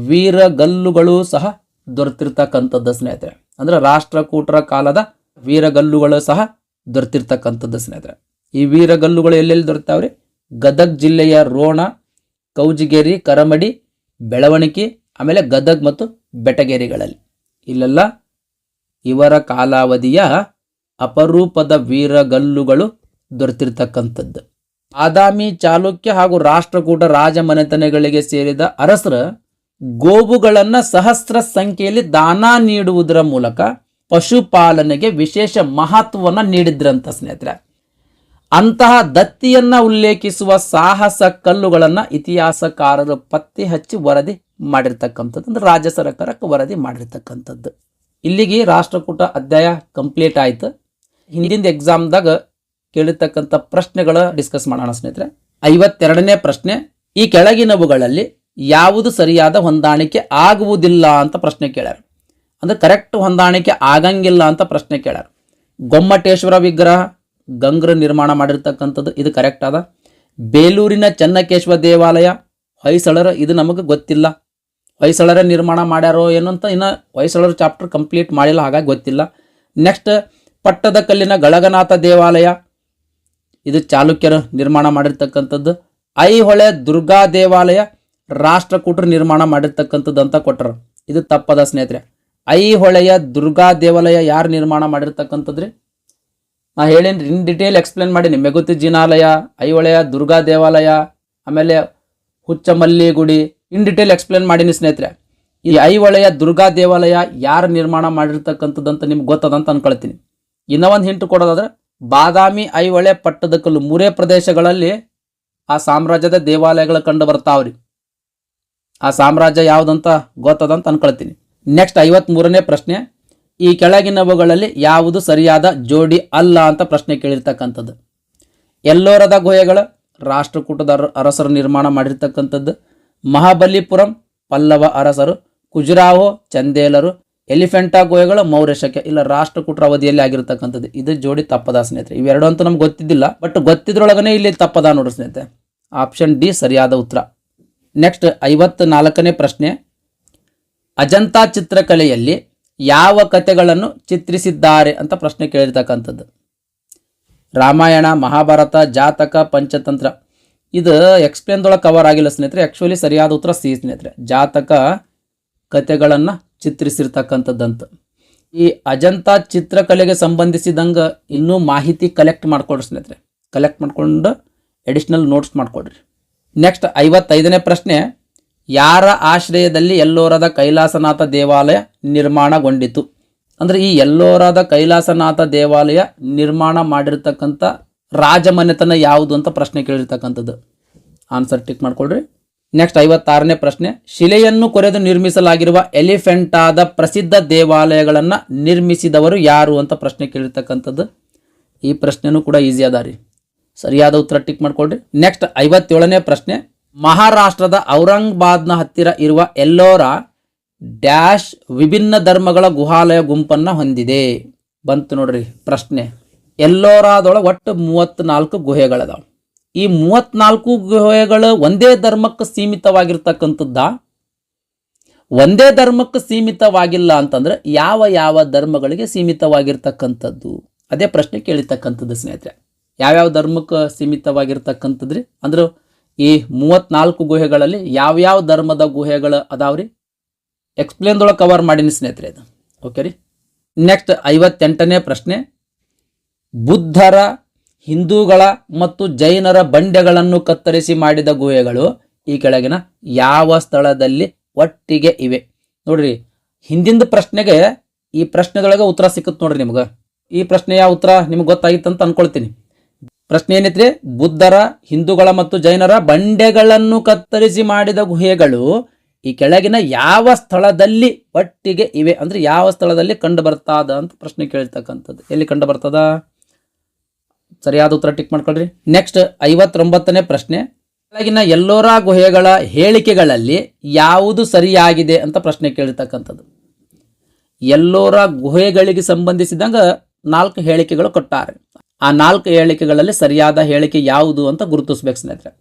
ವೀರಗಲ್ಲುಗಳು ಸಹ ದೊರೆತಿರ್ತಕ್ಕಂಥದ್ದು ಸ್ನೇಹಿತರೆ. ಅಂದ್ರೆ ರಾಷ್ಟ್ರಕೂಟರ ಕಾಲದ ವೀರಗಲ್ಲುಗಳು ಸಹ ದೊರೆತಿರ್ತಕ್ಕಂಥದ್ದು ಸ್ನೇಹಿತರೆ. ಈ ವೀರಗಲ್ಲುಗಳು ಎಲ್ಲೆಲ್ಲಿ ದೊರೆತಾವ್ರಿ? ಗದಗ್ ಜಿಲ್ಲೆಯ ರೋಣ, ಕೌಜಿಗೇರಿ, ಕರಮಡಿ, ಬೆಳವಣಿಗೆ, ಆಮೇಲೆ ಗದಗ್ ಮತ್ತು ಬೆಟಗೇರಿಗಳಲ್ಲಿ ಇಲ್ಲೆಲ್ಲ ಇವರ ಕಾಲಾವಧಿಯ ಅಪರೂಪದ ವೀರಗಲ್ಲುಗಳು ದೊರೆತಿರ್ತಕ್ಕಂಥದ್ದು. ಬಾದಾಮಿ, ಚಾಲುಕ್ಯ ಹಾಗೂ ರಾಷ್ಟ್ರಕೂಟ ರಾಜಮನೆತನಗಳಿಗೆ ಸೇರಿದ ಅರಸರ ಗೋವುಗಳನ್ನು ಸಹಸ್ರ ಸಂಖ್ಯೆಯಲ್ಲಿ ದಾನ ನೀಡುವುದರ ಮೂಲಕ ಪಶುಪಾಲನೆಗೆ ವಿಶೇಷ ಮಹತ್ವವನ್ನು ನೀಡಿದ್ರಂತ ಸ್ನೇಹಿತರೆ. ಅಂತಹ ದತ್ತಿಯನ್ನ ಉಲ್ಲೇಖಿಸುವ ಸಾಹಸ ಕಲ್ಲುಗಳನ್ನು ಇತಿಹಾಸಕಾರರು ಪತ್ತೆ ಹಚ್ಚಿ ವರದಿ ಮಾಡಿರ್ತಕ್ಕಂಥದ್ದು, ಅಂದ್ರೆ ರಾಜ್ಯ ಸರ್ಕಾರಕ್ಕೆ ವರದಿ ಮಾಡಿರ್ತಕ್ಕಂಥದ್ದು. ಇಲ್ಲಿಗೆ ರಾಷ್ಟ್ರಕೂಟ ಅಧ್ಯಾಯ ಕಂಪ್ಲೀಟ್ ಆಯ್ತು. ಹಿಂದಿನ ಎಕ್ಸಾಮ್ದಾಗ ಕೇಳಿರ್ತಕ್ಕಂಥ ಪ್ರಶ್ನೆಗಳ ಡಿಸ್ಕಸ್ ಮಾಡೋಣ ಸ್ನೇಹಿತರೆ. 52ನೇ ಪ್ರಶ್ನೆ, ಈ ಕೆಳಗಿನವುಗಳಲ್ಲಿ ಯಾವುದು ಸರಿಯಾದ ಹೊಂದಾಣಿಕೆ ಆಗುವುದಿಲ್ಲ ಅಂತ ಪ್ರಶ್ನೆ ಕೇಳ್ಯಾರ. ಅಂದ್ರೆ ಕರೆಕ್ಟ್ ಹೊಂದಾಣಿಕೆ ಆಗಂಗಿಲ್ಲ ಅಂತ ಪ್ರಶ್ನೆ ಕೇಳ್ಯಾರ. ಗೊಮ್ಮಟೇಶ್ವರ ವಿಗ್ರಹ ಗಂಗರು ನಿರ್ಮಾಣ ಮಾಡಿರ್ತಕ್ಕಂಥದ್ದು, ಇದು ಕರೆಕ್ಟ್ ಅದ. ಬೇಲೂರಿನ ಚೆನ್ನಕೇಶ್ವರ ದೇವಾಲಯ ಹೊಯ್ಸಳರು, ಇದು ನಮಗೆ ಗೊತ್ತಿಲ್ಲ. ಹೊಯ್ಸಳರ ನಿರ್ಮಾಣ ಮಾಡ್ಯಾರೋ ಏನು ಅಂತ ಇನ್ನು ಹೊಯ್ಸಳರ ಚಾಪ್ಟರ್ ಕಂಪ್ಲೀಟ್ ಮಾಡಿಲ್ಲ, ಹಾಗಾಗಿ ಗೊತ್ತಿಲ್ಲ. ನೆಕ್ಸ್ಟ್, ಪಟ್ಟದ ಕಲ್ಲಿನ ಗಳಗನಾಥ ದೇವಾಲಯ, ಇದು ಚಾಲುಕ್ಯರು ನಿರ್ಮಾಣ ಮಾಡಿರ್ತಕ್ಕಂಥದ್ದು. ಐಹೊಳೆ ದುರ್ಗಾ ದೇವಾಲಯ ರಾಷ್ಟ್ರಕೂಟರು ನಿರ್ಮಾಣ ಮಾಡಿರ್ತಕ್ಕಂಥದ್ದು ಅಂತ ಕೊಟ್ಟರು, ಇದು ತಪ್ಪದ ಸ್ನೇಹಿತರೆ. ಐಹೊಳೆಯ ದುರ್ಗಾ ದೇವಾಲಯ ಯಾರು ನಿರ್ಮಾಣ ಮಾಡಿರ್ತಕ್ಕಂಥದ್ರಿ? ನಾ ಹೇಳೇನ್ರಿ, ಇನ್ ಡಿಟೇಲ್ ಎಕ್ಸ್ಪ್ಲೇನ್ ಮಾಡೀನಿ. ಮೆಗುತಿ ಜಿನಾಲಯ, ಐಹೊಳೆಯ ದುರ್ಗಾ ದೇವಾಲಯ, ಆಮೇಲೆ ಹುಚ್ಚಮಲ್ಲಿ ಗುಡಿ, ಇನ್ ಡಿಟೇಲ್ ಎಕ್ಸ್ಪ್ಲೇನ್ ಮಾಡೀನಿ ಸ್ನೇಹಿತರೆ. ಈ ಐಹೊಳೆಯ ದುರ್ಗಾ ದೇವಾಲಯ ಯಾರು ನಿರ್ಮಾಣ ಮಾಡಿರ್ತಕ್ಕಂಥದ್ದಂತ ನಿಮ್ಗೆ ಗೊತ್ತದಂತ ಅನ್ಕೊಳ್ತೀನಿ. ಇನ್ನೂ ಒಂದು ಹಿಂಟ್ ಕೊಡೋದಾದ್ರೆ, ಬಾದಾಮಿ, ಐಹೊಳೆ, ಪಟ್ಟದಕಲ್ಲು ಮೂರೇ ಪ್ರದೇಶಗಳಲ್ಲಿ ಆ ಸಾಮ್ರಾಜ್ಯದ ದೇವಾಲಯಗಳು ಕಂಡು ಬರ್ತಾವ್ರಿ. ಆ ಸಾಮ್ರಾಜ್ಯ ಯಾವುದಂತ ಗೊತ್ತದಂತ ಅನ್ಕೊಳ್ತೀನಿ. ನೆಕ್ಸ್ಟ್ 53ನೇ ಪ್ರಶ್ನೆ, ಈ ಕೆಳಗಿನವುಗಳಲ್ಲಿ ಯಾವುದು ಸರಿಯಾದ ಜೋಡಿ ಅಲ್ಲ ಅಂತ ಪ್ರಶ್ನೆ ಕೇಳಿರ್ತಕ್ಕಂಥದ್ದು. ಎಲ್ಲೋರದ ಗುಹೆಗಳ ರಾಷ್ಟ್ರಕೂಟದ ಅರಸರು ನಿರ್ಮಾಣ ಮಾಡಿರ್ತಕ್ಕಂಥದ್ದು. ಮಹಾಬಲಿಪುರಂ ಪಲ್ಲವ ಅರಸರು. ಖುಜುರಾಹೋ ಚಂದೇಲರು. ಎಲಿಫೆಂಟಾ ಗುಹೆಗಳು ಮೌರ್ಯಶಕ್ಕೆ, ಇಲ್ಲ ರಾಷ್ಟ್ರಕೂಟರ ಅವಧಿಯಲ್ಲಿ ಆಗಿರ್ತಕ್ಕಂಥದ್ದು. ಇದು ಜೋಡಿ ತಪ್ಪದ ಸ್ನೇಹಿತರೆ. ಇವೆರಡು ಅಂತೂ ನಮ್ಗೆ ಗೊತ್ತಿದ್ದಿಲ್ಲ, ಬಟ್ ಗೊತ್ತಿದ್ರೊಳಗನೆ ಇಲ್ಲಿ ತಪ್ಪದ ನೋಡ್ರಿ ಸ್ನೇಹಿತರೆ. ಆಪ್ಷನ್ ಡಿ ಸರಿಯಾದ ಉತ್ತರ. ನೆಕ್ಸ್ಟ್ 54ನೇ ಪ್ರಶ್ನೆ, ಅಜಂತಾ ಚಿತ್ರಕಲೆಯಲ್ಲಿ ಯಾವ ಕಥೆಗಳನ್ನು ಚಿತ್ರಿಸಿದ್ದಾರೆ ಅಂತ ಪ್ರಶ್ನೆ ಕೇಳಿರ್ತಕ್ಕಂಥದ್ದು. ರಾಮಾಯಣ, ಮಹಾಭಾರತ, ಜಾತಕ, ಪಂಚತಂತ್ರ. ಇದು ಎಕ್ಸ್ಪ್ಲೇನ್ದೊಳಗೆ ಕವರ್ ಆಗಿಲ್ಲ ಸ್ನೇಹಿತರೆ. ಆ್ಯಕ್ಚುಲಿ ಸರಿಯಾದ ಉತ್ತರ ಸಿ ಸ್ನೇಹಿತರೆ, ಜಾತಕ ಕಥೆಗಳನ್ನು ಚಿತ್ರಿಸಿರ್ತಕ್ಕಂಥದ್ದಂತ. ಈ ಅಜಂತಾ ಚಿತ್ರಕಲೆಗೆ ಸಂಬಂಧಿಸಿದಂಗೆ ಇನ್ನೂ ಮಾಹಿತಿ ಕಲೆಕ್ಟ್ ಮಾಡ್ಕೊಡ್ರಿ ಸ್ನೇಹಿತರೆ. ಕಲೆಕ್ಟ್ ಮಾಡ್ಕೊಂಡು ಎಡಿಷ್ನಲ್ ನೋಟ್ಸ್ ಮಾಡ್ಕೊಡ್ರಿ. ನೆಕ್ಸ್ಟ್ 55ನೇ ಪ್ರಶ್ನೆ, ಯಾರ ಆಶ್ರಯದಲ್ಲಿ ಎಲ್ಲೋರದ ಕೈಲಾಸನಾಥ ದೇವಾಲಯ ನಿರ್ಮಾಣಗೊಂಡಿತು? ಅಂದರೆ ಈ ಎಲ್ಲೋರದ ಕೈಲಾಸನಾಥ ದೇವಾಲಯ ನಿರ್ಮಾಣ ಮಾಡಿರ್ತಕ್ಕಂಥ ರಾಜಮನೆತನ ಯಾವುದು ಅಂತ ಪ್ರಶ್ನೆ ಕೇಳಿರ್ತಕ್ಕಂಥದ್ದು. ಆನ್ಸರ್ ಟಿಕ್ ಮಾಡ್ಕೊಳ್ರಿ. ನೆಕ್ಸ್ಟ್ 56ನೇ ಪ್ರಶ್ನೆ, ಶಿಲೆಯನ್ನು ಕೊರೆದು ನಿರ್ಮಿಸಲಾಗಿರುವ ಎಲಿಫೆಂಟಾದ ಪ್ರಸಿದ್ಧ ದೇವಾಲಯಗಳನ್ನು ನಿರ್ಮಿಸಿದವರು ಯಾರು ಅಂತ ಪ್ರಶ್ನೆ ಕೇಳಿರ್ತಕ್ಕಂಥದ್ದು. ಈ ಪ್ರಶ್ನೆನೂ ಕೂಡ ಈಸಿ ಅದ ರೀ, ಸರಿಯಾದ ಉತ್ತರ ಟಿಕ್ ಮಾಡ್ಕೊಳ್ರಿ. ನೆಕ್ಸ್ಟ್ 57ನೇ ಪ್ರಶ್ನೆ, ಮಹಾರಾಷ್ಟ್ರದ ಔರಂಗಾಬಾದ್ನ ಹತ್ತಿರ ಇರುವ ಎಲ್ಲೋರ ಡ್ಯಾಶ್ ವಿಭಿನ್ನ ಧರ್ಮಗಳ ಗುಹಾಲಯ ಗುಂಪನ್ನು ಹೊಂದಿದೆ. ಬಂತು ನೋಡ್ರಿ ಪ್ರಶ್ನೆ. ಎಲ್ಲೋರಾದೊಳಗೆ ಒಟ್ಟು 34 ಗುಹೆಗಳದಾವ. ಈ 34 ಗುಹೆಗಳು ಒಂದೇ ಧರ್ಮಕ್ಕೆ ಸೀಮಿತವಾಗಿರ್ತಕ್ಕಂಥದ್ದ? ಒಂದೇ ಧರ್ಮಕ್ಕೆ ಸೀಮಿತವಾಗಿಲ್ಲ ಅಂತಂದ್ರೆ ಯಾವ ಯಾವ ಧರ್ಮಗಳಿಗೆ ಸೀಮಿತವಾಗಿರ್ತಕ್ಕಂಥದ್ದು? ಅದೇ ಪ್ರಶ್ನೆ ಕೇಳಿರ್ತಕ್ಕಂಥದ್ದು ಸ್ನೇಹಿತರೆ. ಯಾವ್ಯಾವ ಧರ್ಮಕ್ಕೆ ಸೀಮಿತವಾಗಿರ್ತಕ್ಕಂಥದ್ರಿ ಅಂದ್ರೆ ಈ 34 ಗುಹೆಗಳಲ್ಲಿ ಯಾವ್ಯಾವ ಧರ್ಮದ ಗುಹೆಗಳು ಅದಾವ್ರಿ? ಎಕ್ಸ್ಪ್ಲೇನ್ದೊಳಗೆ ಕವರ್ ಮಾಡೀನಿ ಸ್ನೇಹಿತರೆ ಇದು. ಓಕೆ ರೀ. ನೆಕ್ಸ್ಟ್ 58ನೇ ಪ್ರಶ್ನೆ, ಬುದ್ಧರ, ಹಿಂದೂಗಳ ಮತ್ತು ಜೈನರ ಬಂಡೆಗಳನ್ನು ಕತ್ತರಿಸಿ ಮಾಡಿದ ಗುಹೆಗಳು ಈ ಕೆಳಗಿನ ಯಾವ ಸ್ಥಳದಲ್ಲಿ ಒಟ್ಟಿಗೆ ಇವೆ? ನೋಡ್ರಿ, ಹಿಂದಿನ ಪ್ರಶ್ನೆಗೆ ಈ ಪ್ರಶ್ನೆದೊಳಗೆ ಉತ್ತರ ಸಿಕ್ಕುತ್ತೆ ನೋಡ್ರಿ ನಿಮ್ಗೆ. ಈ ಪ್ರಶ್ನೆಯ ಉತ್ತರ ನಿಮ್ಗೆ ಗೊತ್ತಾಗಿತ್ತಂತ ಅನ್ಕೊಳ್ತೀನಿ. ಪ್ರಶ್ನೆ ಏನೈತ್ರಿ? ಬುದ್ಧರ, ಹಿಂದೂಗಳ ಮತ್ತು ಜೈನರ ಬಂಡೆಗಳನ್ನು ಕತ್ತರಿಸಿ ಮಾಡಿದ ಗುಹೆಗಳು ಈ ಕೆಳಗಿನ ಯಾವ ಸ್ಥಳದಲ್ಲಿ ಒಟ್ಟಿಗೆ ಇವೆ? ಅಂದ್ರೆ ಯಾವ ಸ್ಥಳದಲ್ಲಿ ಕಂಡು ಬರ್ತದ ಅಂತ ಪ್ರಶ್ನೆ ಕೇಳಿರ್ತಕ್ಕಂಥದ್ದು. ಎಲ್ಲಿ ಕಂಡು ಬರ್ತದ? ಸರಿಯಾದ ಉತ್ತರ ಟಿಕ್ ಮಾಡ್ಕೊಳ್ರಿ. ನೆಕ್ಸ್ಟ್ 59ನೇ ಪ್ರಶ್ನೆ, ಆಗಿನ ಎಲ್ಲೋರಾ ಗುಹೆಗಳ ಹೇಳಿಕೆಗಳಲ್ಲಿ ಯಾವುದು ಸರಿಯಾಗಿದೆ ಅಂತ ಪ್ರಶ್ನೆ ಕೇಳಿರ್ತಕ್ಕಂಥದ್ದು. ಎಲ್ಲೋರಾ ಗುಹೆಗಳಿಗೆ ಸಂಬಂಧಿಸಿದಂಗ 4 ಹೇಳಿಕೆಗಳು ಕೊಟ್ಟಾರೆ. ಆ 4 ಹೇಳಿಕೆಗಳಲ್ಲಿ ಸರಿಯಾದ ಹೇಳಿಕೆ ಯಾವುದು ಅಂತ ಗುರುತಿಸ್ಬೇಕು ಸ್ನೇಹಿತರೆ.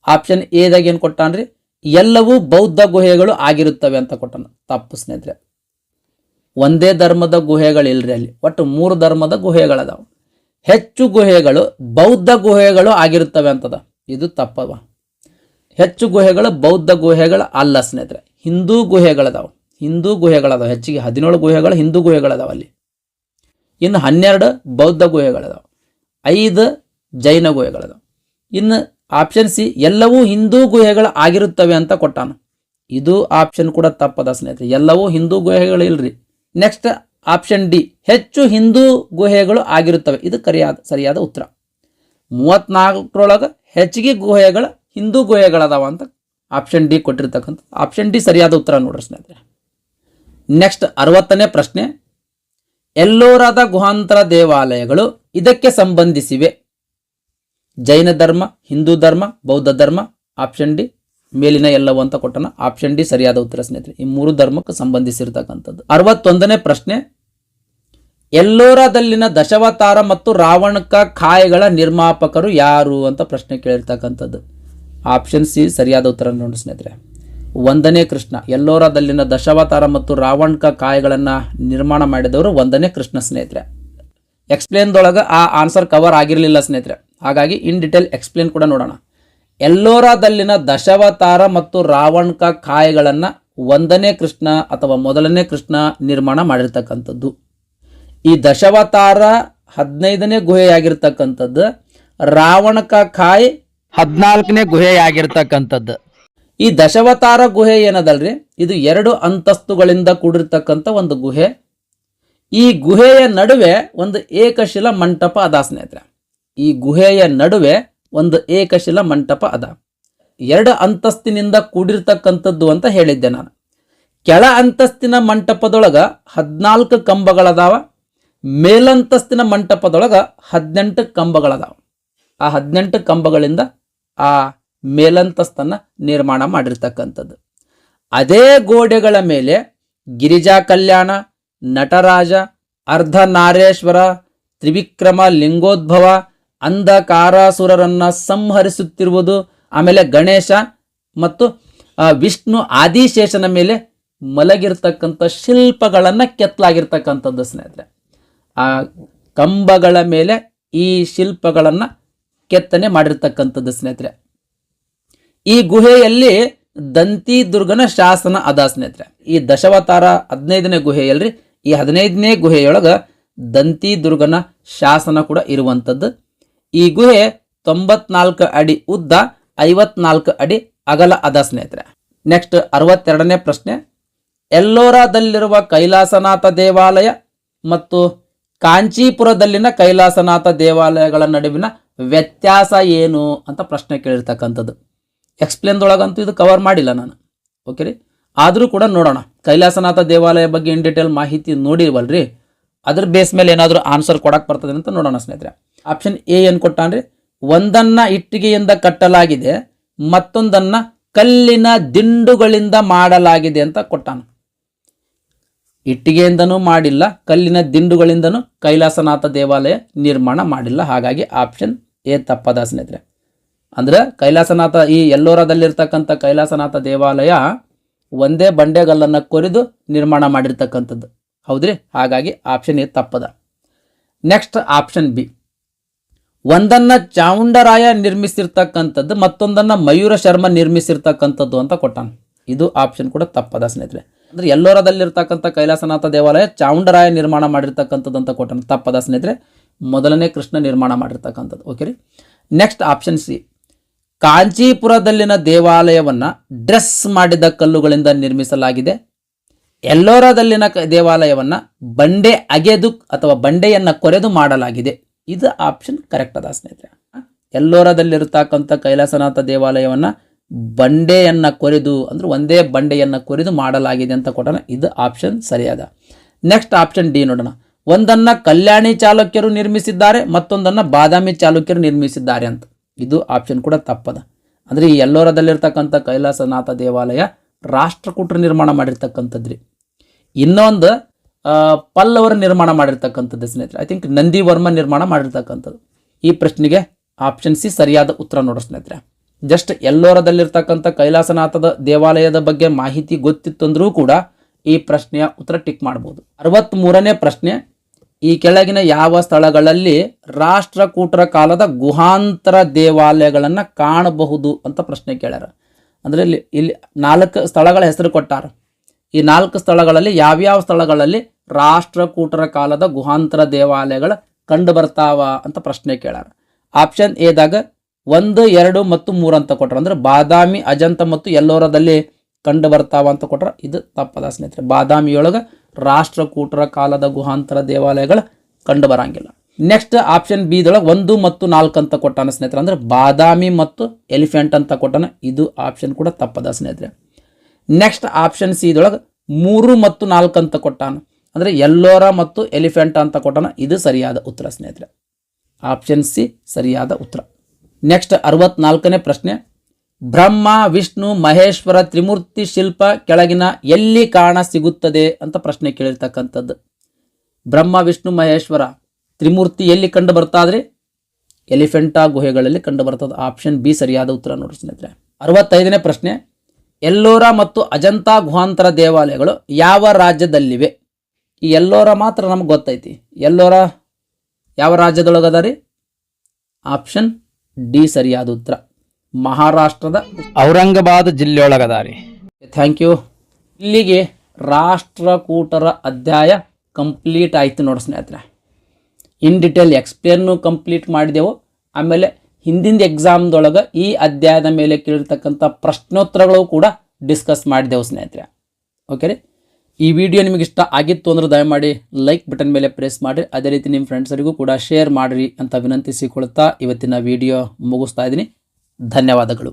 ಆಪ್ಷನ್ ಎದಾಗ ಏನು ಕೊಟ್ಟಾನ್ರಿ, ಎಲ್ಲವೂ ಬೌದ್ಧ ಗುಹೆಗಳು ಆಗಿರುತ್ತವೆ ಅಂತ ಕೊಟ್ಟಾನ. ತಪ್ಪು ಸ್ನೇಹಿತರೆ. ಒಂದೇ ಧರ್ಮದ ಗುಹೆಗಳಿಲ್ರಿ, ಅಲ್ಲಿ ಒಟ್ಟು 3 ಧರ್ಮದ ಗುಹೆಗಳದಾವ. ಹೆಚ್ಚು ಗುಹೆಗಳು ಬೌದ್ಧ ಗುಹೆಗಳು ಆಗಿರುತ್ತವೆ ಅಂತದ. ಇದು ತಪ್ಪವ. ಹೆಚ್ಚು ಗುಹೆಗಳು ಬೌದ್ಧ ಗುಹೆಗಳು ಅಲ್ಲ ಸ್ನೇಹಿತರೆ, ಹಿಂದೂ ಗುಹೆಗಳದಾವ. ಹೆಚ್ಚಿಗೆ 17 ಗುಹೆಗಳು ಹಿಂದೂ ಗುಹೆಗಳದಾವ ಅಲ್ಲಿ. ಇನ್ನು 12 ಬೌದ್ಧ ಗುಹೆಗಳದಾವ, 5 ಜೈನ ಗುಹೆಗಳದಾವ. ಇನ್ನು ಆಪ್ಷನ್ ಸಿ ಎಲ್ಲವೂ ಹಿಂದೂ ಗುಹೆಗಳು ಆಗಿರುತ್ತವೆ ಅಂತ ಕೊಟ್ಟಾನ. ಇದು ಆಪ್ಷನ್ ಕೂಡ ತಪ್ಪದ ಸ್ನೇಹಿತರೆ, ಎಲ್ಲವೂ ಹಿಂದೂ ಗುಹೆಗಳು ಇಲ್ರಿ. ನೆಕ್ಸ್ಟ್ ಆಪ್ಷನ್ ಡಿ, ಹೆಚ್ಚು ಹಿಂದೂ ಗುಹೆಗಳು ಆಗಿರುತ್ತವೆ. ಇದು ಸರಿಯಾದ ಉತ್ತರ. 34ರೊಳಗೆ ಹೆಚ್ಚಿಗೆ ಗುಹೆಗಳು ಹಿಂದೂ ಗುಹೆಗಳದಾವ ಅಂತ ಆಪ್ಷನ್ ಡಿ ಕೊಟ್ಟಿರ್ತಕ್ಕಂಥ ಆಪ್ಷನ್ ಡಿ ಸರಿಯಾದ ಉತ್ತರ ನೋಡ್ರಿ ಸ್ನೇಹಿತರೆ. ನೆಕ್ಸ್ಟ್ 60ನೇ ಪ್ರಶ್ನೆ, ಎಲ್ಲೋರಾದ ಗುಹಾಂತರ ದೇವಾಲಯಗಳು ಇದಕ್ಕೆ ಸಂಬಂಧಿಸಿವೆ. ಜೈನ ಧರ್ಮ, ಹಿಂದೂ ಧರ್ಮ, ಬೌದ್ಧ ಧರ್ಮ. ಆಪ್ಷನ್ ಡಿ ಮೇಲಿನ ಎಲ್ಲವೂ ಅಂತ ಕೊಟ್ಟನ. ಆಪ್ಷನ್ ಡಿ ಸರಿಯಾದ ಉತ್ತರ ಸ್ನೇಹಿತರೆ, ಈ 3 ಧರ್ಮಕ್ಕೆ ಸಂಬಂಧಿಸಿರ್ತಕ್ಕಂಥದ್ದು. 61ನೇ ಪ್ರಶ್ನೆ, ಎಲ್ಲೋರಾದಲ್ಲಿನ ದಶಾವತಾರ ಮತ್ತು ರಾವಣಕ ಕಾಯಗಳ ನಿರ್ಮಾಪಕರು ಯಾರು ಅಂತ ಪ್ರಶ್ನೆ ಕೇಳಿರ್ತಕ್ಕಂಥದ್ದು. ಆಪ್ಷನ್ ಸಿ ಸರಿಯಾದ ಉತ್ತರ ನೋಡಿ ಸ್ನೇಹಿತರೆ, 1ನೇ ಕೃಷ್ಣ. ಎಲ್ಲೋರಾದಲ್ಲಿನ ದಶಾವತಾರ ಮತ್ತು ರಾವಣಕ ಕಾಯಗಳನ್ನು ನಿರ್ಮಾಣ ಮಾಡಿದವರು 1ನೇ ಕೃಷ್ಣ ಸ್ನೇಹಿತರೆ. ಎಕ್ಸ್ಪ್ಲೇನ್ದೊಳಗೆ ಆ ಆನ್ಸರ್ ಕವರ್ ಆಗಿರಲಿಲ್ಲ ಸ್ನೇಹಿತರೆ, ಹಾಗಾಗಿ ಇನ್ ಡಿಟೇಲ್ ಎಕ್ಸ್ಪ್ಲೇನ್ ಕೂಡ ನೋಡೋಣ. ಎಲ್ಲೋರಾದಲ್ಲಿನ ದಶಾವತಾರ ಮತ್ತು ರಾವಣಕ ಕಾಯಗಳನ್ನು 1ನೇ ಕೃಷ್ಣ ಅಥವಾ ಮೊದಲನೇ ಕೃಷ್ಣ ನಿರ್ಮಾಣ ಮಾಡಿರ್ತಕ್ಕಂಥದ್ದು. ಈ ದಶಾವತಾರ 15ನೇ ಗುಹೆಯಾಗಿರ್ತಕ್ಕಂಥದ್ದು, ರಾವಣಕ ಕಾಯ್ 14ನೇ ಗುಹೆಯಾಗಿರ್ತಕ್ಕಂಥದ್ದು. ಈ ದಶಾವತಾರ ಗುಹೆ ಏನದಲ್ರಿ, ಇದು 2 ಅಂತಸ್ತುಗಳಿಂದ ಕೂಡಿರ್ತಕ್ಕಂಥ ಒಂದು ಗುಹೆ. ಈ ಗುಹೆಯ ನಡುವೆ ಒಂದು ಏಕಶಿಲ ಮಂಟಪ ಅದ ಸ್ನೇಹಿತರೆ. ಈ ಗುಹೆಯ ನಡುವೆ ಒಂದು ಏಕಶಿಲ ಮಂಟಪ ಅದ. 2 ಅಂತಸ್ತಿನಿಂದ ಕೂಡಿರ್ತಕ್ಕಂಥದ್ದು ಅಂತ ಹೇಳಿದ್ದೆ ನಾನು. ಕೆಳ ಅಂತಸ್ತಿನ ಮಂಟಪದೊಳಗ 14 ಕಂಬಗಳದಾವ, ಮೇಲಂತಸ್ತಿನ ಮಂಟಪದೊಳಗ 18 ಕಂಬಗಳದಾವ. ಆ 18 ಕಂಬಗಳಿಂದ ಆ ಮೇಲಂತಸ್ತನ್ನ ನಿರ್ಮಾಣ ಮಾಡಿರ್ತಕ್ಕಂಥದ್ದು. ಅದೇ ಗೋಡೆಗಳ ಮೇಲೆ ಗಿರಿಜಾ ಕಲ್ಯಾಣ, ನಟರಾಜ, ಅರ್ಧನಾರೇಶ್ವರ, ತ್ರಿವಿಕ್ರಮ ಲಿಂಗೋದ್ಭವ, ಅಂಧಕಾರಾಸುರರನ್ನ ಸಂಹರಿಸುತ್ತಿರುವುದು, ಆಮೇಲೆ ಗಣೇಶ ಮತ್ತು ವಿಷ್ಣು ಆದಿಶೇಷನ ಮೇಲೆ ಮಲಗಿರ್ತಕ್ಕಂಥ ಶಿಲ್ಪಗಳನ್ನು ಕೆತ್ತಲಾಗಿರ್ತಕ್ಕಂಥದ್ದು ಸ್ನೇಹಿತರೆ. ಆ ಕಂಬಗಳ ಮೇಲೆ ಈ ಶಿಲ್ಪಗಳನ್ನು ಕೆತ್ತನೆ ಮಾಡಿರ್ತಕ್ಕಂಥದ್ದು ಸ್ನೇಹಿತರೆ. ಈ ಗುಹೆಯಲ್ಲಿ ದಂತಿ ದುರ್ಗನ ಶಾಸನ ಅದ ಸ್ನೇಹಿತರೆ. ಈ ದಶಾವತಾರ 15ನೇ ಗುಹೆಯಲ್ರಿ, ಈ 15ನೇ ಗುಹೆಯೊಳಗ ದಂತಿ ದುರ್ಗನ ಶಾಸನ ಕೂಡ ಇರುವಂಥದ್ದು. ಈ ಗುಹೆ 94 ಅಡಿ ಉದ್ದ, 54 ಅಡಿ ಅಗಲ ಅದ ಸ್ನೇಹಿತರೆ. ನೆಕ್ಸ್ಟ್ 62ನೇ ಪ್ರಶ್ನೆ, ಎಲ್ಲೋರಾದಲ್ಲಿರುವ ಕೈಲಾಸನಾಥ ದೇವಾಲಯ ಮತ್ತು ಕಾಂಚೀಪುರದಲ್ಲಿನ ಕೈಲಾಸನಾಥ ದೇವಾಲಯಗಳ ನಡುವಿನ ವ್ಯತ್ಯಾಸ ಏನು ಅಂತ ಪ್ರಶ್ನೆ ಕೇಳಿರ್ತಕ್ಕಂಥದ್ದು. ಎಕ್ಸ್ಪ್ಲೇನ್ದೊಳಗಂತೂ ಇದು ಕವರ್ ಮಾಡಿಲ್ಲ ನಾನು, ಓಕೆ ರೀ. ಆದರೂ ಕೂಡ ನೋಡೋಣ, ಕೈಲಾಸನಾಥ ದೇವಾಲಯ ಬಗ್ಗೆ ಇನ್ ಡೀಟೇಲ್ ಮಾಹಿತಿ ನೋಡಿವಲ್ರಿ, ಅದ್ರ ಬೇಸ್ ಮೇಲೆ ಏನಾದರೂ ಆನ್ಸರ್ ಕೊಡಕ್ಕೆ ಬರ್ತದೆ ಅಂತ ನೋಡೋಣ ಸ್ನೇಹಿತರೆ. ಆಪ್ಷನ್ ಎ ಏನು ಕೊಟ್ಟಾನ್ರಿ, ಒಂದನ್ನ ಇಟ್ಟಿಗೆಯಿಂದ ಕಟ್ಟಲಾಗಿದೆ, ಮತ್ತೊಂದನ್ನ ಕಲ್ಲಿನ ದಿಂಡುಗಳಿಂದ ಮಾಡಲಾಗಿದೆ ಅಂತ ಕೊಟ್ಟಾನ. ಇಟ್ಟಿಗೆಯಿಂದನೂ ಮಾಡಿಲ್ಲ, ಕಲ್ಲಿನ ದಿಂಡುಗಳಿಂದನೂ ಕೈಲಾಸನಾಥ ದೇವಾಲಯ ನಿರ್ಮಾಣ ಮಾಡಿಲ್ಲ. ಹಾಗಾಗಿ ಆಪ್ಷನ್ ಎ ತಪ್ಪದ ಸ್ನೇಹಿತರೆ. ಅಂದ್ರೆ ಕೈಲಾಸನಾಥ, ಈ ಎಲ್ಲೋರಾದಲ್ಲಿರ್ತಕ್ಕಂಥ ಕೈಲಾಸನಾಥ ದೇವಾಲಯ ಒಂದೇ ಬಂಡೆಗಲ್ಲನ್ನು ಕೊರಿದು ನಿರ್ಮಾಣ ಮಾಡಿರ್ತಕ್ಕಂಥದ್ದು, ಹೌದ್ರಿ. ಹಾಗಾಗಿ ಆಪ್ಷನ್ ಎ ತಪ್ಪದ. ನೆಕ್ಸ್ಟ್ ಆಪ್ಷನ್ ಬಿ, ಒಂದನ್ನ ಚಾವುಂಡರಾಯ ನಿರ್ಮಿಸಿರ್ತಕ್ಕಂಥದ್ದು, ಮತ್ತೊಂದನ್ನ ಮಯೂರ ಶರ್ಮ ನಿರ್ಮಿಸಿರ್ತಕ್ಕಂಥದ್ದು ಅಂತ ಕೊಟ್ಟಾನ. ಇದು ಆಪ್ಷನ್ ಕೂಡ ತಪ್ಪದ ಸ್ನೇಹಿತರೆ. ಅಂದ್ರೆ ಎಲ್ಲೋರಾದಲ್ಲಿರ್ತಕ್ಕಂಥ ಕೈಲಾಸನಾಥ ದೇವಾಲಯ ಚಾವುಂಡರಾಯ ನಿರ್ಮಾಣ ಮಾಡಿರ್ತಕ್ಕಂಥದ್ದು ಅಂತ ಕೊಟ್ಟಾನ. ತಪ್ಪದ ಸ್ನೇಹಿತರೆ, ಮೊದಲನೇ ಕೃಷ್ಣ ನಿರ್ಮಾಣ ಮಾಡಿರ್ತಕ್ಕಂಥದ್ದು, ಓಕೆ ರೀ. ನೆಕ್ಸ್ಟ್ ಆಪ್ಷನ್ ಸಿ, ಕಾಂಚೀಪುರದಲ್ಲಿನ ದೇವಾಲಯವನ್ನ ಡ್ರೆಸ್ ಮಾಡಿದ ಕಲ್ಲುಗಳಿಂದ ನಿರ್ಮಿಸಲಾಗಿದೆ. ಎಲ್ಲೋರಾದಲ್ಲಿನ ದೇವಾಲಯವನ್ನ ಬಂಡೆ ಅಗೆದು ಅಥವಾ ಬಂಡೆಯನ್ನ ಕೊರೆದು ಮಾಡಲಾಗಿದೆ. ಇದು ಆಪ್ಷನ್ ಕರೆಕ್ಟ್ ಅದ ಸ್ನೇಹಿತರೆ. ಎಲ್ಲೋರಾದಲ್ಲಿರ್ತಕ್ಕಂಥ ಕೈಲಾಸನಾಥ ದೇವಾಲಯವನ್ನ ಬಂಡೆಯನ್ನ ಕೊರೆದು, ಅಂದ್ರೆ ಒಂದೇ ಬಂಡೆಯನ್ನ ಕೊರೆದು ಮಾಡಲಾಗಿದೆ ಅಂತ ಕೊಟ್ಟನ. ಇದು ಆಪ್ಷನ್ ಸರಿಯಾದ. ನೆಕ್ಸ್ಟ್ ಆಪ್ಷನ್ ಡಿ ನೋಡೋಣ. ಒಂದನ್ನ ಕಲ್ಯಾಣಿ ಚಾಲುಕ್ಯರು ನಿರ್ಮಿಸಿದ್ದಾರೆ, ಮತ್ತೊಂದನ್ನ ಬಾದಾಮಿ ಚಾಲುಕ್ಯರು ನಿರ್ಮಿಸಿದ್ದಾರೆ ಅಂತ. ಇದು ಆಪ್ಷನ್ ಕೂಡ ತಪ್ಪದ. ಅಂದರೆ ಈ ಎಲ್ಲೋರದಲ್ಲಿರ್ತಕ್ಕಂಥ ಕೈಲಾಸನಾಥ ದೇವಾಲಯ ರಾಷ್ಟ್ರಕೂಟರು ನಿರ್ಮಾಣ ಮಾಡಿರ್ತಕ್ಕಂಥದ್ರಿ. ಇನ್ನೊಂದು ಪಲ್ಲವರು ನಿರ್ಮಾಣ ಮಾಡಿರ್ತಕ್ಕಂಥದ್ದು ಸ್ನೇಹಿತರೆ. ಐ ಥಿಂಕ್ ನಂದಿವರ್ಮ ನಿರ್ಮಾಣ ಮಾಡಿರ್ತಕ್ಕಂಥದ್ದು. ಈ ಪ್ರಶ್ನೆಗೆ ಆಪ್ಷನ್ ಸಿ ಸರಿಯಾದ ಉತ್ತರ ನೋಡೋ ಸ್ನೇಹಿತರೆ. ಜಸ್ಟ್ ಎಲ್ಲೋರದಲ್ಲಿರ್ತಕ್ಕಂಥ ಕೈಲಾಸನಾಥದ ದೇವಾಲಯದ ಬಗ್ಗೆ ಮಾಹಿತಿ ಗೊತ್ತಿತ್ತಂದ್ರೂ ಕೂಡ ಈ ಪ್ರಶ್ನೆಯ ಉತ್ತರ ಟಿಕ್ ಮಾಡ್ಬೋದು. 63ನೇ ಪ್ರಶ್ನೆ, ಈ ಕೆಳಗಿನ ಯಾವ ಸ್ಥಳಗಳಲ್ಲಿ ರಾಷ್ಟ್ರಕೂಟರ ಕಾಲದ ಗುಹಾಂತರ ದೇವಾಲಯಗಳನ್ನು ಕಾಣಬಹುದು ಅಂತ ಪ್ರಶ್ನೆ ಕೇಳ್ಯಾರ. ಅಂದರೆ ಇಲ್ಲಿ 4 ಸ್ಥಳಗಳ ಹೆಸರು ಕೊಟ್ಟಾರ. ಈ 4 ಸ್ಥಳಗಳಲ್ಲಿ ಯಾವ್ಯಾವ ಸ್ಥಳಗಳಲ್ಲಿ ರಾಷ್ಟ್ರಕೂಟರ ಕಾಲದ ಗುಹಾಂತರ ದೇವಾಲಯಗಳು ಕಂಡು ಬರ್ತಾವ ಅಂತ ಪ್ರಶ್ನೆ ಕೇಳ್ಯಾರ. ಆಪ್ಷನ್ ಎದಾಗ 1, 2 ಮತ್ತು 3 ಅಂತ ಕೊಟ್ರ. ಅಂದ್ರೆ ಬಾದಾಮಿ, ಅಜಂತ ಮತ್ತು ಎಲ್ಲೋರದಲ್ಲಿ ಕಂಡು ಬರ್ತಾವ ಅಂತ ಕೊಟ್ರ. ಇದು ತಪ್ಪದ ಸ್ನೇಹಿತರೆ. ಬಾದಾಮಿಯೊಳಗೆ ರಾಷ್ಟ್ರಕೂಟರ ಕಾಲದ ಗುಹಾಂತರ ದೇವಾಲಯಗಳು ಕಂಡು ಬರಂಗಿಲ್ಲ. ನೆಕ್ಸ್ಟ್ ಆಪ್ಷನ್ ಬಿ ದೊಳಗೆ 1 ಮತ್ತು 4 ಅಂತ ಕೊಟ್ಟಾನ ಸ್ನೇಹಿತರೆ. ಅಂದ್ರೆ ಬಾದಾಮಿ ಮತ್ತು ಎಲಿಫೆಂಟ್ ಅಂತ ಕೊಟ್ಟಾನ. ಇದು ಆಪ್ಷನ್ ಕೂಡ ತಪ್ಪದ ಸ್ನೇಹಿತರೆ. ನೆಕ್ಸ್ಟ್ ಆಪ್ಷನ್ ಸಿ ದೊಳಗೆ 3 ಮತ್ತು 4 ಅಂತ ಕೊಟ್ಟಾನ. ಅಂದ್ರೆ ಎಲ್ಲೋರ ಮತ್ತು ಎಲಿಫೆಂಟ್ ಅಂತ ಕೊಟ್ಟಾನ. ಇದು ಸರಿಯಾದ ಉತ್ತರ ಸ್ನೇಹಿತರೆ. ಆಪ್ಷನ್ ಸಿ ಸರಿಯಾದ ಉತ್ತರ. ನೆಕ್ಸ್ಟ್ 64ನೇ ಪ್ರಶ್ನೆ, ಬ್ರಹ್ಮ, ವಿಷ್ಣು, ಮಹೇಶ್ವರ ತ್ರಿಮೂರ್ತಿ ಶಿಲ್ಪ ಕೆಳಗಿನ ಎಲ್ಲಿ ಕಾಣ ಸಿಗುತ್ತದೆ ಅಂತ ಪ್ರಶ್ನೆ ಕೇಳಿರ್ತಕ್ಕಂಥದ್ದು. ಬ್ರಹ್ಮ, ವಿಷ್ಣು, ಮಹೇಶ್ವರ ತ್ರಿಮೂರ್ತಿ ಎಲ್ಲಿ ಕಂಡು ಬರ್ತಾದ್ರಿ? ಎಲಿಫೆಂಟಾ ಗುಹೆಗಳಲ್ಲಿ ಕಂಡು ಬರ್ತದೆ. ಆಪ್ಷನ್ ಬಿ ಸರಿಯಾದ ಉತ್ತರ ನೋಡ್ರಿ ಸ್ನೇಹಿತರೆ. 65ನೇ ಪ್ರಶ್ನೆ, ಎಲ್ಲೋರ ಮತ್ತು ಅಜಂತಾ ಗುಹಾಂತರ ದೇವಾಲಯಗಳು ಯಾವ ರಾಜ್ಯದಲ್ಲಿವೆ? ಈ ಎಲ್ಲೋರ ಮಾತ್ರ ನಮ್ಗೆ ಗೊತ್ತೈತಿ. ಎಲ್ಲೋರ ಯಾವ ರಾಜ್ಯದೊಳಗದ ರೀ? ಆಪ್ಷನ್ ಡಿ ಸರಿಯಾದ ಉತ್ತರ. ಮಹಾರಾಷ್ಟ್ರದ ಔರಂಗಾಬಾದ್ ಜಿಲ್ಲೆಯೊಳಗದ ರೀ. Thank you. ಇಲ್ಲಿಗೆ ರಾಷ್ಟ್ರಕೂಟರ ಅಧ್ಯಾಯ ಕಂಪ್ಲೀಟ್ ಆಯ್ತು ನೋಡಿ ಸ್ನೇಹಿತರೆ. ಇನ್ ಡಿಟೇಲ್ ಎಕ್ಸ್ಪ್ಲೇನ್ನು ಕಂಪ್ಲೀಟ್ ಮಾಡಿದೆವು. ಆಮೇಲೆ ಹಿಂದಿನ ಎಕ್ಸಾಮ್ದೊಳಗೆ ಈ ಅಧ್ಯಾಯದ ಮೇಲೆ ಕೇಳಿರ್ತಕ್ಕಂಥ ಪ್ರಶ್ನೋತ್ತರಗಳು ಕೂಡ ಡಿಸ್ಕಸ್ ಮಾಡಿದೆವು ಸ್ನೇಹಿತರೆ. ಓಕೆ ರೀ. ಈ ವಿಡಿಯೋ ನಿಮಗೆ ಇಷ್ಟ ಆಗಿತ್ತು ಅಂದ್ರೆ ದಯಮಾಡಿ ಲೈಕ್ ಬಟನ್ ಮೇಲೆ ಪ್ರೆಸ್ ಮಾಡಿರಿ. ಅದೇ ರೀತಿ ನಿಮ್ಮ ಫ್ರೆಂಡ್ಸರಿಗೂ ಕೂಡ ಶೇರ್ ಮಾಡಿರಿ ಅಂತ ವಿನಂತಿಸಿಕೊಳ್ತಾ ಇವತ್ತಿನ ವಿಡಿಯೋ ಮುಗಿಸ್ತಾ ಇದ್ದೀನಿ. ಧನ್ಯವಾದಗಳು.